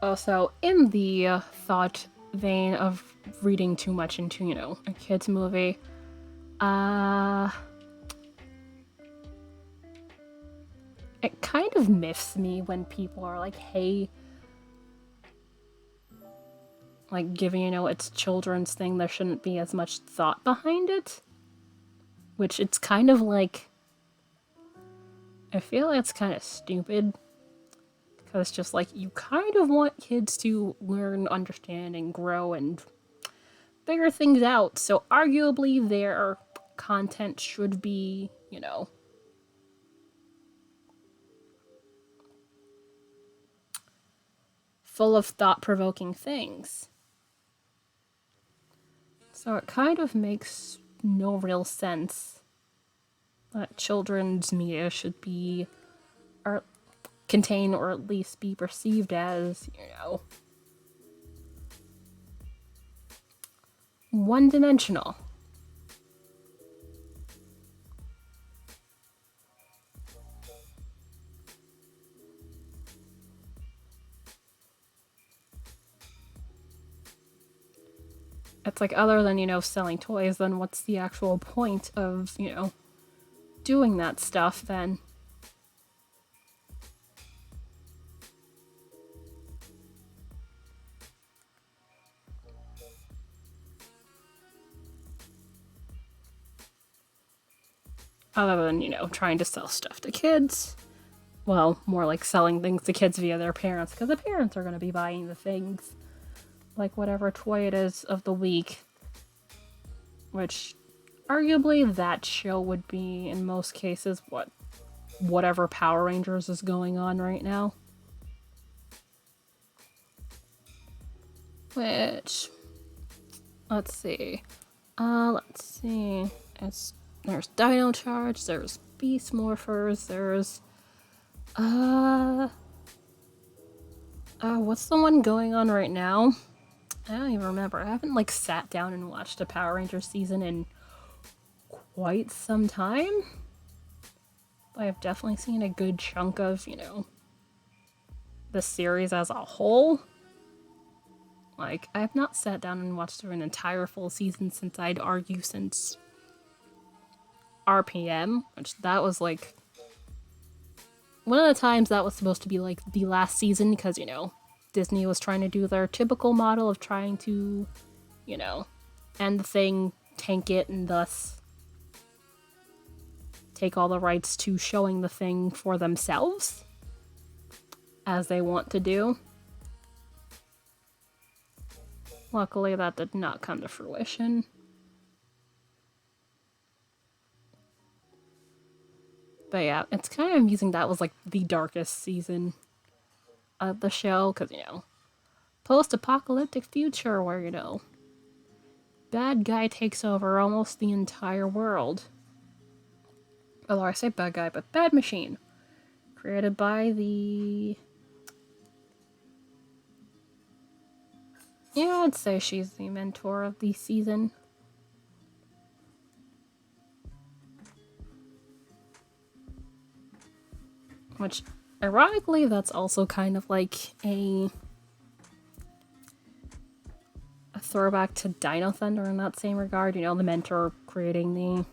Also, in the thought vein of reading too much into, a kid's movie, it kind of miffs me when people are like, hey, like, given, it's children's thing, there shouldn't be as much thought behind it. Which it's kind of like, I feel like it's kind of stupid. Because just like, you kind of want kids to learn, understand, and grow and figure things out. So arguably their content should be, full of thought-provoking things. So it kind of makes no real sense that children's media should be, or contain, or at least be perceived as, one-dimensional. It's like, other than, selling toys, then what's the actual point of, doing that stuff then? Other than, trying to sell stuff to kids. Well, more like selling things to kids via their parents, because the parents are going to be buying the things. Like whatever toy it is of the week. Which, arguably, that show would be, in most cases, whatever Power Rangers is going on right now. Which, let's see. There's Dino Charge, there's Beast Morphers, there's, what's the one going on right now? I don't even remember. I haven't, sat down and watched a Power Rangers season in quite some time. But I've definitely seen a good chunk of, the series as a whole. I have not sat down and watched an entire full season since, I'd argue, since RPM, which that was, one of the times that was supposed to be, the last season, because, Disney was trying to do their typical model of trying to, end the thing, tank it, and thus take all the rights to showing the thing for themselves, as they want to do. Luckily, that did not come to fruition. But yeah, it's kind of amusing that was like the darkest season of the show, because, you know, post-apocalyptic future where, you know, bad guy takes over almost the entire world. Although I say bad guy, but bad machine. Created by the... Yeah, I'd say she's the mentor of the season. Which, ironically, that's also kind of like a throwback to Dino Thunder in that same regard. You know, the mentor creating the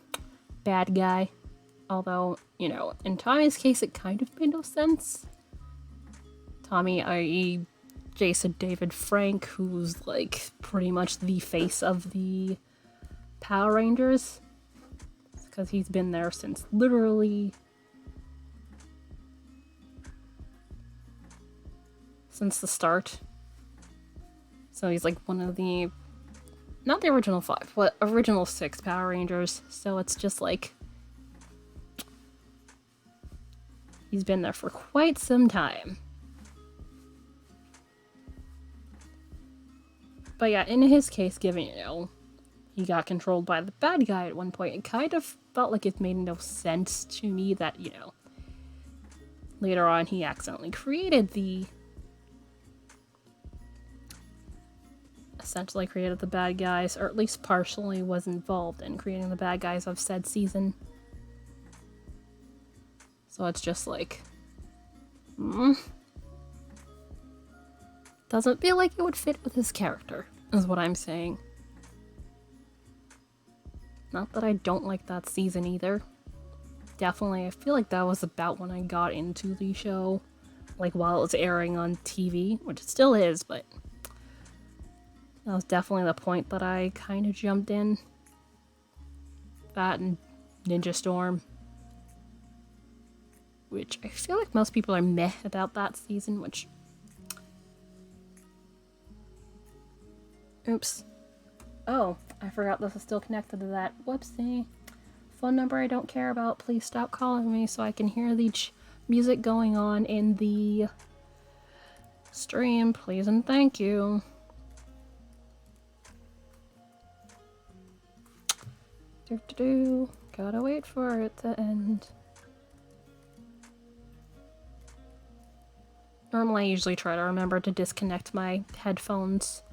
bad guy. Although, you know, in Tommy's case, it kind of made no sense. Tommy, i.e. Jason David Frank, who's like pretty much the face of the Power Rangers. Because he's been there since literally... since the start. So he's like one of the... not the original 5, but original 6 Power Rangers. So it's just like... he's been there for quite some time. But yeah, in his case, given, you know, he got controlled by the bad guy at one point, it kind of felt like it made no sense to me that, you know, later on he accidentally created the... essentially created the bad guys, or at least partially was involved in creating the bad guys of said season. So it's just like... doesn't feel like it would fit with his character, is what I'm saying. Not that I don't like that season either. Definitely, I feel like that was about when I got into the show. Like, while it was airing on TV, which it still is, but... that was definitely the point that I kind of jumped in. That and Ninja Storm. Which I feel like most people are meh about that season, which... oops. Oh, I forgot this is still connected to that. Whoopsie. Phone number I don't care about. Please stop calling me so I can hear the music going on in the stream. Please and thank you. Gotta wait for it to end. Normally I usually try to remember to disconnect my headphones.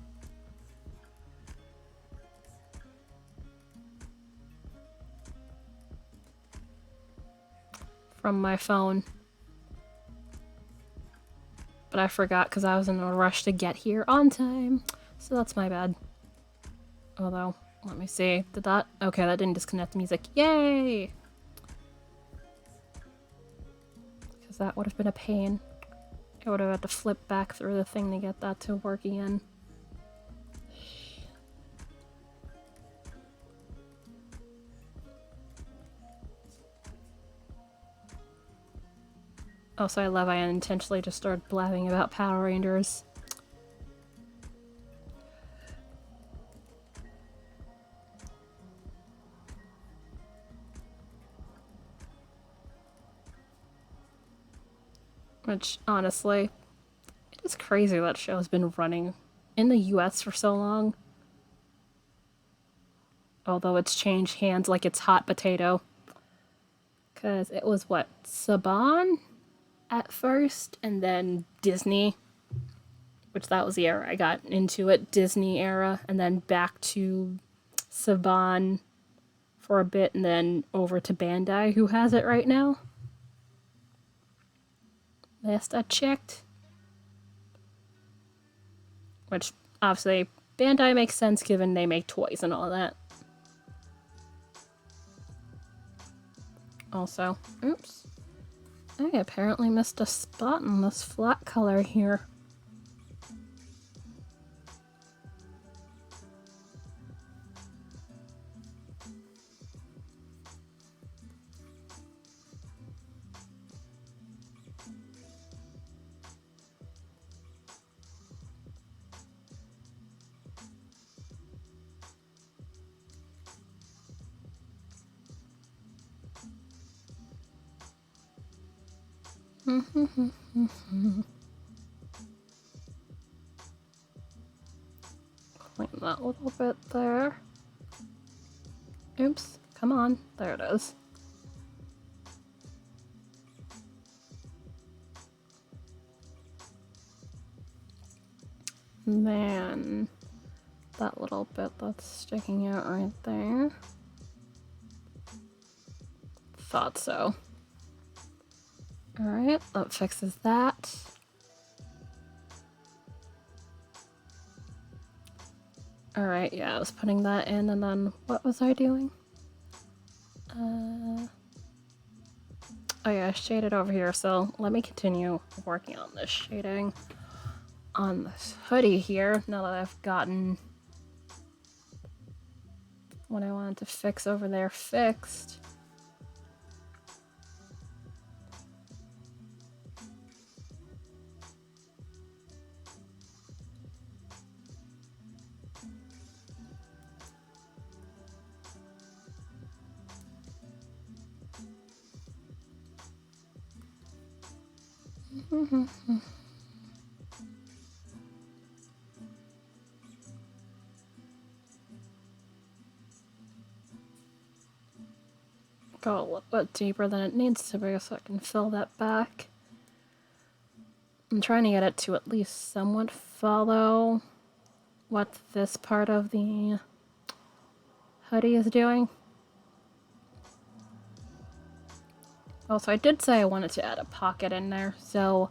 From my phone. But I forgot because I was in a rush to get here on time. So that's my bad. Although, let me see. Did that? Okay, that didn't disconnect the music. Yay! Because that would have been a pain. I would have had to flip back through the thing to get that to work again. Also, I love I unintentionally just started blabbing about Power Rangers. Which, honestly, it is crazy that show has been running in the US for so long. Although it's changed hands like it's hot potato. Because it was, what, Saban at first, and then Disney. Which that was the era I got into it, Disney era. And then back to Saban for a bit, and then over to Bandai, who has it right now. Last I checked. Which, obviously, Bandai makes sense given they make toys and all that. Also, oops. I apparently missed a spot in this flat color here. Clean that little bit there. Oops, come on. There it is. And then that little bit that's sticking out right there. Thought so. Alright, that fixes that. Alright, yeah, I was putting that in, and then what was I doing? Oh yeah, I shaded over here, so let me continue working on this shading on this hoodie here, now that I've gotten what I wanted to fix over there fixed. Go a little bit deeper than it needs to be so I can fill that back. I'm trying to get it to at least somewhat follow what this part of the hoodie is doing. Also, I did say I wanted to add a pocket in there, so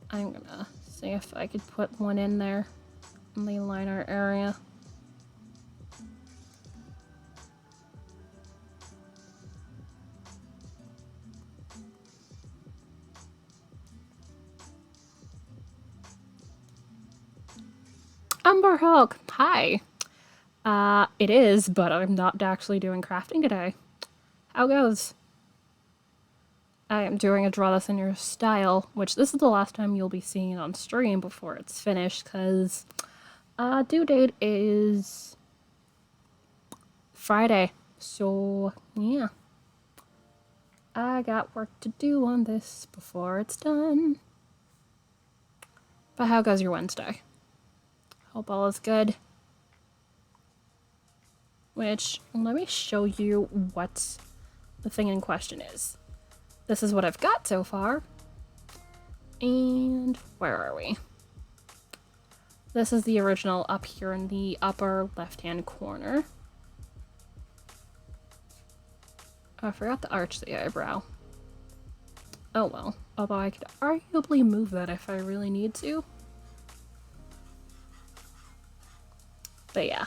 I'm gonna see if I could put one in there in the liner area. Umber Hulk, hi! It is, but I'm not actually doing crafting today. How goes? I am doing a draw this in your style, which this is the last time you'll be seeing it on stream before it's finished, because due date is Friday. So, yeah. I got work to do on this before it's done. But how goes your Wednesday? Hope all is good. Which, let me show you what the thing in question is. This is what I've got so far. And where are we? This is the original up here in the upper left-hand corner. Oh, I forgot to arch the eyebrow. Oh well, although I could arguably move that if I really need to. But yeah,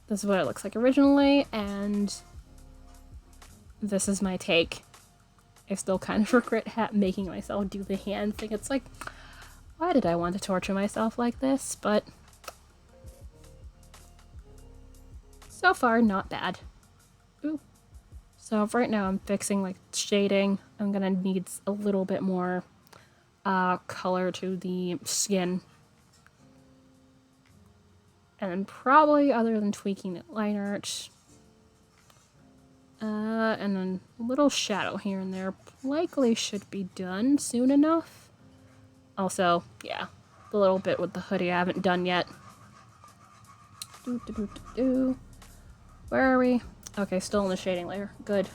this is what it looks like originally, and this is my take. I still kind of regret making myself do the hand thing. It's like, why did I want to torture myself like this? But so far, not bad. Ooh. So right now I'm fixing like shading. I'm gonna need a little bit more color to the skin. And then probably, other than tweaking the line art, and then a little shadow here and there likely should be done soon enough. Also, yeah, the little bit with the hoodie I haven't done yet. Where are we? Okay, still in the shading layer. Good.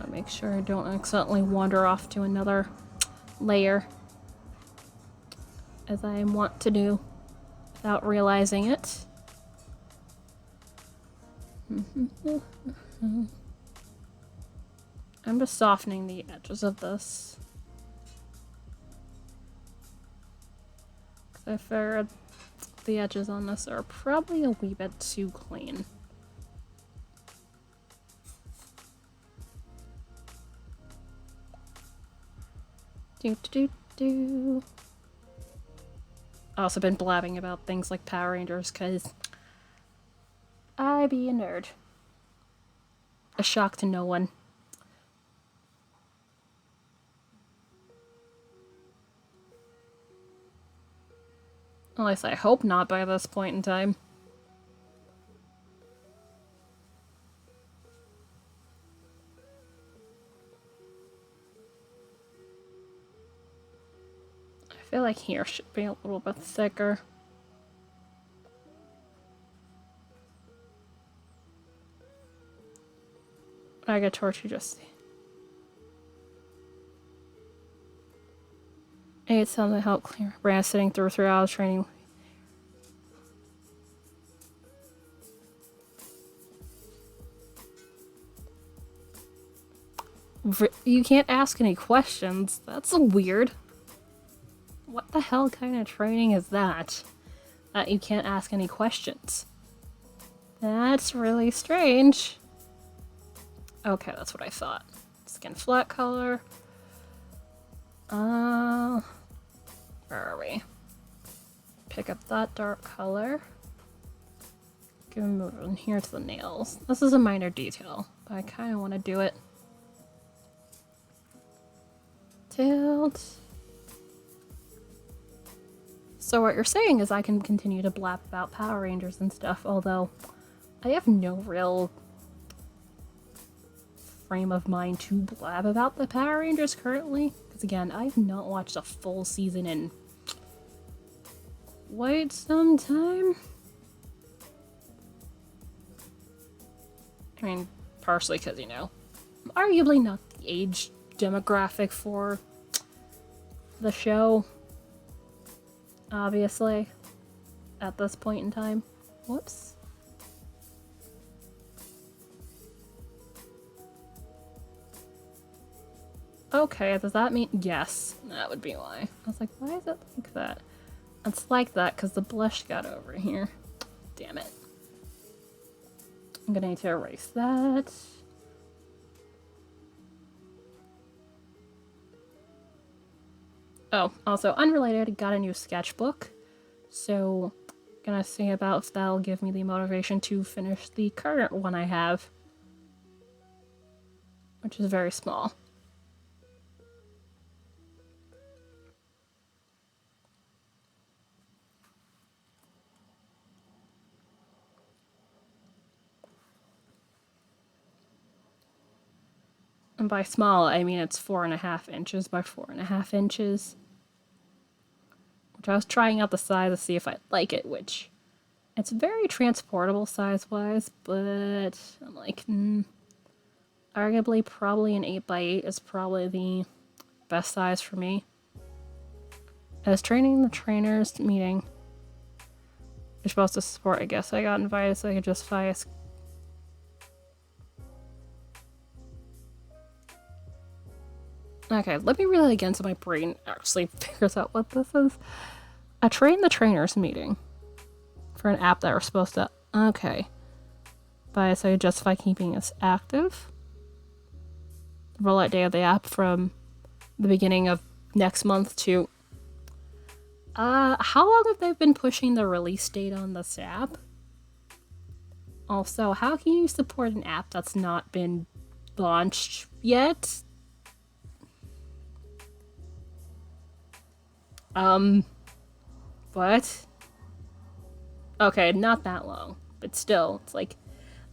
I make sure I don't accidentally wander off to another layer, as I want to do without realizing it. I'm just softening the edges of this. I figured the edges on this are probably a wee bit too clean. I've also been blabbing about things like Power Rangers, because I be a nerd. A shock to no one. At least I hope not by this point in time. feel like here should be a little bit thicker. I get torch, you just ate something to help clear brain sitting through 3 hours training. You can't ask any questions. That's weird. What the hell kind of training is that? That you can't ask any questions. That's really strange. Okay, that's what I thought. Skin flat color. Where are we? Pick up that dark color. Give me moving here to the nails. This is a minor detail, but I kind of want to do it. Tilt. So what you're saying is I can continue to blab about Power Rangers and stuff, although I have no real frame of mind to blab about the Power Rangers currently. Because again, I've not watched a full season in quite some time. I mean, partially because, you know, I'm arguably not the age demographic for the show. Obviously, at this point in time. Whoops. Okay, does that mean yes? That would be why. I was like, why is it like that? It's like that because the blush got over here. Damn it. I'm gonna need to erase that. Oh, also unrelated, got a new sketchbook. So, gonna see about if that'll give me the motivation to finish the current one I have. Which is very small. And by small, I mean it's 4.5 inches by 4.5 inches. Which I was trying out the size to see if I'd like it, which it's very transportable size-wise, but I'm like, arguably probably an 8x8 is probably the best size for me. I was training the trainers meeting. You're supposed to support, I guess. I got invited so I could justify a Okay, let me read it again so my brain actually figures out what this is. I trained the trainers meeting for an app that we're supposed to... Okay. But so I justify keeping us active. The rollout day of the app from the beginning of next month to... how long have they been pushing the release date on this app? Also, how can you support an app that's not been launched yet? What? Okay, not that long. But still, it's like,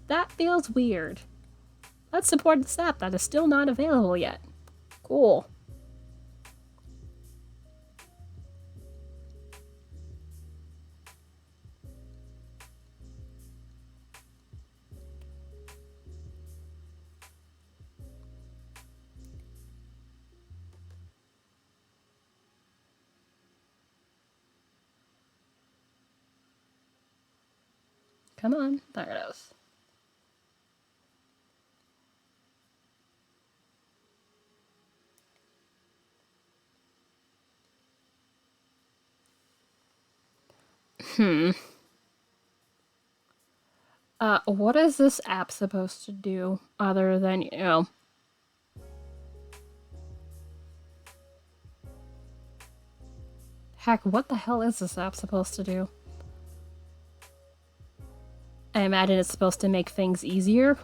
that feels weird. Let's support this app that is still not available yet. Cool. Come on, there it is. What is this app supposed to do other than, you know... Heck, what the hell is this app supposed to do? I imagine it's supposed to make things easier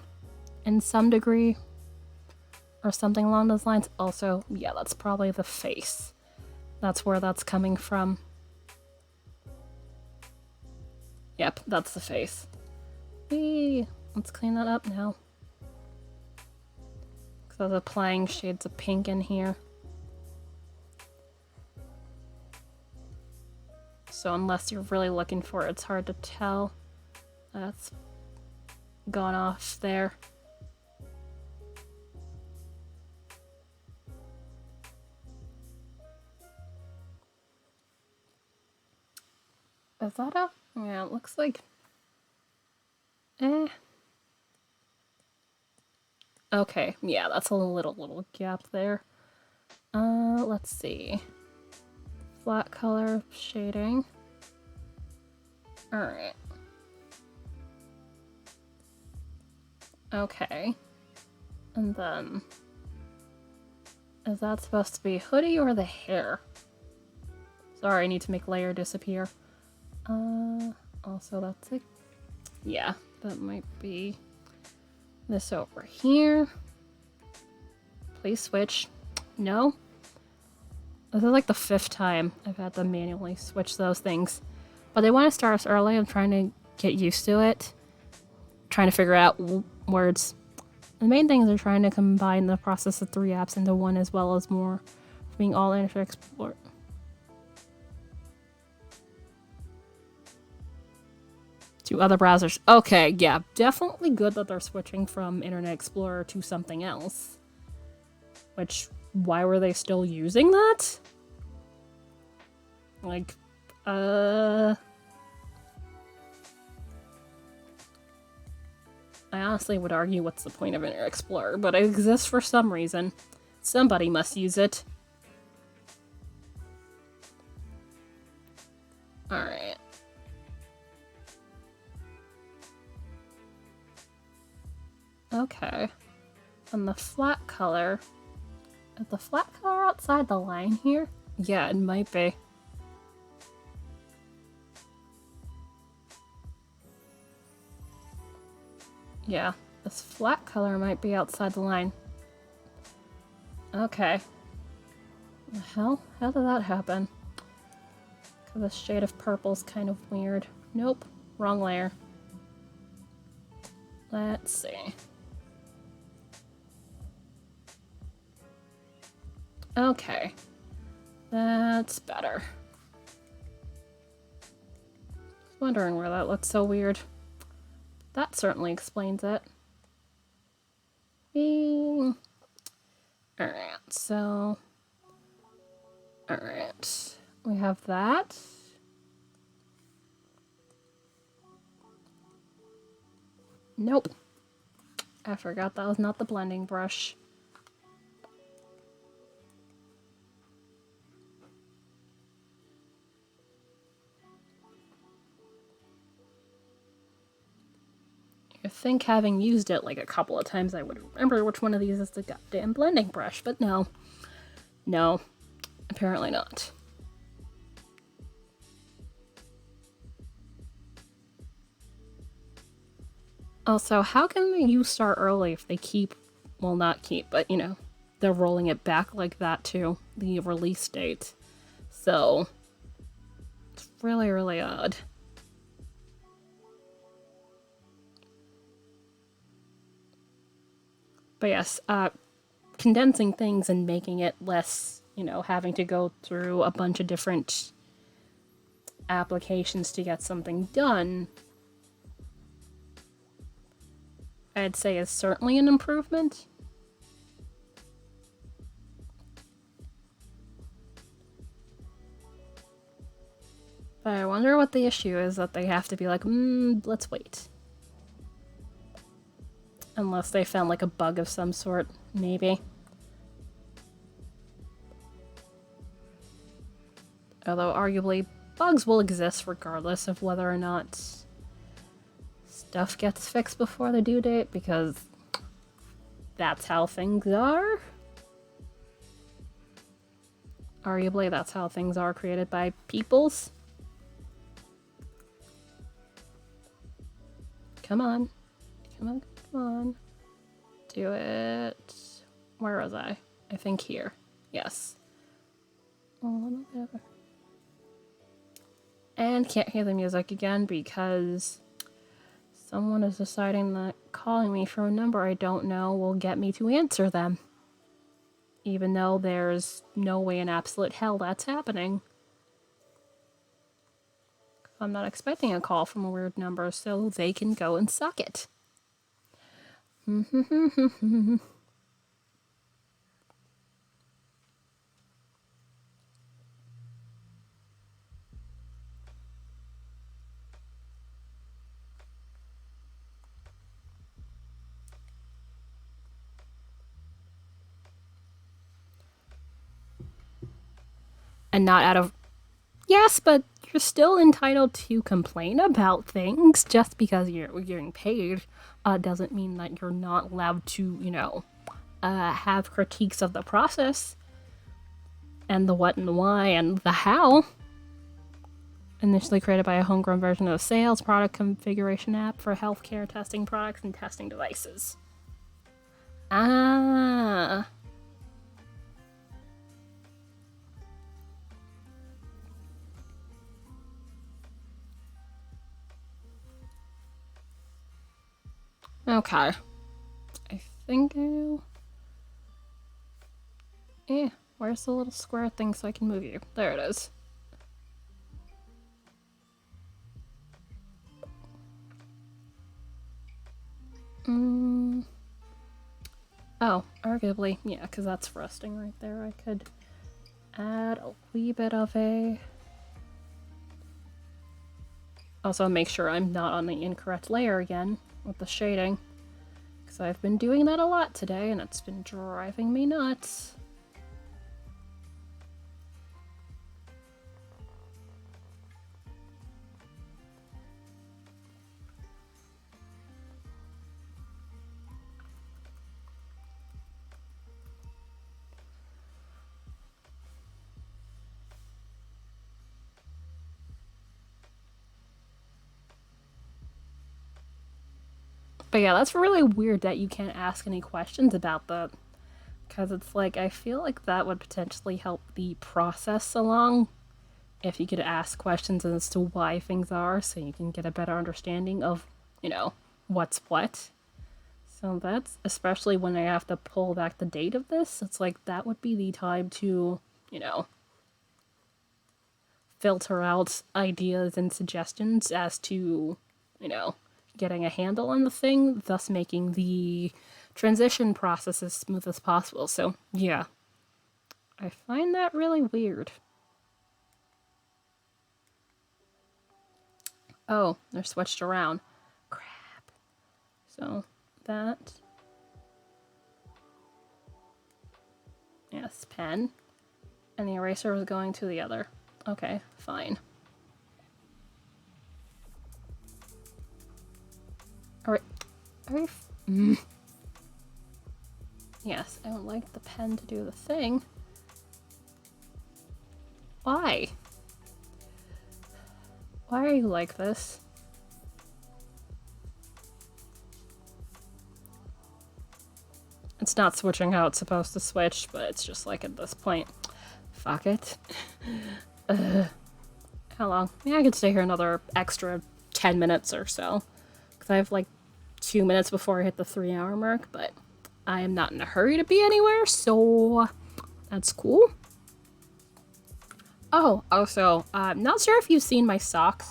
in some degree. Or something along those lines. Also, yeah, that's probably the face. That's where that's coming from. Yep, that's the face. Whee! Let's clean that up now. Because I was applying shades of pink in here. So unless you're really looking for it, it's hard to tell. That's gone off there. Is that a... Yeah, it looks like... Okay, yeah, that's a little gap there. Let's see. Flat color shading. Alright. Okay. And then... Is that supposed to be hoodie or the hair? Sorry, I need to make layer disappear. Also that's like... Yeah, that might be... This over here. Please switch. No? This is like the 5th time I've had to manually switch those things. But they want to start us early. I'm trying to get used to it. Trying to figure out words. The main thing is they're trying to combine the process of 3 apps into one as well as more. Being all Internet Explorer. To other browsers. Okay, yeah. Definitely good that they're switching from Internet Explorer to something else. Which, why were they still using that? Like, I honestly would argue what's the point of Internet Explorer, but it exists for some reason. Somebody must use it. Alright. Okay. And the flat color... Is the flat color outside the line here? Yeah, it might be. Yeah, this flat color might be outside the line. Okay. The hell? How did that happen? Because this shade of purple's kind of weird. Nope. Wrong layer. Let's see. Okay. That's better. Just wondering where that looks so weird. That certainly explains it. Alright, so... Alright. We have that. Nope. I forgot that was not the blending brush. I think having used it like a couple of times I would remember which one of these is the goddamn blending brush, but no. No. Apparently not. Also, how can you start early if they keep, well, not keep, but you know, they're rolling it back like that to the release date. So, it's really, really odd. But yes, condensing things and making it less, you know, having to go through a bunch of different applications to get something done, I'd say is certainly an improvement. But I wonder what the issue is that they have to be like, let's wait. Unless they found like a bug of some sort, maybe. Although arguably, bugs will exist regardless of whether or not stuff gets fixed before the due date, because that's how things are. Arguably, that's how things are created by peoples. Come on. Come on, come on. Do it. Where was I? I think here. Yes. And can't hear the music again because someone is deciding that calling me from a number I don't know will get me to answer them. Even though there's no way in absolute hell that's happening. I'm not expecting a call from a weird number, so they can go and suck it. And not out of... Yes, but you're still entitled to complain about things. Just because you're getting paid doesn't mean that you're not allowed to, have critiques of the process and the what and the why and the how. Initially created by a homegrown version of a sales product configuration app for healthcare testing products and testing devices. Ah. Okay. I think I'll... where's the little square thing so I can move you? There it is. Oh, arguably, yeah, because that's rusting right there. I could add a wee bit of a... Also, make sure I'm not on the incorrect layer again with the shading, because I've been doing that a lot today, and it's been driving me nuts. But yeah, that's really weird that you can't ask any questions about that. Because it's like, I feel like that would potentially help the process along if you could ask questions as to why things are, so you can get a better understanding of, what's what. So that's, especially when I have to pull back the date of this, it's like that would be the time to, filter out ideas and suggestions as to, getting a handle on the thing, thus making the transition process as smooth as possible. So, yeah. I find that really weird. Oh, they're switched around. Crap. So, that. Yes, pen. And the eraser was going to the other. Okay, fine. Alright. Yes, I would like the pen to do the thing. Why? Why are you like this? It's not switching how it's supposed to switch, but it's just like at this point. Fuck it. How long? Yeah, I could stay here another extra 10 minutes or so. Because I have like 2 minutes before I hit the 3-hour mark, but I am not in a hurry to be anywhere, so that's cool. Oh, also, I'm not sure if you've seen my socks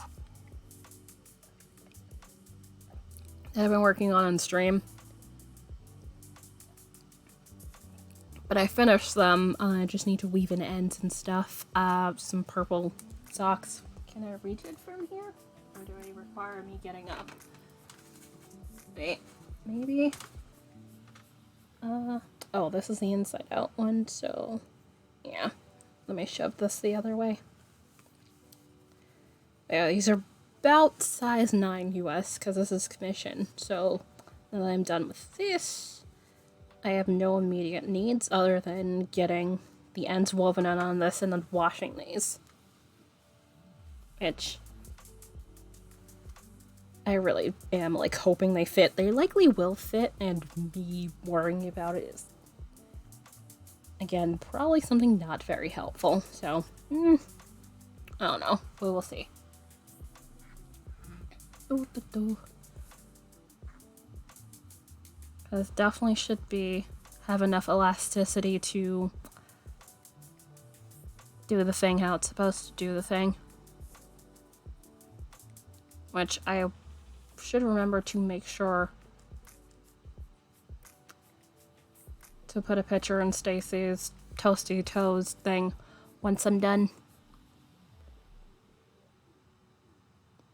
that I've been working on stream. But I finished them. I just need to weave in ends and stuff. Some purple socks. Can I reach it from here? Or do I require me getting up? Wait, maybe? Oh, this is the inside out one, so yeah. Let me shove this the other way. Yeah, these are about size 9 US, because this is commission. So, now that I'm done with this, I have no immediate needs other than getting the ends woven in on this and then washing these. Which I really am, like, hoping they fit. They likely will fit, and me worrying about it is, again, probably something not very helpful. So, I don't know. We will see. Because definitely should have enough elasticity to do the thing how it's supposed to do the thing. which I should remember to make sure to put a picture in Stacy's Toasty Toes thing once I'm done.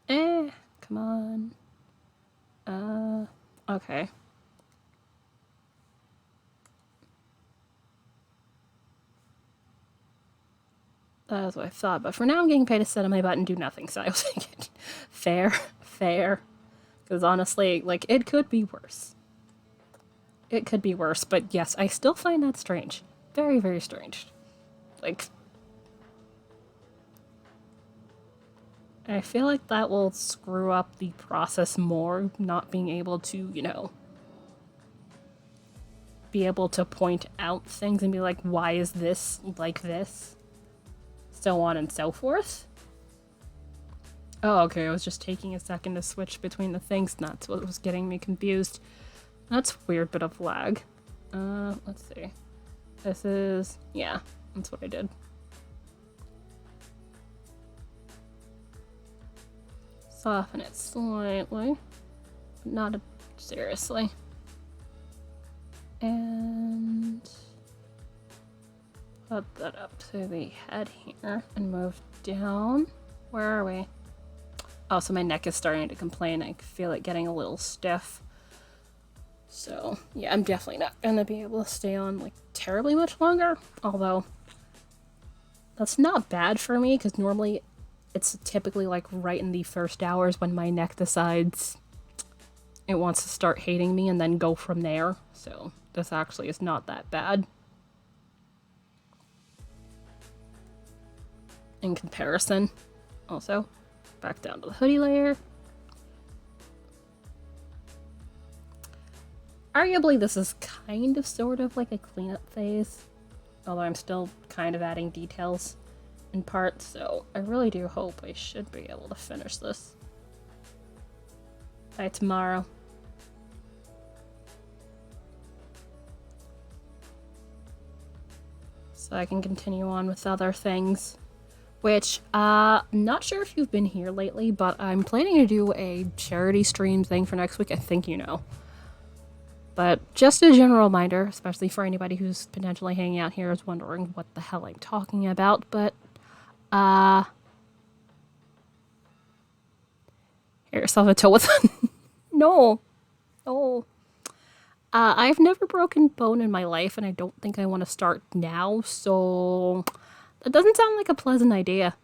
Come on. Okay. That's what I thought, but for now I'm getting paid to sit on my butt and do nothing, so I was thinking, fair. Because honestly, like, it could be worse. It could be worse, but yes, I still find that strange. Very, very strange. Like, I feel like that will screw up the process more, not being able to, you know, be able to point out things and be like, why is this like this? So on and so forth. Oh, okay, I was just taking a second to switch between the things. That's what was getting me confused. That's weird bit of lag. Let's see. This is... yeah, that's what I did. Soften it slightly, but not seriously. And put that up to the head here and move down. Where are we? Oh, so my neck is starting to complain. I feel it getting a little stiff. So, yeah, I'm definitely not gonna be able to stay on, like, terribly much longer. Although, that's not bad for me, because normally it's typically, like, right in the first hours when my neck decides it wants to start hating me and then go from there. So, this actually is not that bad. In comparison. Also, back down to the hoodie layer. Arguably, this is kind of sort of like a cleanup phase, although I'm still kind of adding details in parts, so I really do hope I should be able to finish this by tomorrow. So I can continue on with other things, which, not sure if you've been here lately, but I'm planning to do a charity stream thing for next week. I think you know. But just a general reminder, especially for anybody who's potentially hanging out here is wondering what the hell I'm talking about, but, hear yourself a toe with No. I've never broken bone in my life, and I don't think I want to start now, so that doesn't sound like a pleasant idea.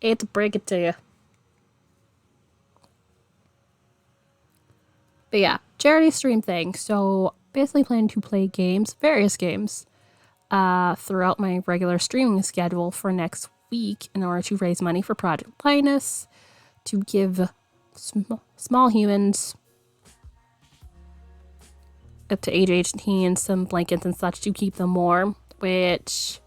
I hate to break it to you. But yeah, charity stream thing. So basically planning to play games, various games, throughout my regular streaming schedule for next week in order to raise money for Project Linus, to give small humans up to age 18 some blankets and such to keep them warm, which...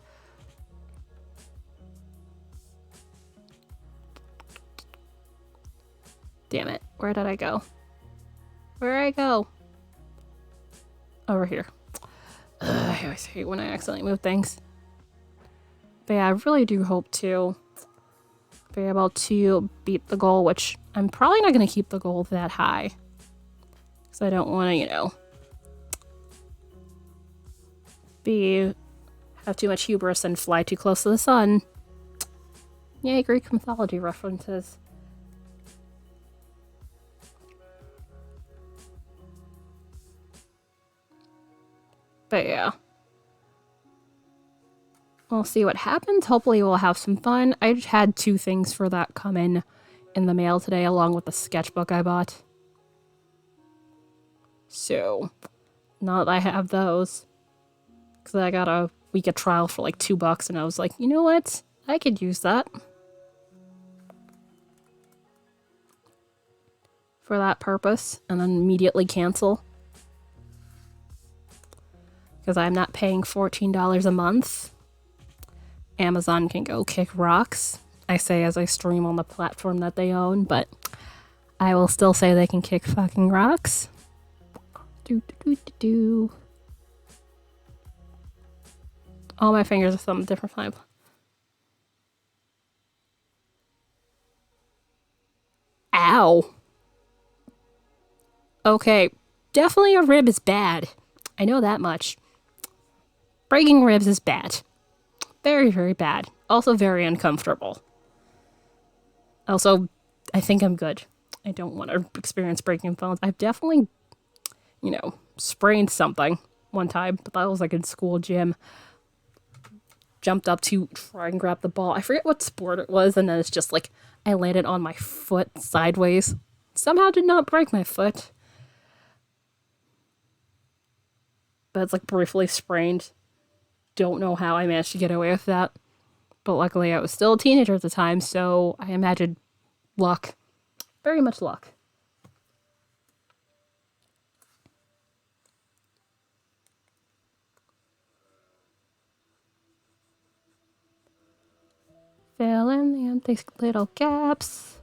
damn it, where did I go? Where'd I go? Over here. I always hate when I accidentally move things. But yeah, I really do hope to be able to beat the goal, which I'm probably not going to keep the goal that high. Because I don't want to, you know, have too much hubris and fly too close to the sun. Yay, Greek mythology references. But yeah. We'll see what happens. Hopefully we'll have some fun. I just had 2 things for that come in the mail today, along with the sketchbook I bought. So, now that I have those, because I got a week of trial for like $2, and I was like, you know what? I could use that. For that purpose, and then immediately cancel. Because I'm not paying $14 a month. Amazon can go kick rocks. I say as I stream on the platform that they own, but I will still say they can kick fucking rocks. All my fingers are something different. Ow. Okay, definitely a rib is bad. I know that much. Breaking ribs is bad. Very, very bad. Also very uncomfortable. Also, I think I'm good. I don't want to experience breaking bones. I've definitely, sprained something one time, but that was like in school gym. Jumped up to try and grab the ball. I forget what sport it was, and then it's just like I landed on my foot sideways. Somehow did not break my foot. But it's like briefly sprained. Don't know how I managed to get away with that. But luckily I was still a teenager at the time, so I imagine luck. Very much luck. Fill in the empty little gaps.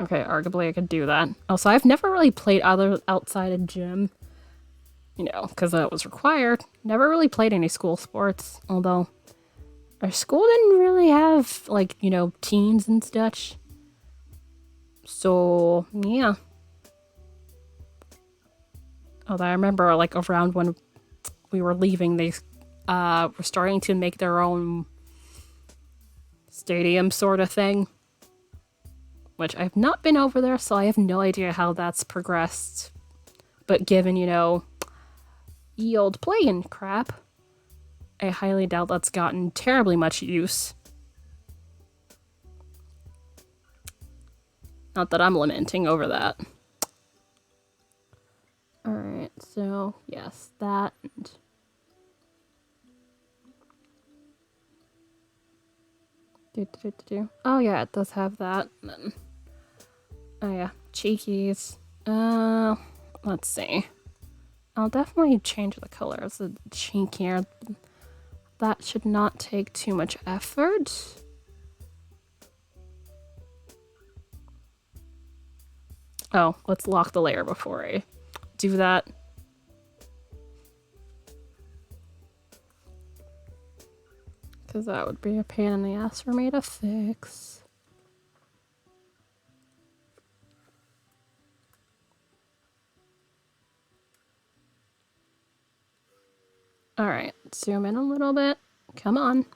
Okay, arguably I could do that. Also, I've never really played outside a gym, because that was required. Never really played any school sports, although our school didn't really have, teams and such. So, yeah. Although I remember, around when we were leaving, they were starting to make their own stadium sort of thing. Which I've not been over there, so I have no idea how that's progressed. But given, ye old playing crap, I highly doubt that's gotten terribly much use. Not that I'm lamenting over that. Alright, so, yes, that. Oh, yeah, it does have that. And then, oh, yeah, cheekies. Let's see. I'll definitely change the colors of the cheekier. That should not take too much effort. Oh, let's lock the layer before I do that. Because that would be a pain in the ass for me to fix. Alright, zoom in a little bit. Come on.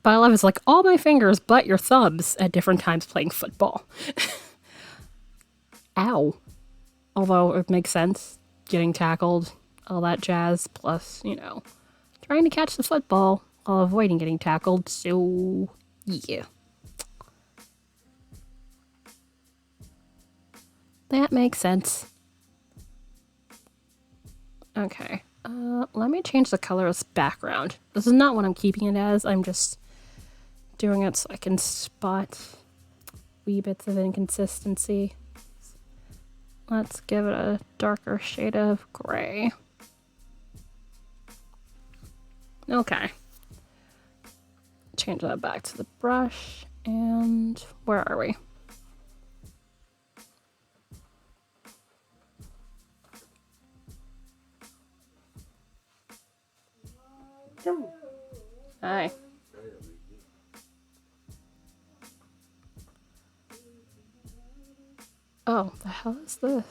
But I love it's like all my fingers but your thumbs at different times playing football. Ow. Although it makes sense. Getting tackled, all that jazz, plus, trying to catch the football while avoiding getting tackled, so yeah. That makes sense. Okay. Let me change the color of this background. This is not what I'm keeping it as, I'm just doing it so I can spot wee bits of inconsistency. Let's give it a darker shade of gray. Okay. Change that back to the brush, and where are we? Hi. Oh, the hell is this?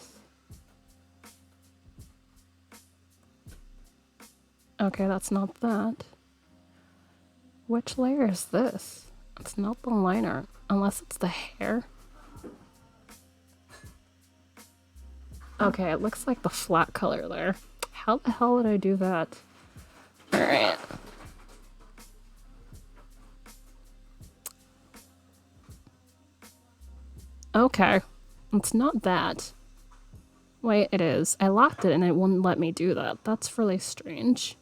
Okay, that's not that. Which layer is this? It's not the liner, unless it's the hair. Okay, it looks like the flat color there. How the hell did I do that? Alright. Okay. It's not that. Wait, it is. I locked it and it wouldn't let me do that. That's really strange.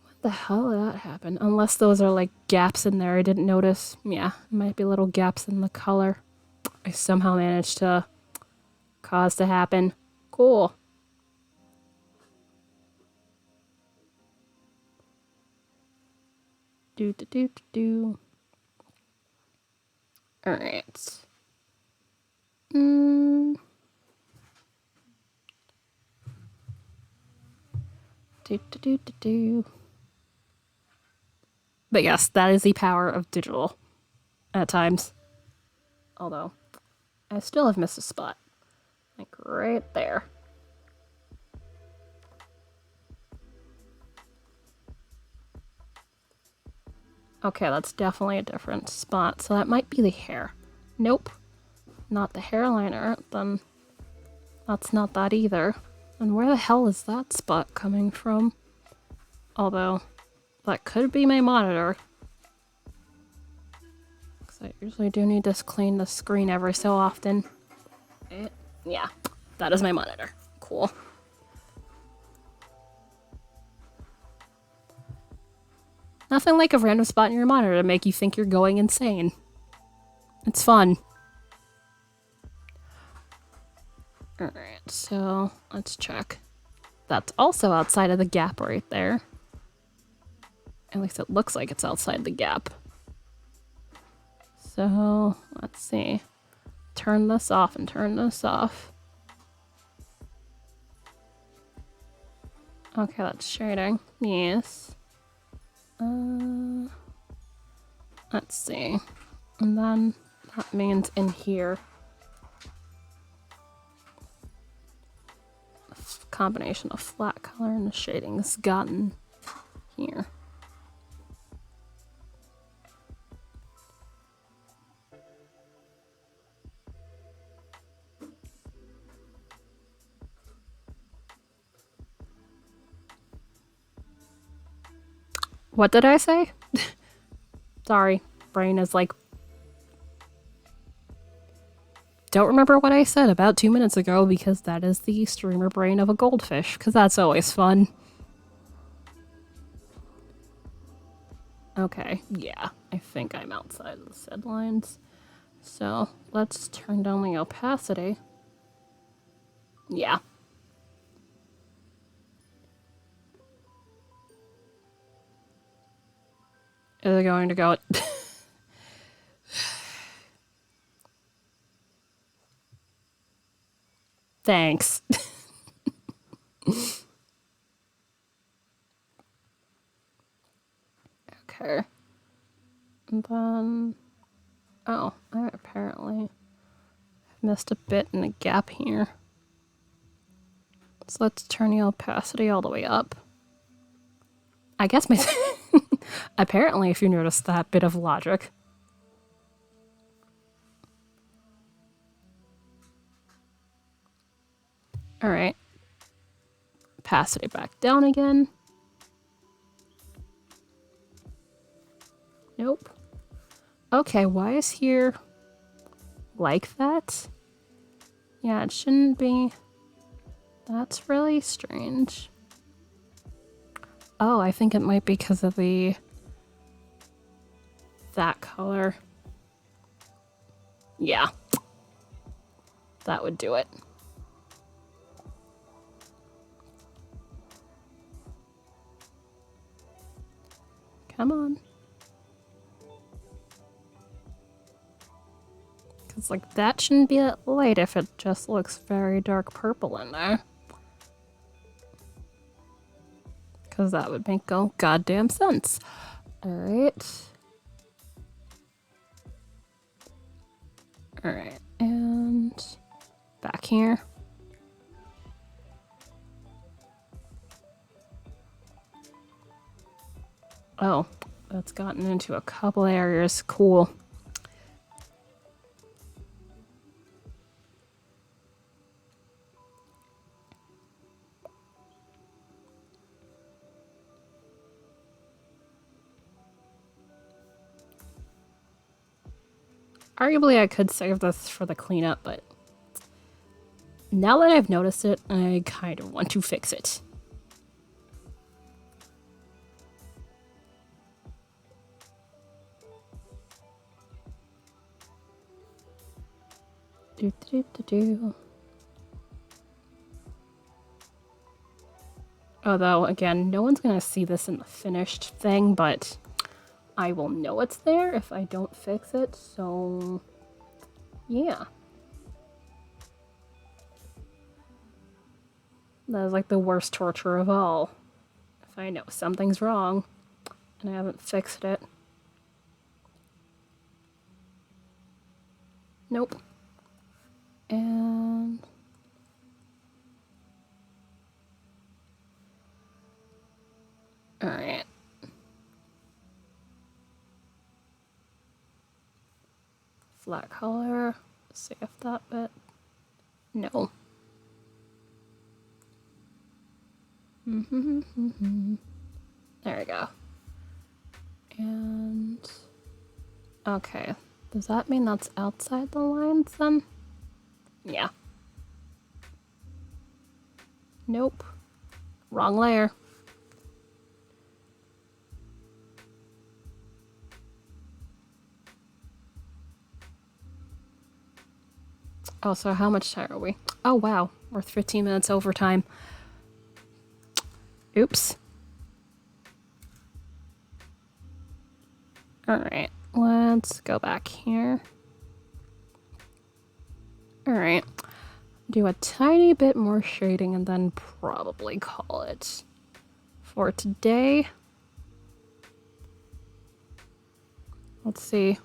What the hell did that happen? Unless those are like gaps in there I didn't notice. Yeah, might be little gaps in the color I somehow managed to cause to happen. Cool. Do. Alright. Do. But yes, that is the power of digital at times. Although, I still have missed a spot. Like right there. Okay, that's definitely a different spot. So that might be the hair. Nope. Not the hairliner. Then that's not that either. And where the hell is that spot coming from? Although, that could be my monitor. Because I usually do need to clean the screen every so often. Yeah, that is my monitor. Cool. Nothing like a random spot in your monitor to make you think you're going insane. It's fun. Alright, so let's check. That's also outside of the gap right there. At least it looks like it's outside the gap. So, let's see. Turn this off and turn this off. Okay, that's shading. Yes. Let's see. And then that means in here. Combination of flat color and the shading's gotten here. What did I say? Sorry, brain is like... Don't remember what I said about 2 minutes ago because that is the streamer brain of a goldfish, because that's always fun. Okay, yeah, I think I'm outside of the said lines. So, let's turn down the opacity. Yeah. Is it going to go... Thanks. Okay. And then... Oh, I apparently missed a bit in the gap here. So let's turn the opacity all the way up. I guess my... Apparently, if you notice that bit of logic. Alright. Opacity back down again. Nope. Okay, why is here like that? Yeah, it shouldn't be. That's really strange. Oh, I think it might be because of that color. Yeah. That would do it. Come on. Because, like, that shouldn't be that light if it just looks very dark purple in there. Because that would make goddamn sense. Alright. Alright, and back here. Oh, that's gotten into a couple areas. Cool. Arguably, I could save this for the cleanup, but now that I've noticed it, I kind of want to fix it. Do. Although, again, no one's gonna see this in the finished thing, but I will know it's there if I don't fix it, so yeah. That is like the worst torture of all. If I know something's wrong and I haven't fixed it. Nope. And alright. Flat color. Save that bit. No. There we go. And okay. Does that mean that's outside the lines then? Yeah. Nope. Wrong layer. Oh, so how much time are we? Oh, wow. We're 15 minutes overtime. Oops. Alright, let's go back here. Alright. Do a tiny bit more shading and then probably call it for today. Let's see.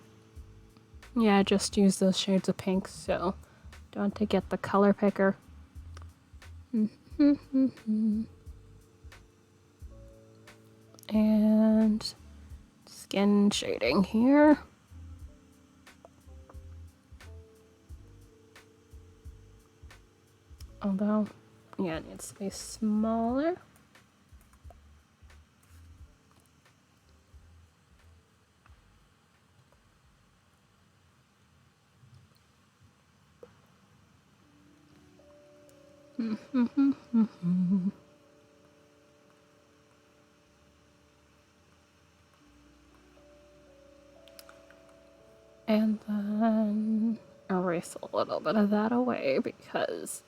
Yeah, just use those shades of pink, so don't have to get the color picker. And skin shading here. Although, yeah, it needs to be smaller. And then erase a little bit of that away because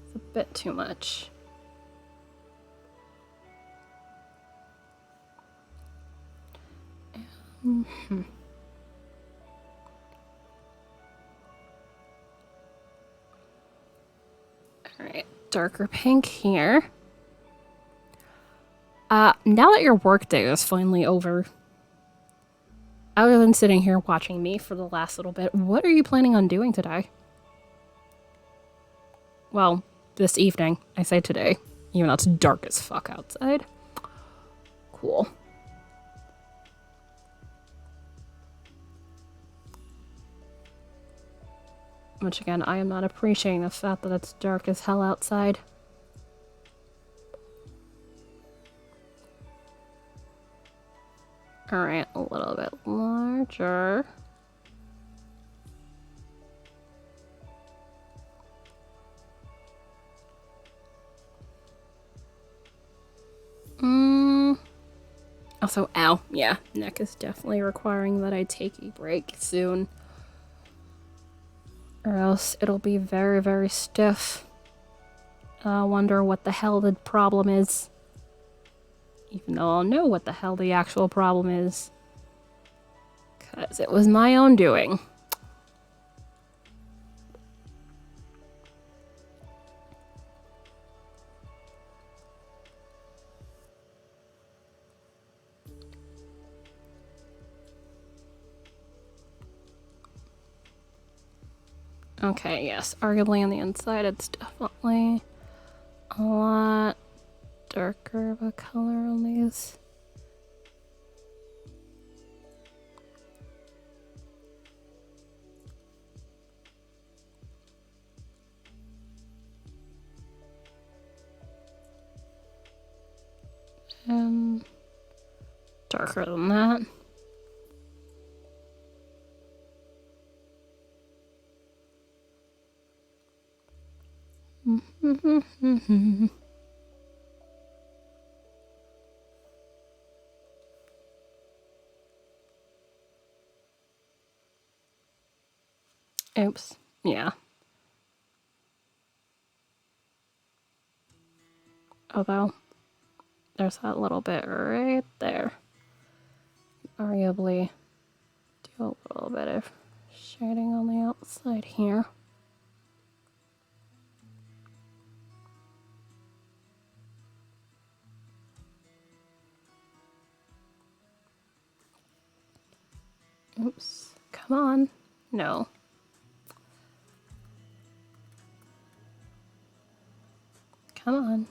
it's a bit too much. Alright, darker pink here. Now that your workday is finally over, other than sitting here watching me for the last little bit, what are you planning on doing today? Well, this evening. I say today, even though it's dark as fuck outside. Cool. Which again, I am not appreciating the fact that it's dark as hell outside. Alright, a little bit larger. Also, ow, yeah, neck is definitely requiring that I take a break soon. Or else it'll be very, very stiff. I wonder what the hell the problem is. Even though I'll know what the hell the actual problem is. 'Cause it was my own doing. Okay, yes, arguably on the inside it's definitely a lot darker of a color on these. And darker than that. Oops. Yeah. Although, there's that little bit right there. Arguably do a little bit of shading on the outside here. Oops, come on. No. Come on.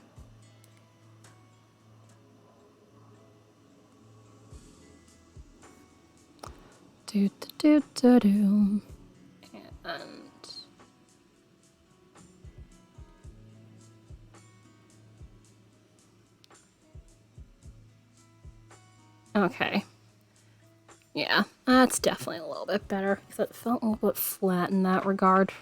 Do do do do do. And okay. Yeah, that's definitely a little bit better because it felt a little bit flat in that regard.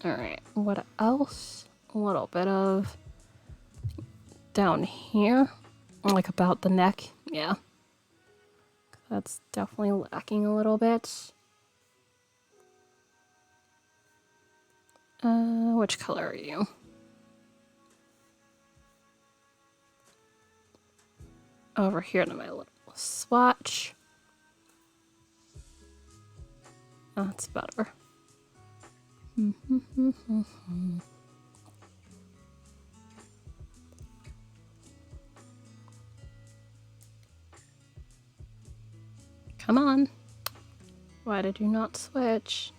Alright, what else? A little bit of down here, like about the neck. Yeah, that's definitely lacking a little bit. Which color are you? Over here to my little swatch. That's better. Come on. Why did you not switch?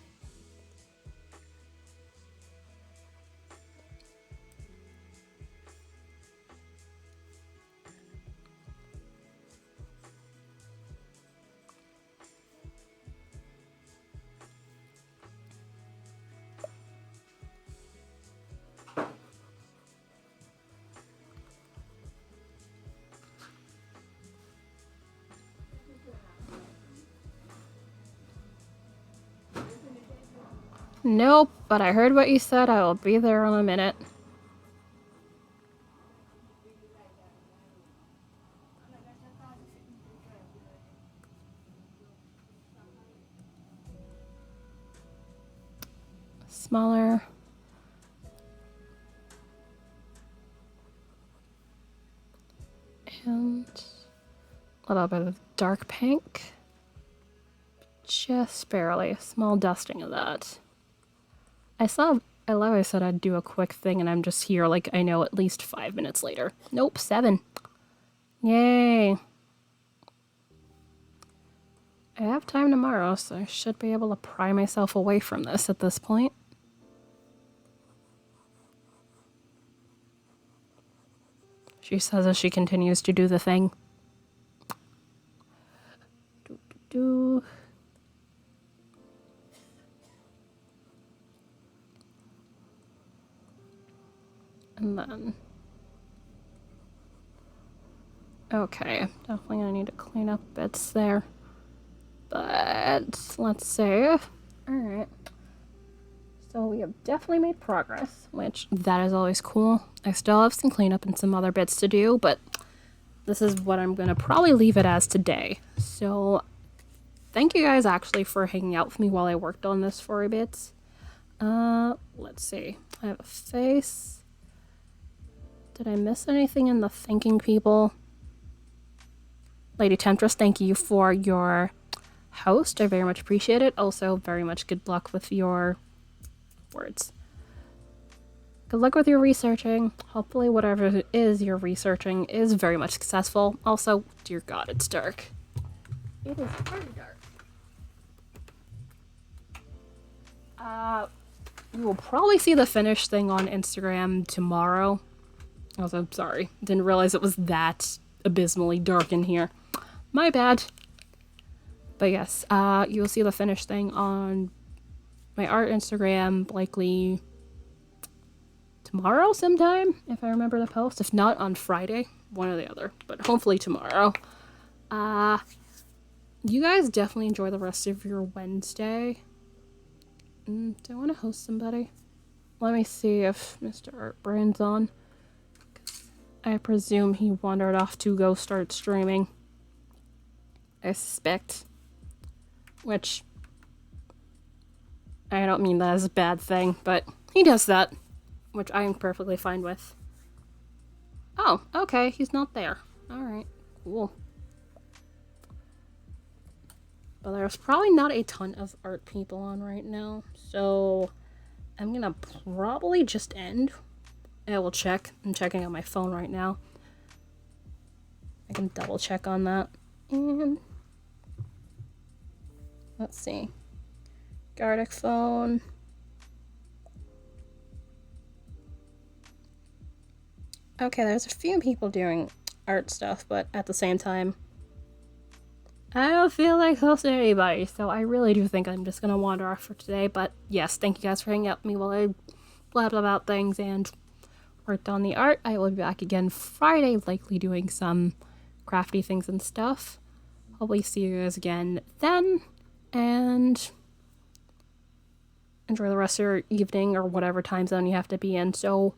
Nope, but I heard what you said. I will be there in a minute. Smaller. And a little bit of dark pink. Just barely. A small dusting of that. I love I said I'd do a quick thing and I'm just here like I know at least 5 minutes later. Nope, 7. Yay. I have time tomorrow, so I should be able to pry myself away from this at this point. She says as she continues to do the thing. Do. And then... Okay, definitely gonna need to clean up bits there. But, let's see. Alright. So we have definitely made progress, which that is always cool. I still have some cleanup and some other bits to do, but this is what I'm gonna probably leave it as today. So, thank you guys actually for hanging out with me while I worked on this for a bit. Let's see. I have a face. Did I miss anything in the thanking people? Lady Temptress, thank you for your host. I very much appreciate it. Also, very much good luck with your words. Good luck with your researching. Hopefully whatever it is you're researching is very much successful. Also, dear God, it's dark. It is very dark. You will probably see the finished thing on Instagram tomorrow. Also, I'm sorry. Didn't realize it was that abysmally dark in here. My bad. But yes, you'll see the finished thing on my art Instagram, likely tomorrow sometime, if I remember the post. If not, on Friday. One or the other. But hopefully tomorrow. You guys definitely enjoy the rest of your Wednesday. Do I want to host somebody? Let me see if Mr. Artbrand's on. I presume he wandered off to go start streaming. I suspect. Which, I don't mean that as a bad thing, but He does that, which I am perfectly fine with. Oh, okay, he's not there. Alright, cool. But there's probably not a ton of art people on right now, so I'm gonna probably just end. I will check. I'm checking on my phone right now. I can double check on that. And let's see. Gardic phone. Okay, there's a few people doing art stuff, but at the same time, I don't feel like hosting anybody, so I really do think I'm just gonna wander off for today. But yes, thank you guys for hanging out with me while I blabbed about things and worked on the art. I will be back again Friday, likely doing some crafty things and stuff. Hopefully see you guys again then, and enjoy the rest of your evening or whatever time zone you have to be in. So